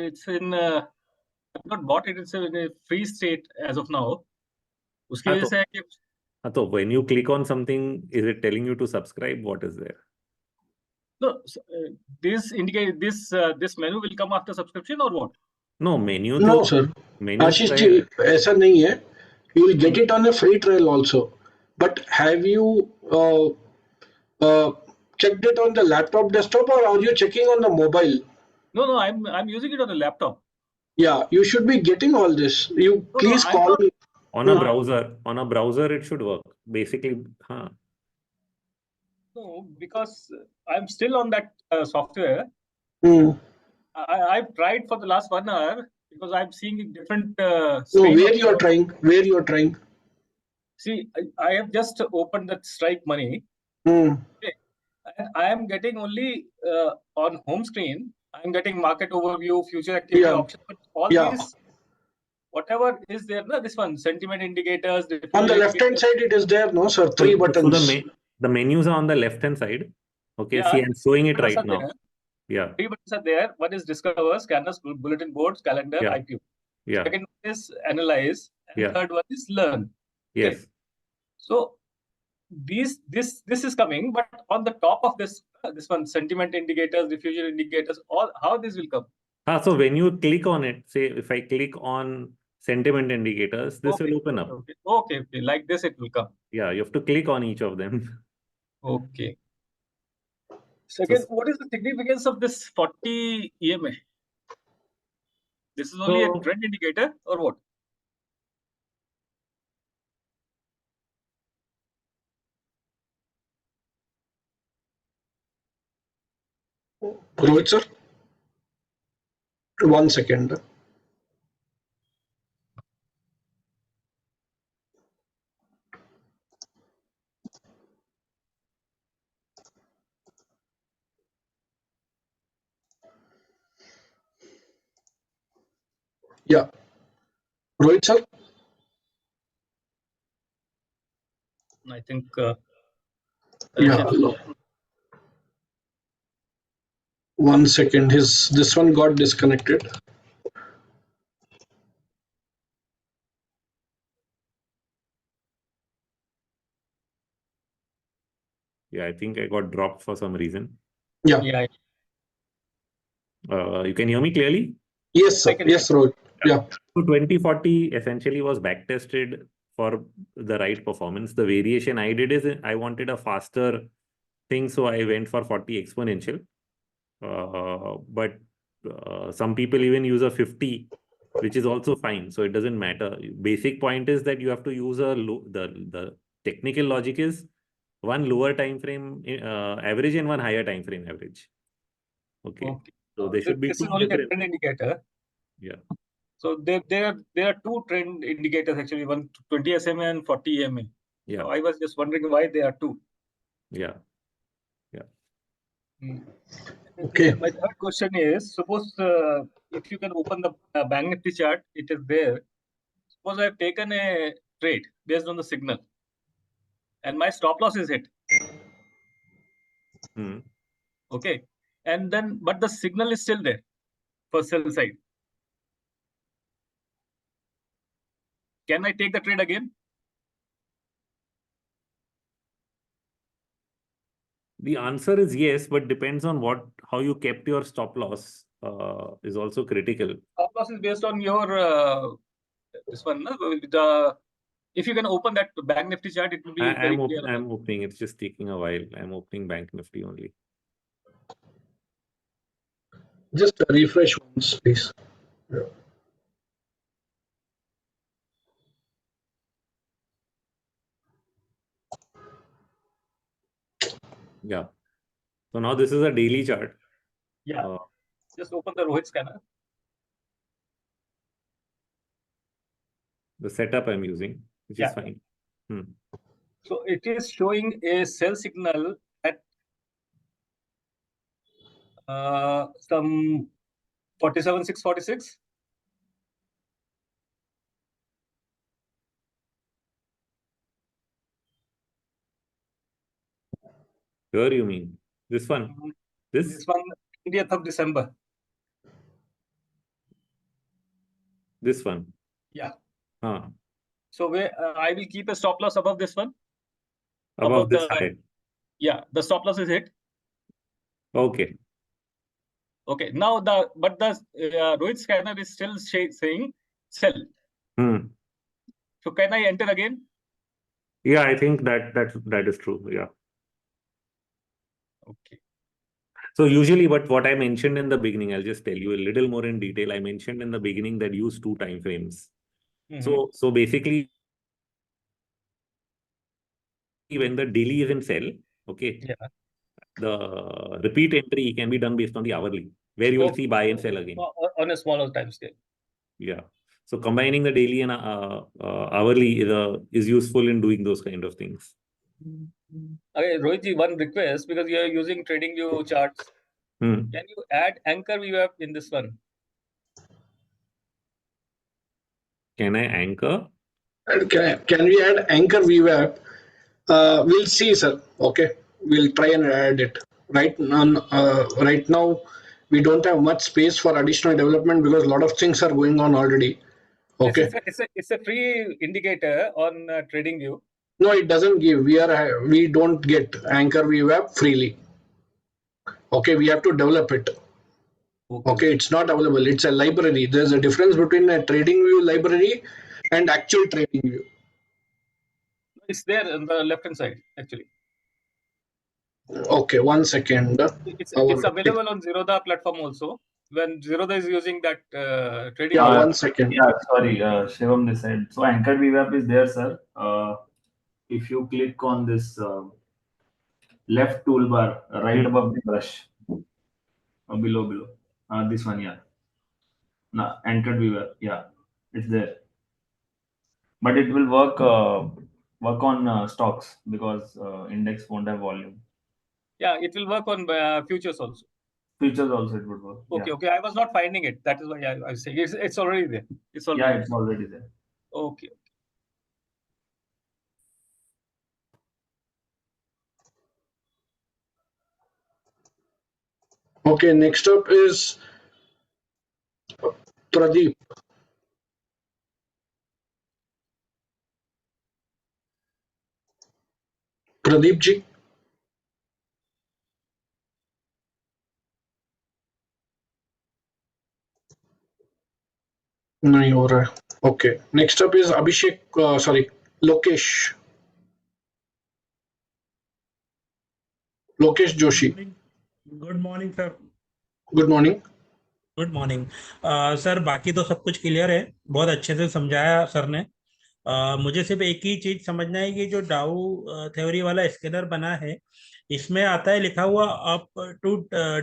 it's in I've not bought it. It's in a free state as of now. उसकी वजह से है कि तो when you click on something, is it telling you to subscribe? What is there? no this indicate this menu will come after subscription or what? No menu. No sir. Ashish ji, ऐसा नहीं है. You will get it on a free trial also. But have you checked it on the laptop desktop or are you checking on the mobile? No, I'm using it on the laptop. Yeah, you should be getting all this. You please call me. On a browser, it should work. Basically, No, because I'm still on that software. I've tried for the last 1 hour because I'm seeing different. No, where you are trying? Where you are trying? See, I have just opened that Strike money. Okay. And I am getting only on home screen. I'm getting market overview, future activity options, but all these, whatever is there, no, this one, sentiment indicators. On the left hand side, it is there, no sir, 3 buttons. So the menus are on the left hand side. Okay, Yeah, see, I'm showing it right now. there. Yeah. 3 buttons are there. One is discover, scanners, bulletin boards, calendar, Yeah. IPO. Yeah. Second one is analyze, and Yeah. third one is learn. Okay. Yes. So this is coming, but on the top of this one, sentiment indicators, diffusion indicators, all how this will come. So when you click on it, say if I click on sentiment indicators, this will open up. Okay, like this it will come. Yeah, you have to click on each of them. Okay. So again, what is the significance of this 40 EMA? This is only a trend indicator or what? Rohit sir, 1 second. Yeah, Rohit sir. I think. Yeah. 1 second. This one got disconnected. Yeah, I think I got dropped for some reason. Yeah. Yeah. You can hear me clearly? Yes, sir. Yes, Rohit. Yeah. So 2040 essentially was backtested for the right performance. The variation I did is I wanted a faster thing, so I went for 40 exponential. But some people even use a 50, which is also fine. So it doesn't matter. Basic point is that you have to use the technical logic is one lower time frame average and one higher time frame average. Okay. So there should be this two is only a different. trend indicator. Yeah. So there are two trend indicators actually, one 20 SMA and 40 EMA. Yeah. So I was just wondering why there are two. Yeah. Okay. My third question is, suppose if you can open the Bank Nifty chart, it is there. Suppose I have taken a trade based on the signal and my stop loss is hit. Okay. And then, but the signal is still there for sell side. Can I take the trade again? The answer is yes, but depends on how you kept your stop loss is also critical. Stop loss is based on your this one. If you can open that Bank Nifty chart, it will be very clear. I'm opening. It's just taking a while. I'm opening Bank Nifty only. Just refresh once, please. Yeah. Yeah. So now this is a daily chart. Yeah. Just open the Rohit scanner. The setup I'm using, which is fine. So it is showing a sell signal at some 47,646. Here you mean this one? This one, 20th of December. This one? Yeah. So where I will keep a stop loss above this one. above this high. Yeah, the stop loss is hit. Okay. Okay. Now the Rohit scanner is still saying sell. So can I enter again? Yeah, I think that is true. Yeah. Okay. So usually, what I mentioned in the beginning, I'll just tell you a little more in detail. I mentioned in the beginning that use 2 time frames. So basically, when the daily is in sell, okay, the repeat entry can be done based on the hourly, where you will see buy and sell again. On a smaller time scale. Yeah. So combining the daily and hourly is useful in doing those kind of things. Okay, Rohitji, one request, because you are using TradingView charts. Can you add anchor VWAP in this one? Can I anchor? Can we add anchor VWAP? We'll see, sir. Okay, we'll try and add it. Right now, we don't have much space for additional development because a lot of things are going on already. Okay. It's a free indicator on TradingView. No, it doesn't give. We don't get anchor VWAP freely. Okay, we have to develop it. Okay, it's not available. It's a library. There's a difference between a TradingView library and actual TradingView. It's there on the left hand side, actually. Okay, 1 second. It's available on Zerodha platform also. When Zerodha is using that trading. Yeah, 1 second. Yeah, sorry, Shivam this side. So anchor VWAP is there, sir. If you click on this left toolbar right above the brush, below, this one, yeah. Now anchored VWAP, yeah, it's there. But it will work on stocks because index won't have volume. Yeah, it will work on futures also. Futures also it would work. Okay, okay. I was not finding it. That is why I was saying it's already there. It's already Yeah, it's already there. Okay. Okay, next up is Pradeep. Pradeep ji. नहीं हो रहा है. Okay, next up is Abhishek. Sorry, Lokesh. Lokesh Joshi. Good morning sir. Good morning. Good morning sir. बाकी तो सब कुछ क्लियर है, बहुत अच्छे से समझाया सर ने. मुझे सिर्फ एक ही चीज समझना है कि जो डाउ थ्योरी वाला स्कैनर बना है, इसमें आता है लिखा हुआ अप टू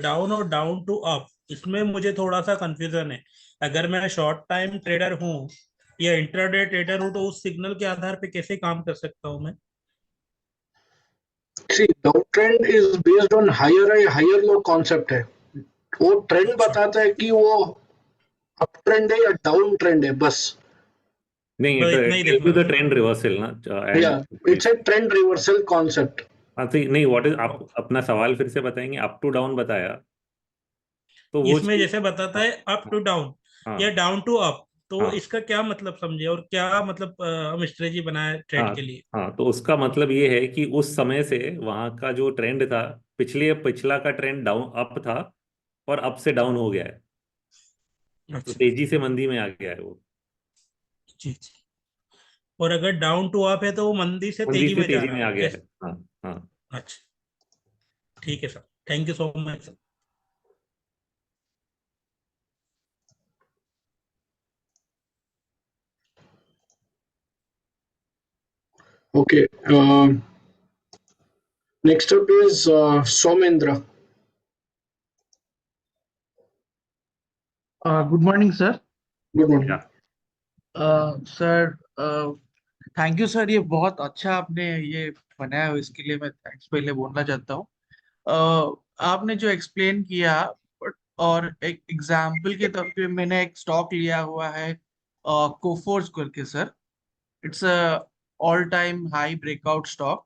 डाउन और डाउन टू अप. इसमें मुझे थोड़ा सा कंफ्यूजन है. अगर मैं शॉर्ट टाइम ट्रेडर हूँ या इंट्राडे ट्रेडर हूँ, तो उस सिग्नल के आधार पे कैसे काम कर सकता हूँ मैं? See, downtrend is based on higher low concept है. वो ट्रेंड बताता है कि वो अप ट्रेंड है या डाउन ट्रेंड है, बस. नहीं, it will be the trend reversal ना. Yeah, it's a trend reversal concept. नहीं, what is आप अपना सवाल फिर से बताएंगे. अप टू डाउन बताया, तो वो इसमें जैसे बताता है अप टू डाउन या डाउन टू अप, तो इसका क्या मतलब समझे और क्या मतलब हम स्ट्रेटजी बनाए ट्रेड के लिए? हाँ, तो उसका मतलब ये है कि उस समय से वहां का जो ट्रेंड था, पिछला का ट्रेंड डाउन अप था और अप से डाउन हो गया है. तो तेजी से मंदी में आ गया है वो. जी. और अगर डाउन टू अप है तो वो मंदी से तेजी में जा रहा है. आ गया है. हाँ. अच्छा, ठीक है sir. Thank you so much sir. Okay. Next up is Somendra. Good morning, sir. Good morning. Sir thank you sir, ये बहुत अच्छा आपने ये बनाया हो, इसके लिए मैं थैंक्स पहले बोलना चाहता हूँ। आपने जो एक्सप्लेन किया, और एक एग्जाम्पल के तौर पे मैंने एक स्टॉक लिया हुआ है कोफोर्स करके sir. It's a all time high breakout stock.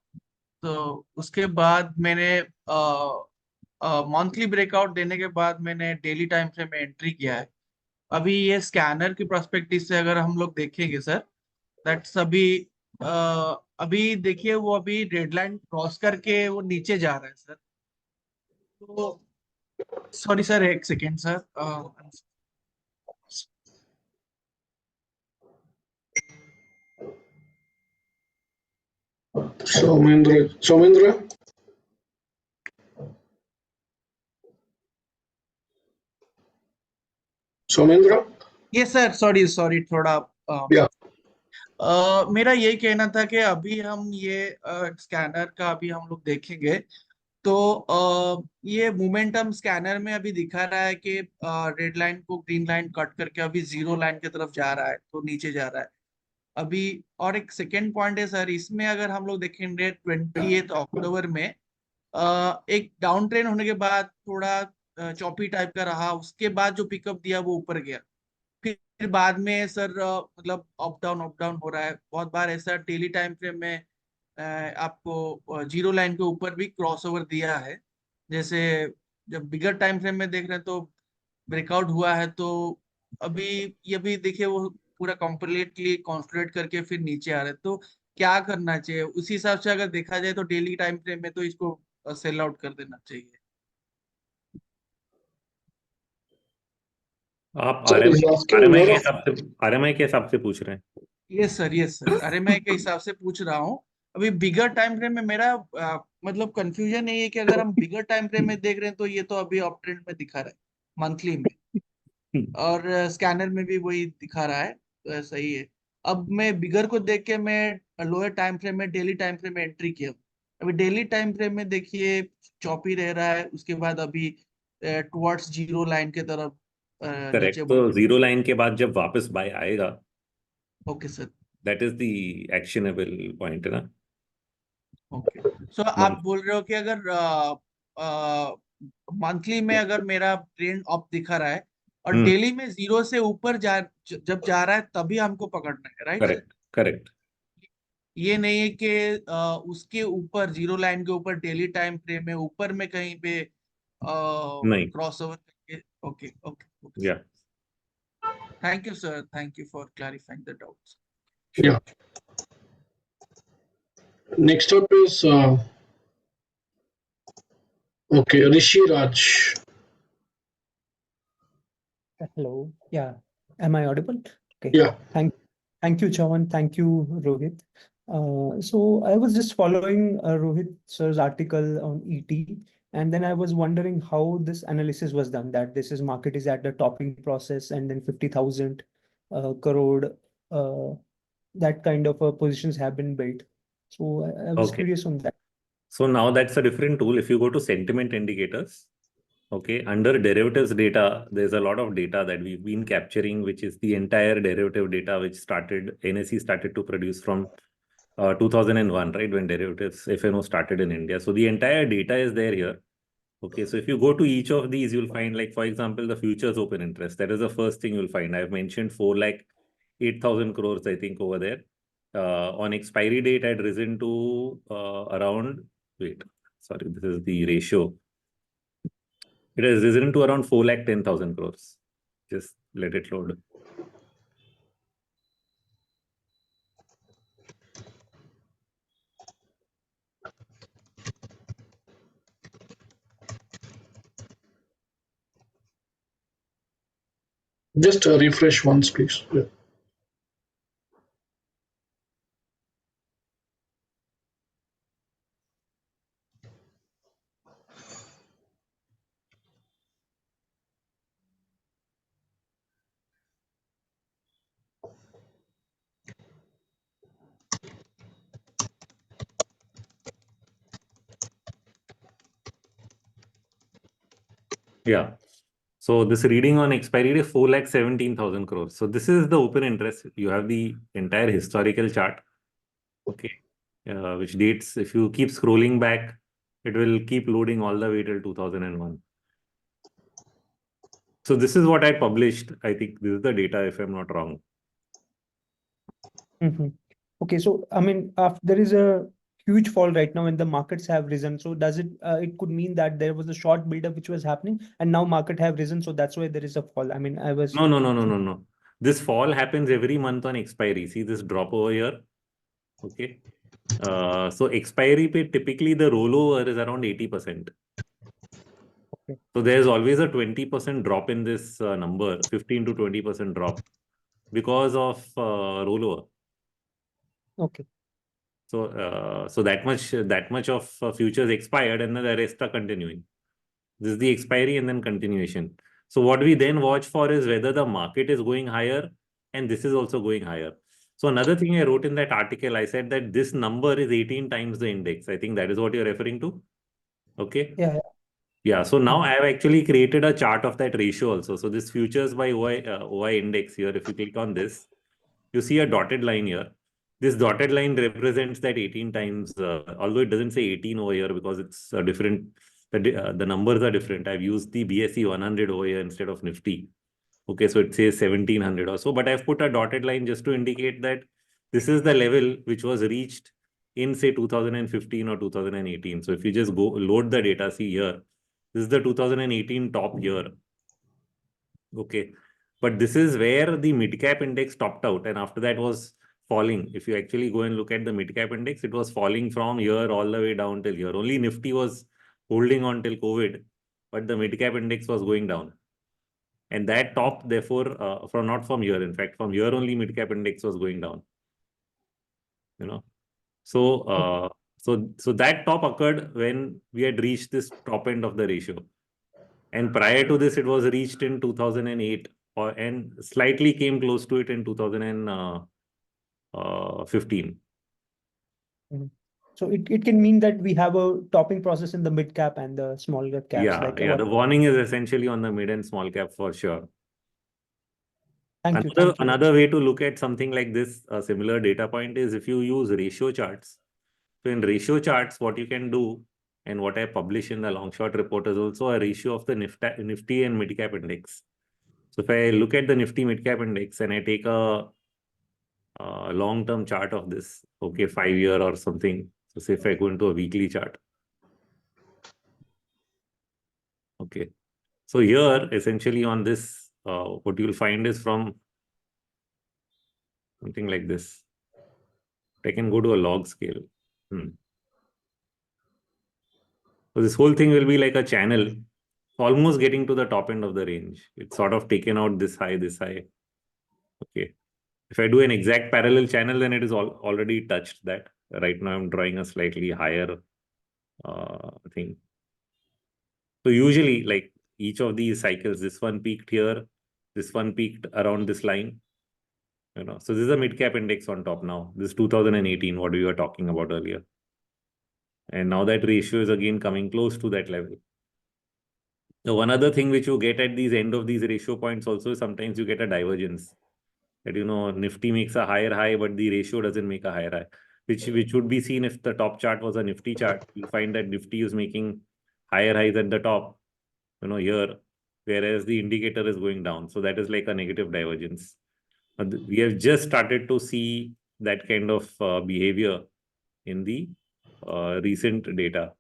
तो उसके बाद मैंने मंथली ब्रेकआउट देने के बाद मैंने डेली टाइम फ्रेम में एंट्री किया है। अभी ये स्कैनर की पर्सपेक्टिव से अगर हम लोग देखेंगे सर, दैट्स अभी देखिए वो अभी रेड लाइन क्रॉस करके वो नीचे जा रहा है सर। तो सॉरी सर, एक सेकेंड सर। Somendra. ये सर, सॉरी सॉरी, थोड़ा मेरा यही कहना था कि अभी हम ये स्कैनर का अभी हम लोग देखेंगे तो ये मोमेंटम स्कैनर में अभी दिखा रहा है कि रेड लाइन को ग्रीन लाइन कट करके अभी जीरो लाइन की तरफ जा रहा है, तो नीचे जा रहा है अभी। और एक सेकेंड पॉइंट है सर, इसमें अगर हम लोग देखेंगे 28 अक्टूबर में एक डाउन ट्रेन होने के बाद थोड़ा चॉपी टाइप का रहा, उसके बाद जो पिकअप दिया वो ऊपर गया। फिर बाद में सर मतलब अप डाउन हो रहा है। बहुत बार ऐसा डेली टाइम फ्रेम में आपको जीरो लाइन के ऊपर भी क्रॉसओवर दिया है। जैसे जब बिगर टाइम फ्रेम में देख रहे हैं तो ब्रेकआउट हुआ है, तो अभी ये भी देखिए वो पूरा कंप्लीटली कॉन्सोलिडेट करके फिर नीचे आ रहे हैं। तो क्या करना चाहिए उसी हिसाब से अगर देखा जाए तो डेली टाइम फ्रेम में तो इसको सेल आउट कर देना चाहिए। आप Sir, he's asking RMI more के of हिसाब से पूछ रहे हैं? यस सर, अरे मैं के हिसाब से पूछ रहा हूँ। अभी बिगर टाइम फ्रेम में मेरा मतलब कंफ्यूजन यही है कि अगर हम बिगर टाइम फ्रेम में देख रहे हैं तो ये तो अभी अप ट्रेंड में दिखा रहा है मंथली में, और स्कैनर में भी वही दिखा रहा है, तो ऐसा ही है। अब मैं बिगर को देख के मैं लोअर टाइम फ्रेम में डेली टाइम फ्रेम में एंट्री किया। अभी डेली टाइम फ्रेम में देखिए चॉपी रह रहा है, उसके बाद अभी टुवर्ड्स जीरो लाइन के तरफ करेक्ट। नीचे तो बढ़। जीरो लाइन के बाद जब वापस बाय आएगा, okay sir, that is the actionable point है ना। ओके। सो आप बोल रहे हो कि अगर मंथली में अगर मेरा ट्रेंड अप दिखा रहा है और डेली में जीरो से ऊपर जब जा रहा है तभी हमको पकड़ना है, राइट? Correct correct. ये नहीं है कि उसके ऊपर जीरो लाइन के ऊपर डेली टाइम फ्रेम में ऊपर में कहीं पे नहीं। क्रॉसओवर करके। ओके ओके, या thank you sir, thank you for clarifying the doubts. Yeah. Next up is okay, Rishi Raj. Hello. Yeah. Am I audible? Okay. Yeah. Thank you, Chavan. Thank you, Rohit. So I was just following Rohit sir's article on ET, and then I was wondering how this analysis was done. That this is market is at the topping process, and then 50,000 crore that kind of positions have been built. So I was Okay. curious on that. So now that's a different tool. If you go to sentiment indicators, okay, under derivatives data, there's a lot of data that we've been capturing, which is the entire derivative data, which NSE started to produce from 2001, right, when derivatives FNO started in India. So the entire data is there here. Okay, so if you go to each of these, you'll find, like, for example, the futures open interest. That is the first thing you'll find. I've mentioned 4,08,000 crores, I think, over there. On expiry date, had risen to around, wait, sorry, this is the ratio. It has risen to around 4,10,000 crores. Just let it load. Just refresh once, please. Yeah. Yeah. So this reading on expiry date 4,17,000 crores. So this is the open interest. You have the entire historical chart. Okay. Which dates, if you keep scrolling back, it will keep loading all the way till 2001. So this is what I published. I think this is the data, if I'm not wrong. Mhm. Okay, so I mean, there is a huge fall right now and the markets have risen. So does it it could mean that there was a short buildup which was happening and now market have risen, so that's why there is a fall. I mean, I was No. This fall happens every month on expiry. See this drop over here. Okay. So expiry pay, typically the rollover is around 80%. Okay. So there's always a 20% drop in this number, 15 to 20% drop because of rollover. Okay. So so that much of futures expired and then the rest are continuing. This is the expiry and then continuation. So what we then watch for is whether the market is going higher and this is also going higher. So another thing I wrote in that article, I said that this number is 18 times the index. I think that is what you're referring to. Okay. Yeah. Yeah. So now I have actually created a chart of that ratio also. So this futures by OI index here, if you click on this, you see a dotted line here. This dotted line represents that 18 times, although it doesn't say 18 over here because it's different. The numbers are different. I've used the BSE 100 over here instead of Nifty. Okay, so it says 1700 or so, but I've put a dotted line just to indicate that this is the level which was reached in say 2015 or 2018. So if you just go load the data, see here, this is the 2018 top year. Okay. But this is where the mid-cap index topped out and after that was falling. If you actually go and look at the mid-cap index, it was falling from here all the way down till here. Only Nifty was holding on till COVID, but the mid-cap index was going down. And that top, therefore, from not from here, in fact, from here only mid-cap index was going down. You know, so so that top occurred when we had reached this top end of the ratio. And prior to this, it was reached in 2008 and slightly came close to it in 2015. So it can mean that we have a topping process in the mid cap and the small caps. Yeah, the warning is essentially on the mid and small cap for sure. Thank you. Another way to look at something like this, a similar data point, is if you use ratio charts. So in ratio charts, what you can do, and what I publish in the long short report, is also a ratio of the Nifty and mid cap index. So if I look at the Nifty mid cap index and I take a long-term chart of this, okay, 5-year or something. So say if I go into a weekly chart. Okay. So here, essentially on this, what you'll find is from something like this. I can go to a log scale. So this whole thing will be like a channel, almost getting to the top end of the range. It's sort of taken out this high, this high. Okay. If I do an exact parallel channel, then it is already touched that. Right now, I'm drawing a slightly higher thing. So usually, like each of these cycles, this one peaked here, this one peaked around this line. You know, so this is a mid-cap index on top now. This 2018, what we were talking about earlier. And now that ratio is again coming close to that level. So one other thing which you get at these end of these ratio points also is sometimes you get a divergence. That, you know, Nifty makes a higher high, but the ratio doesn't make a higher high, which would be seen if the top chart was a Nifty chart. You'll find that Nifty is making higher highs at the top, you know, here, whereas the indicator is going down. So that is like a negative divergence. We have just started to see that kind of behavior in the recent data.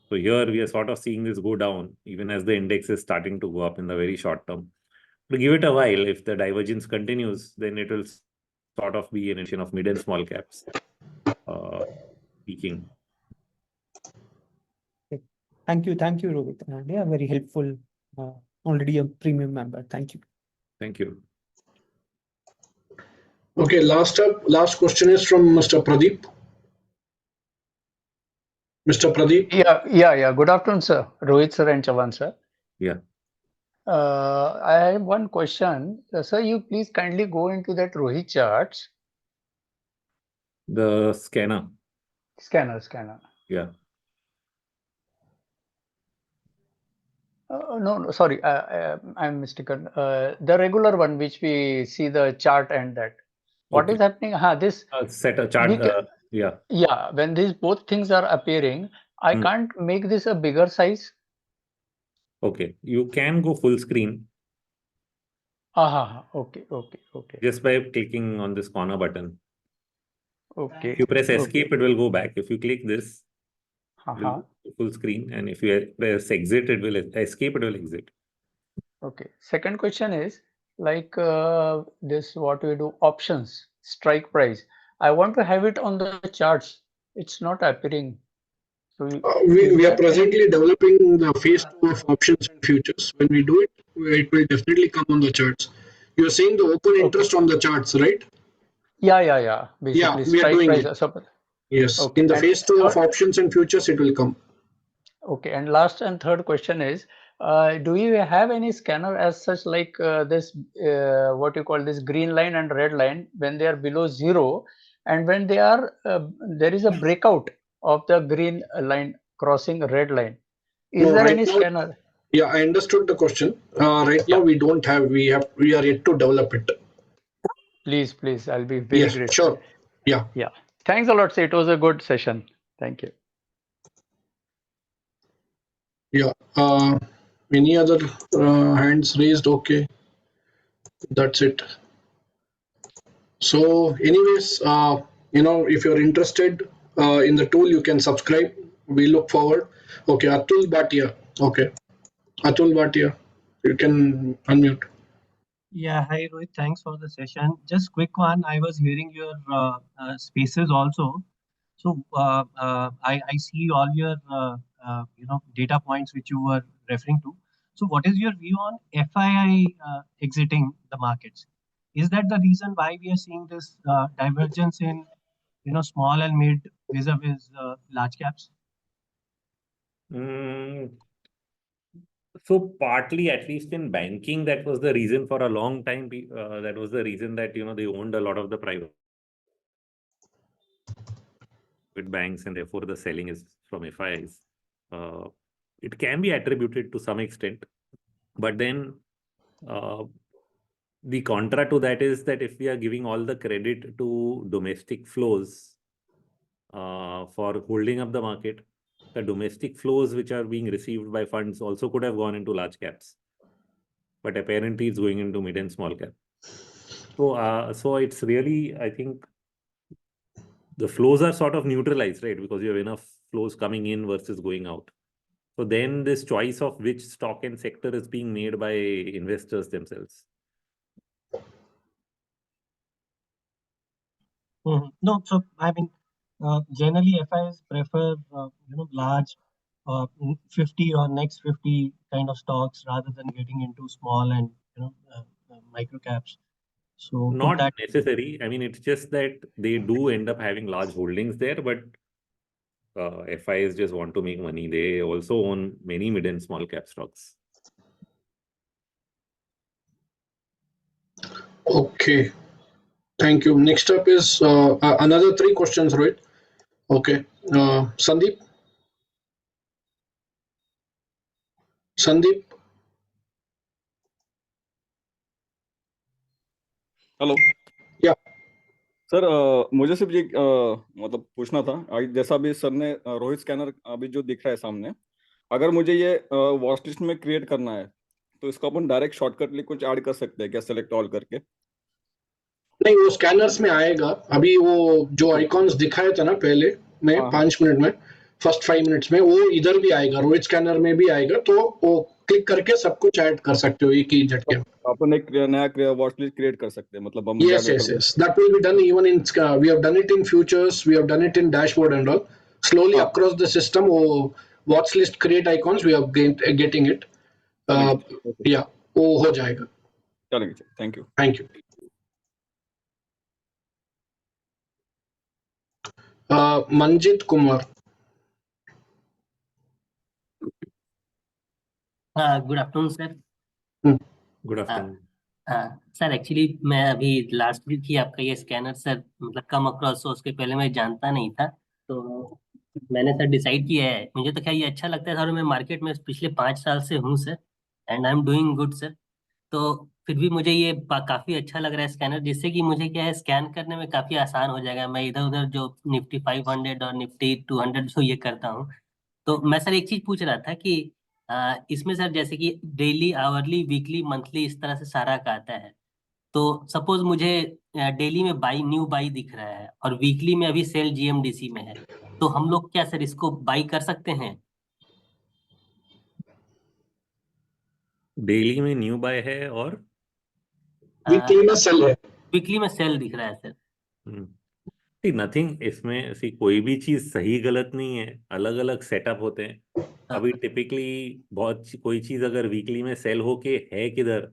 So here we are sort of seeing this go down, even as the index is starting to go up in the very short term. To give it a while, if the divergence continues, then it will sort of be an indication of mid and small caps peaking. Thank you, Rohit. And yeah, very helpful. Already a premium member. Thank you. Thank you. Okay, last question is from Mr. Pradeep. Mr. Pradeep. Yeah. Good afternoon, sir. Rohit sir and Chavan sir. Yeah. I have one question. Sir, you please kindly go into that Rohit charts. The scanner. Scanner. Yeah. No, sorry, I'm mistaken. The regular one, which we see the chart and that. What is Okay. happening? This Set a we chart. can, Yeah. when these both things are appearing, I Hmm. can't make this a bigger size. Okay. You can go full screen Okay. just by clicking on this corner button. Okay. If you press Okay. escape, it will go back. If you click this, it will go to full screen. And if you press exit, it will escape, it will exit. Okay. Second question is like this, what we do, options, strike price. I want to have it on the charts. It's not appearing. So We are presently developing the phase 2 of options and futures. When we do it, it will definitely come on the charts. You're saying the open interest on the charts, right? Yeah. Basically, we are strike doing price. it. Yes. Okay. In the And phase 2 of third, options and futures, it will come. okay. And last and third question is, do you have any scanner as such like this, what you call this green line and red line when they are below 0, and when they are, there is a breakout of the green line crossing a red line. Is No, there right any now, scanner? yeah, I understood the question. Right now, we don't have. We are yet to develop it. Please, I'll be very Yes, grateful. sure. Yeah. Thanks a lot, sir. It was a good session. Thank you. Yeah. Any other hands raised? Okay. That's it. So, anyways, if you're interested in the tool, you can subscribe. We look forward. Okay, Atul Bhatia. Okay, Atul Bhatia, you can unmute. Yeah, hi Rohit, thanks for the session. Just quick one, I was hearing your spaces also. So I see all your data points which you were referring to. So what is your view on FII exiting the markets? Is that the reason why we are seeing this divergence in small and mid vis-a-vis large caps? So partly, at least in banking, that was the reason for a long time. That was the reason that they owned a lot of the private banks, and therefore the selling is from FIIs. It can be attributed to some extent, but then the contra to that is that if we are giving all the credit to domestic flows for holding up the market, the domestic flows which are being received by funds also could have gone into large caps, but apparently it's going into mid and small cap. So it's really, I think, the flows are sort of neutralized, right? Because you have enough flows coming in versus going out. So then this choice of which stock and sector is being made by investors themselves. No, so I mean, generally FIs prefer large 50 or next 50 kind of stocks rather than getting into small and micro caps. So not necessary. I mean, it's just that they do end up having large holdings there, but FIs just want to make money. They also own many mid and small cap stocks. Okay. Thank you. Next up is another 3 questions, Rohit. Okay. Sandeep. Hello या सर, मुझे सिर्फ ये मतलब पूछना था, जैसा अभी सर ने रोहित स्कैनर अभी जो दिख रहा है सामने, अगर मुझे ये वॉच लिस्ट में क्रिएट करना है तो इसको अपन डायरेक्ट शॉर्टकट लिए कुछ ऐड कर सकते हैं क्या, सेलेक्ट ऑल करके? नहीं, वो स्कैनर्स में आएगा। अभी वो जो आइकॉन्स दिखाया था ना पहले में 5 मिनट में, फर्स्ट 5 मिनट्स में, वो इधर भी आएगा, रोहित स्कैनर में भी आएगा। तो वो क्लिक करके सब कुछ ऐड कर सकते हो एक ही झटके में। अपन एक नया वॉच लिस्ट क्रिएट कर सकते हैं, मतलब हम yes that will be done even in we have done it in futures, we have done it in dashboard and all. Slowly across the system, watch list create icons we are getting it. Yeah, वो हो जाएगा। चलेगा, thank you. Manjit Kumar. Good afternoon sir. Good afternoon sir, actually मैं अभी लास्ट वीक ही आपका ये स्कैनर सर मतलब कम अक्रॉस, उसके पहले मैं जानता नहीं था। तो मैंने सर डिसाइड किया है, मुझे तो क्या ये अच्छा लगता है सर, मैं मार्केट में पिछले 5 साल से हूँ sir, and I am doing good sir. तो फिर भी मुझे ये काफी अच्छा लग रहा है स्कैनर, जिससे कि मुझे क्या है स्कैन करने में काफी आसान हो जाएगा। मैं इधर उधर जो निफ्टी 500 और निफ्टी 200 जो ये करता हूँ, तो मैं सर एक चीज पूछ रहा था कि इसमें सर जैसे कि डेली, आवरली, वीकली, मंथली, इस तरह से सारा का आता है। तो सपोज मुझे डेली में बाई, न्यू बाई दिख रहा है, और वीकली में अभी सेल जीएमडीसी में है, तो हम लोग क्या सर इसको बाई कर सकते हैं? डेली में न्यू बाय है और वीकली में सेल है। वीकली में सेल दिख रहा है सर। नथिंग इसमें कोई भी चीज सही गलत नहीं है, अलग अलग सेटअप होते हैं। अभी टिपिकली कोई चीज अगर वीकली में सेल होके है किधर,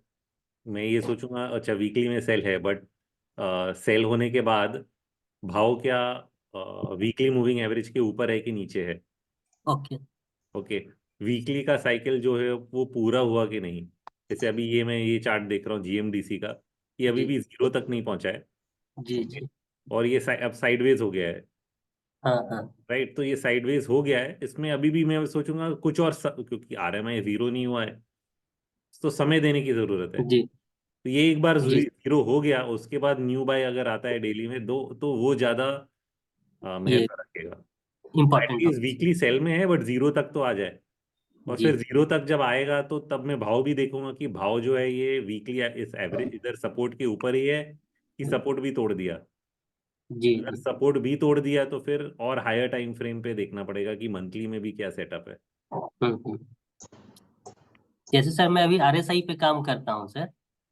मैं ये सोचूंगा अच्छा वीकली में सेल है, बट सेल होने के बाद भाव क्या वीकली मूविंग एवरेज के ऊपर है कि नीचे है। ओके ओके, वीकली का साइकिल जो है वो पूरा हुआ कि नहीं। जैसे अभी ये मैं ये चार्ट देख रहा हूँ जीएमडीसी का, ये अभी भी 0 तक नहीं पहुंचा है। जी जी। और ये अब साइडवेज हो गया है। हाँ हाँ। राइट, तो ये साइडवेज हो गया है, इसमें अभी भी मैं सोचूंगा कुछ और क्योंकि आरएमआई 0 नहीं हुआ है, तो समय देने की जरूरत है। जी तो ये एक बार जी। 0 हो गया, उसके बाद न्यू बाय अगर आता है डेली में दो, तो वो ज्यादा ये महत्व रखेगा। इम्पोर्टेंट हो। एटलीस्ट वीकली सेल में है बट 0 तक तो आ जाए, और जी फिर 0 तक जब आएगा तो तब मैं भाव भी देखूंगा कि भाव जो है ये वीकली इस एवरेज इधर सपोर्ट के ऊपर ही है कि सपोर्ट भी तोड़ दिया। जी अगर जी। सपोर्ट भी तोड़ दिया तो फिर और हायर टाइम फ्रेम पे देखना पड़ेगा कि मंथली में भी क्या सेटअप है। हम्म। जैसे सर मैं अभी आरएसआई पे काम करता हूँ सर,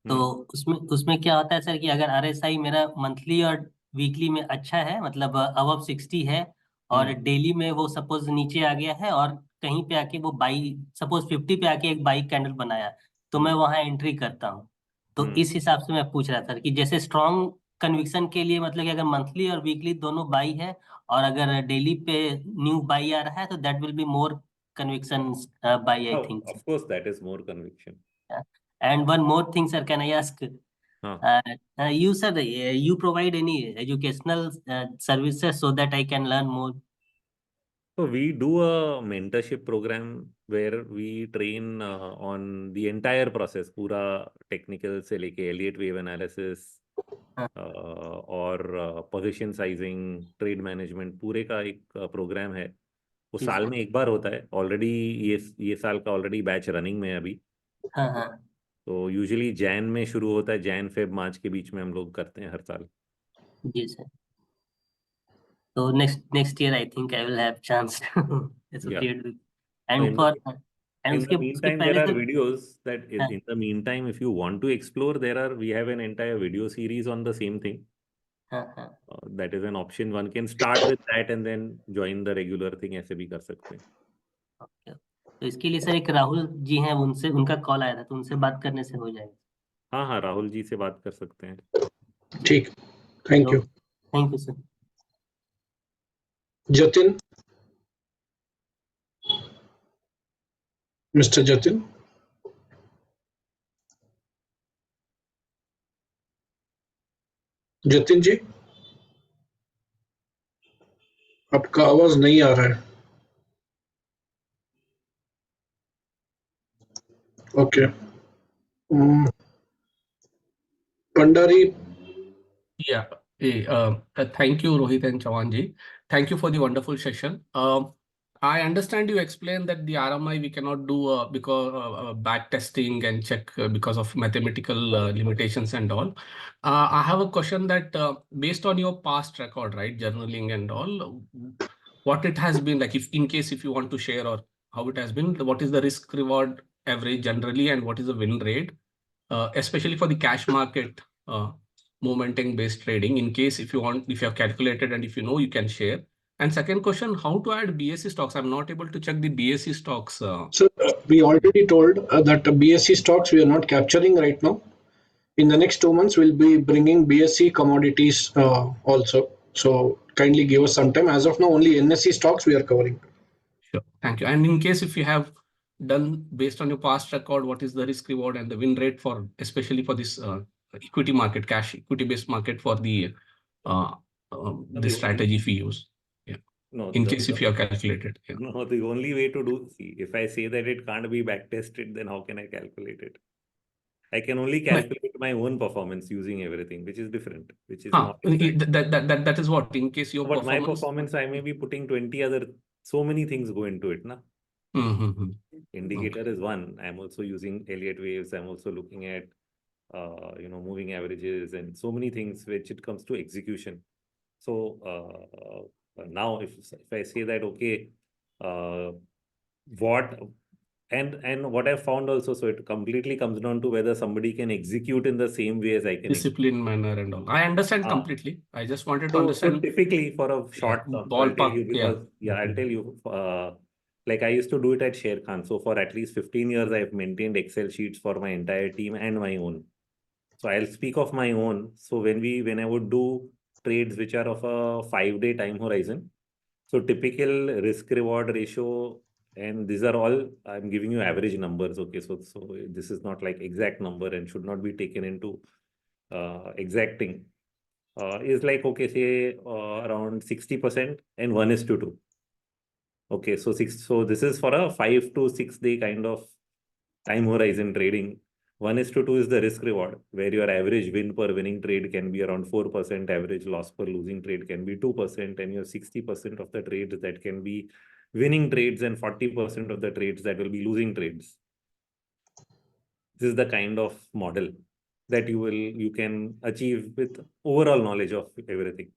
तो उसमें उसमें क्या होता है सर कि अगर आरएसआई मेरा मंथली और वीकली में अच्छा है, मतलब अबव 60 है, और डेली में वो सपोज नीचे आ गया है, और कहीं पे आके वो बाई, सपोज 50 पे आके एक बाई कैंडल बनाया, तो मैं वहां एंट्री करता हूँ। तो इस हिसाब से मैं पूछ रहा था कि जैसे स्ट्रॉन्ग कन्विक्शन के लिए, मतलब कि अगर मंथली और वीकली दोनों बाई है, और अगर डेली पे न्यू बाई आ रहा है, तो that will be more conviction buy, I think. Of course, that is more conviction. Yeah. And one more thing, sir, can I ask? You, sir, you provide any educational services so that I can learn more? So we do a mentorship program where we train on the entire process, पूरा technical से लेके Elliott wave analysis और position sizing, trade management, पूरे का एक प्रोग्राम है। वो साल में एक बार होता है। ऑलरेडी ये साल का ऑलरेडी बैच रनिंग में है अभी। हाँ हाँ। तो यूजुअली जैन में शुरू होता है, जैन फेब मार्च के बीच में हम लोग करते हैं हर साल। जी सर। तो next year I think I will have chance to associate with, and for and In the उसके meantime, पहले there are sir. videos that in the meantime, if you want to explore, we have an entire video series on the same thing. That is an option. One can start with that and then join the regular thing. ऐसे भी कर सकते हैं। तो इसके लिए सर एक राहुल जी हैं, उनसे उनका कॉल आया था, तो उनसे बात करने से हो जाएगा। हाँ हाँ, राहुल जी से बात कर सकते हैं। ठीक, thank you. Thank you sir. Jatin, mister Jatin, Jatin ji, आपका आवाज नहीं आ रहा है। Okay, Bhandari. Yeah. Thank you, Rohit and Chavan ji. Thank you for the wonderful session. I understand you explained that the RMI we cannot do because back testing and check because of mathematical limitations and all. I have a question that based on your past record, right, journaling and all, what it has been like, if in case if you want to share or how it has been, what is the risk reward average generally, and what is the win rate, especially for the cash market momentum based trading, in case if you want, if you have calculated and if you know, you can share. And second question, how to add BSE stocks? I'm not able to check the BSE stocks. So we already told that BSE stocks we are not capturing right now. In the next 2 months, we'll be bringing BSE commodities also. So kindly give us some time. As of now, only NSE stocks we are covering. Sure, thank you. And in case if you have done based on your past record, what is the risk reward and the win rate for, especially for this equity market, cash equity based market for the this strategy if we use? Yeah. No, in case if you have calculated. Yeah. No, the only way to do, see, if I say that it can't be back tested, then how can I calculate it? I can only calculate my own performance using everything, which is different, which is not exact. That is what, in case your But my performance. performance, I may be putting 20 other, so many things go into it, na? Indicator is one. I'm also using Elliott waves. I'm also looking at, moving averages and so many things which it comes to execution. So now if I say that, okay, what I found also, so it completely comes down to whether somebody can execute in the same way as I can. Discipline manner and all. I understand completely. I just wanted to So understand. typically for a short term, ballpark, I'll tell you, like I used to do it at Sharekhan. So for at least 15 years, I've maintained Excel sheets for my entire team and my own. So I'll speak of my own. So when I would do trades which are of a 5-day time horizon, so typical risk reward ratio, and these are all, I'm giving you average numbers. Okay, so this is not like exact number and should not be taken into exacting. Is like, okay, say around 60% and 1:2. Okay, so this is for a 5 to 6 day kind of time horizon trading. 1:2 is the risk reward, where your average win per winning trade can be around 4%, average loss per losing trade can be 2%, and your 60% of the trades that can be winning trades and 40% of the trades that will be losing trades. This is the kind of model that you can achieve with overall knowledge of everything.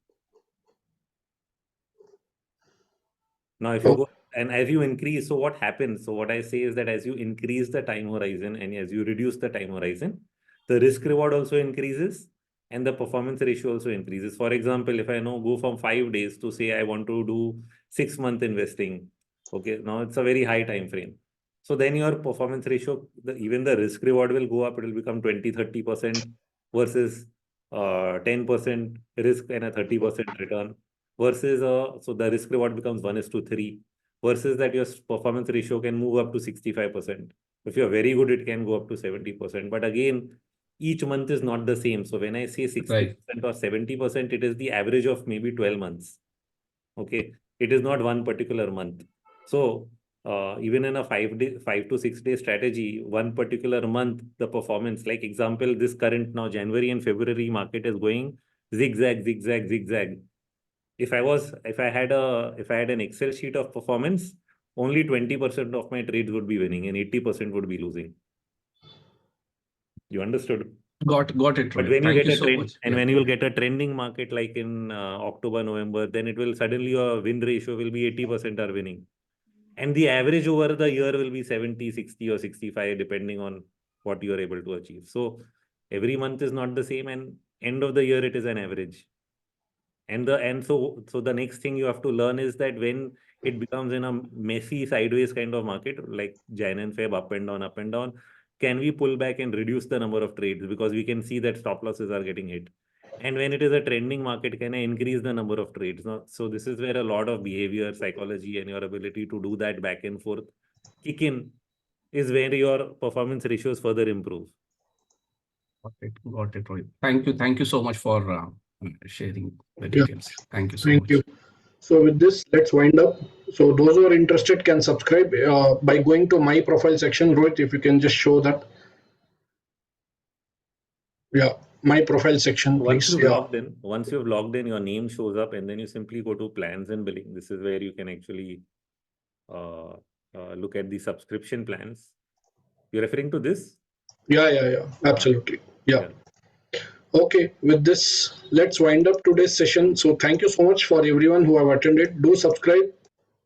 Now, if you go and as you increase, so what happens? So what I say is that as you increase the time horizon and as you reduce the time horizon, the risk reward also increases and the performance ratio also increases. For example, if I now go from 5 days to say I want to do 6-month investing, okay, now it's a very high time frame. So then your performance ratio, even the risk reward will go up. It will become 20-30% versus 10% risk and a 30% return. Versus so the risk reward becomes 1:3, versus that your performance ratio can move up to 65%. If you're very good, it can go up to 70%. But again, each month is not the same. So when I say 60% or 70%, it is the average of maybe 12 months. Okay, it is not one particular month. So even in a 5 to 6 day strategy, one particular month, the performance, like example, this current now January and February market is going zigzag, zigzag, zigzag. If I had an Excel sheet of performance, only 20% of my trades would be winning and 80% would be losing. You understood? Got it. But when you Thank get a so trend, much. and when you will get a trending market like in October, November, then it will suddenly your win ratio will be 80% are winning. And the average over the year will be 70, 60 or 65, depending on what you are able to achieve. So every month is not the same, and end of the year, it is an average. So the next thing you have to learn is that when it becomes in a messy sideways kind of market, like Jan and Feb, up and down, can we pull back and reduce the number of trades? Because we can see that stop losses are getting hit. And when it is a trending market, can I increase the number of trades? So this is where a lot of behavior, psychology, and your ability to do that back and forth kick in, is where your performance ratios further improve. Got it, Rohit. Thank you so much for sharing the details. Thank you so much. Thank you. So with this, let's wind up. So those who are interested can subscribe by going to my profile section. Rohit, if you can just show that. Yeah, my profile section, please. Once you've logged in, your name shows up, and then you simply go to plans and billing. This is where you can actually look at the subscription plans. You're referring to this? Yeah, absolutely. Yeah. Okay, with this, let's wind up today's session. So thank you so much for everyone who have attended. Do subscribe.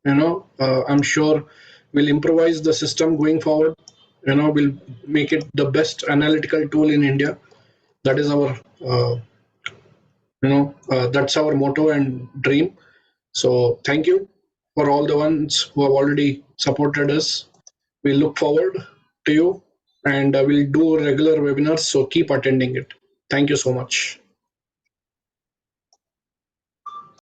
I'm sure we'll improvise the system going forward. We'll make it the best analytical tool in India. That is our, that's our motto and dream. So thank you for all the ones who have already supported us. We look forward to you, and we'll do regular webinars. So keep attending it. Thank you so much.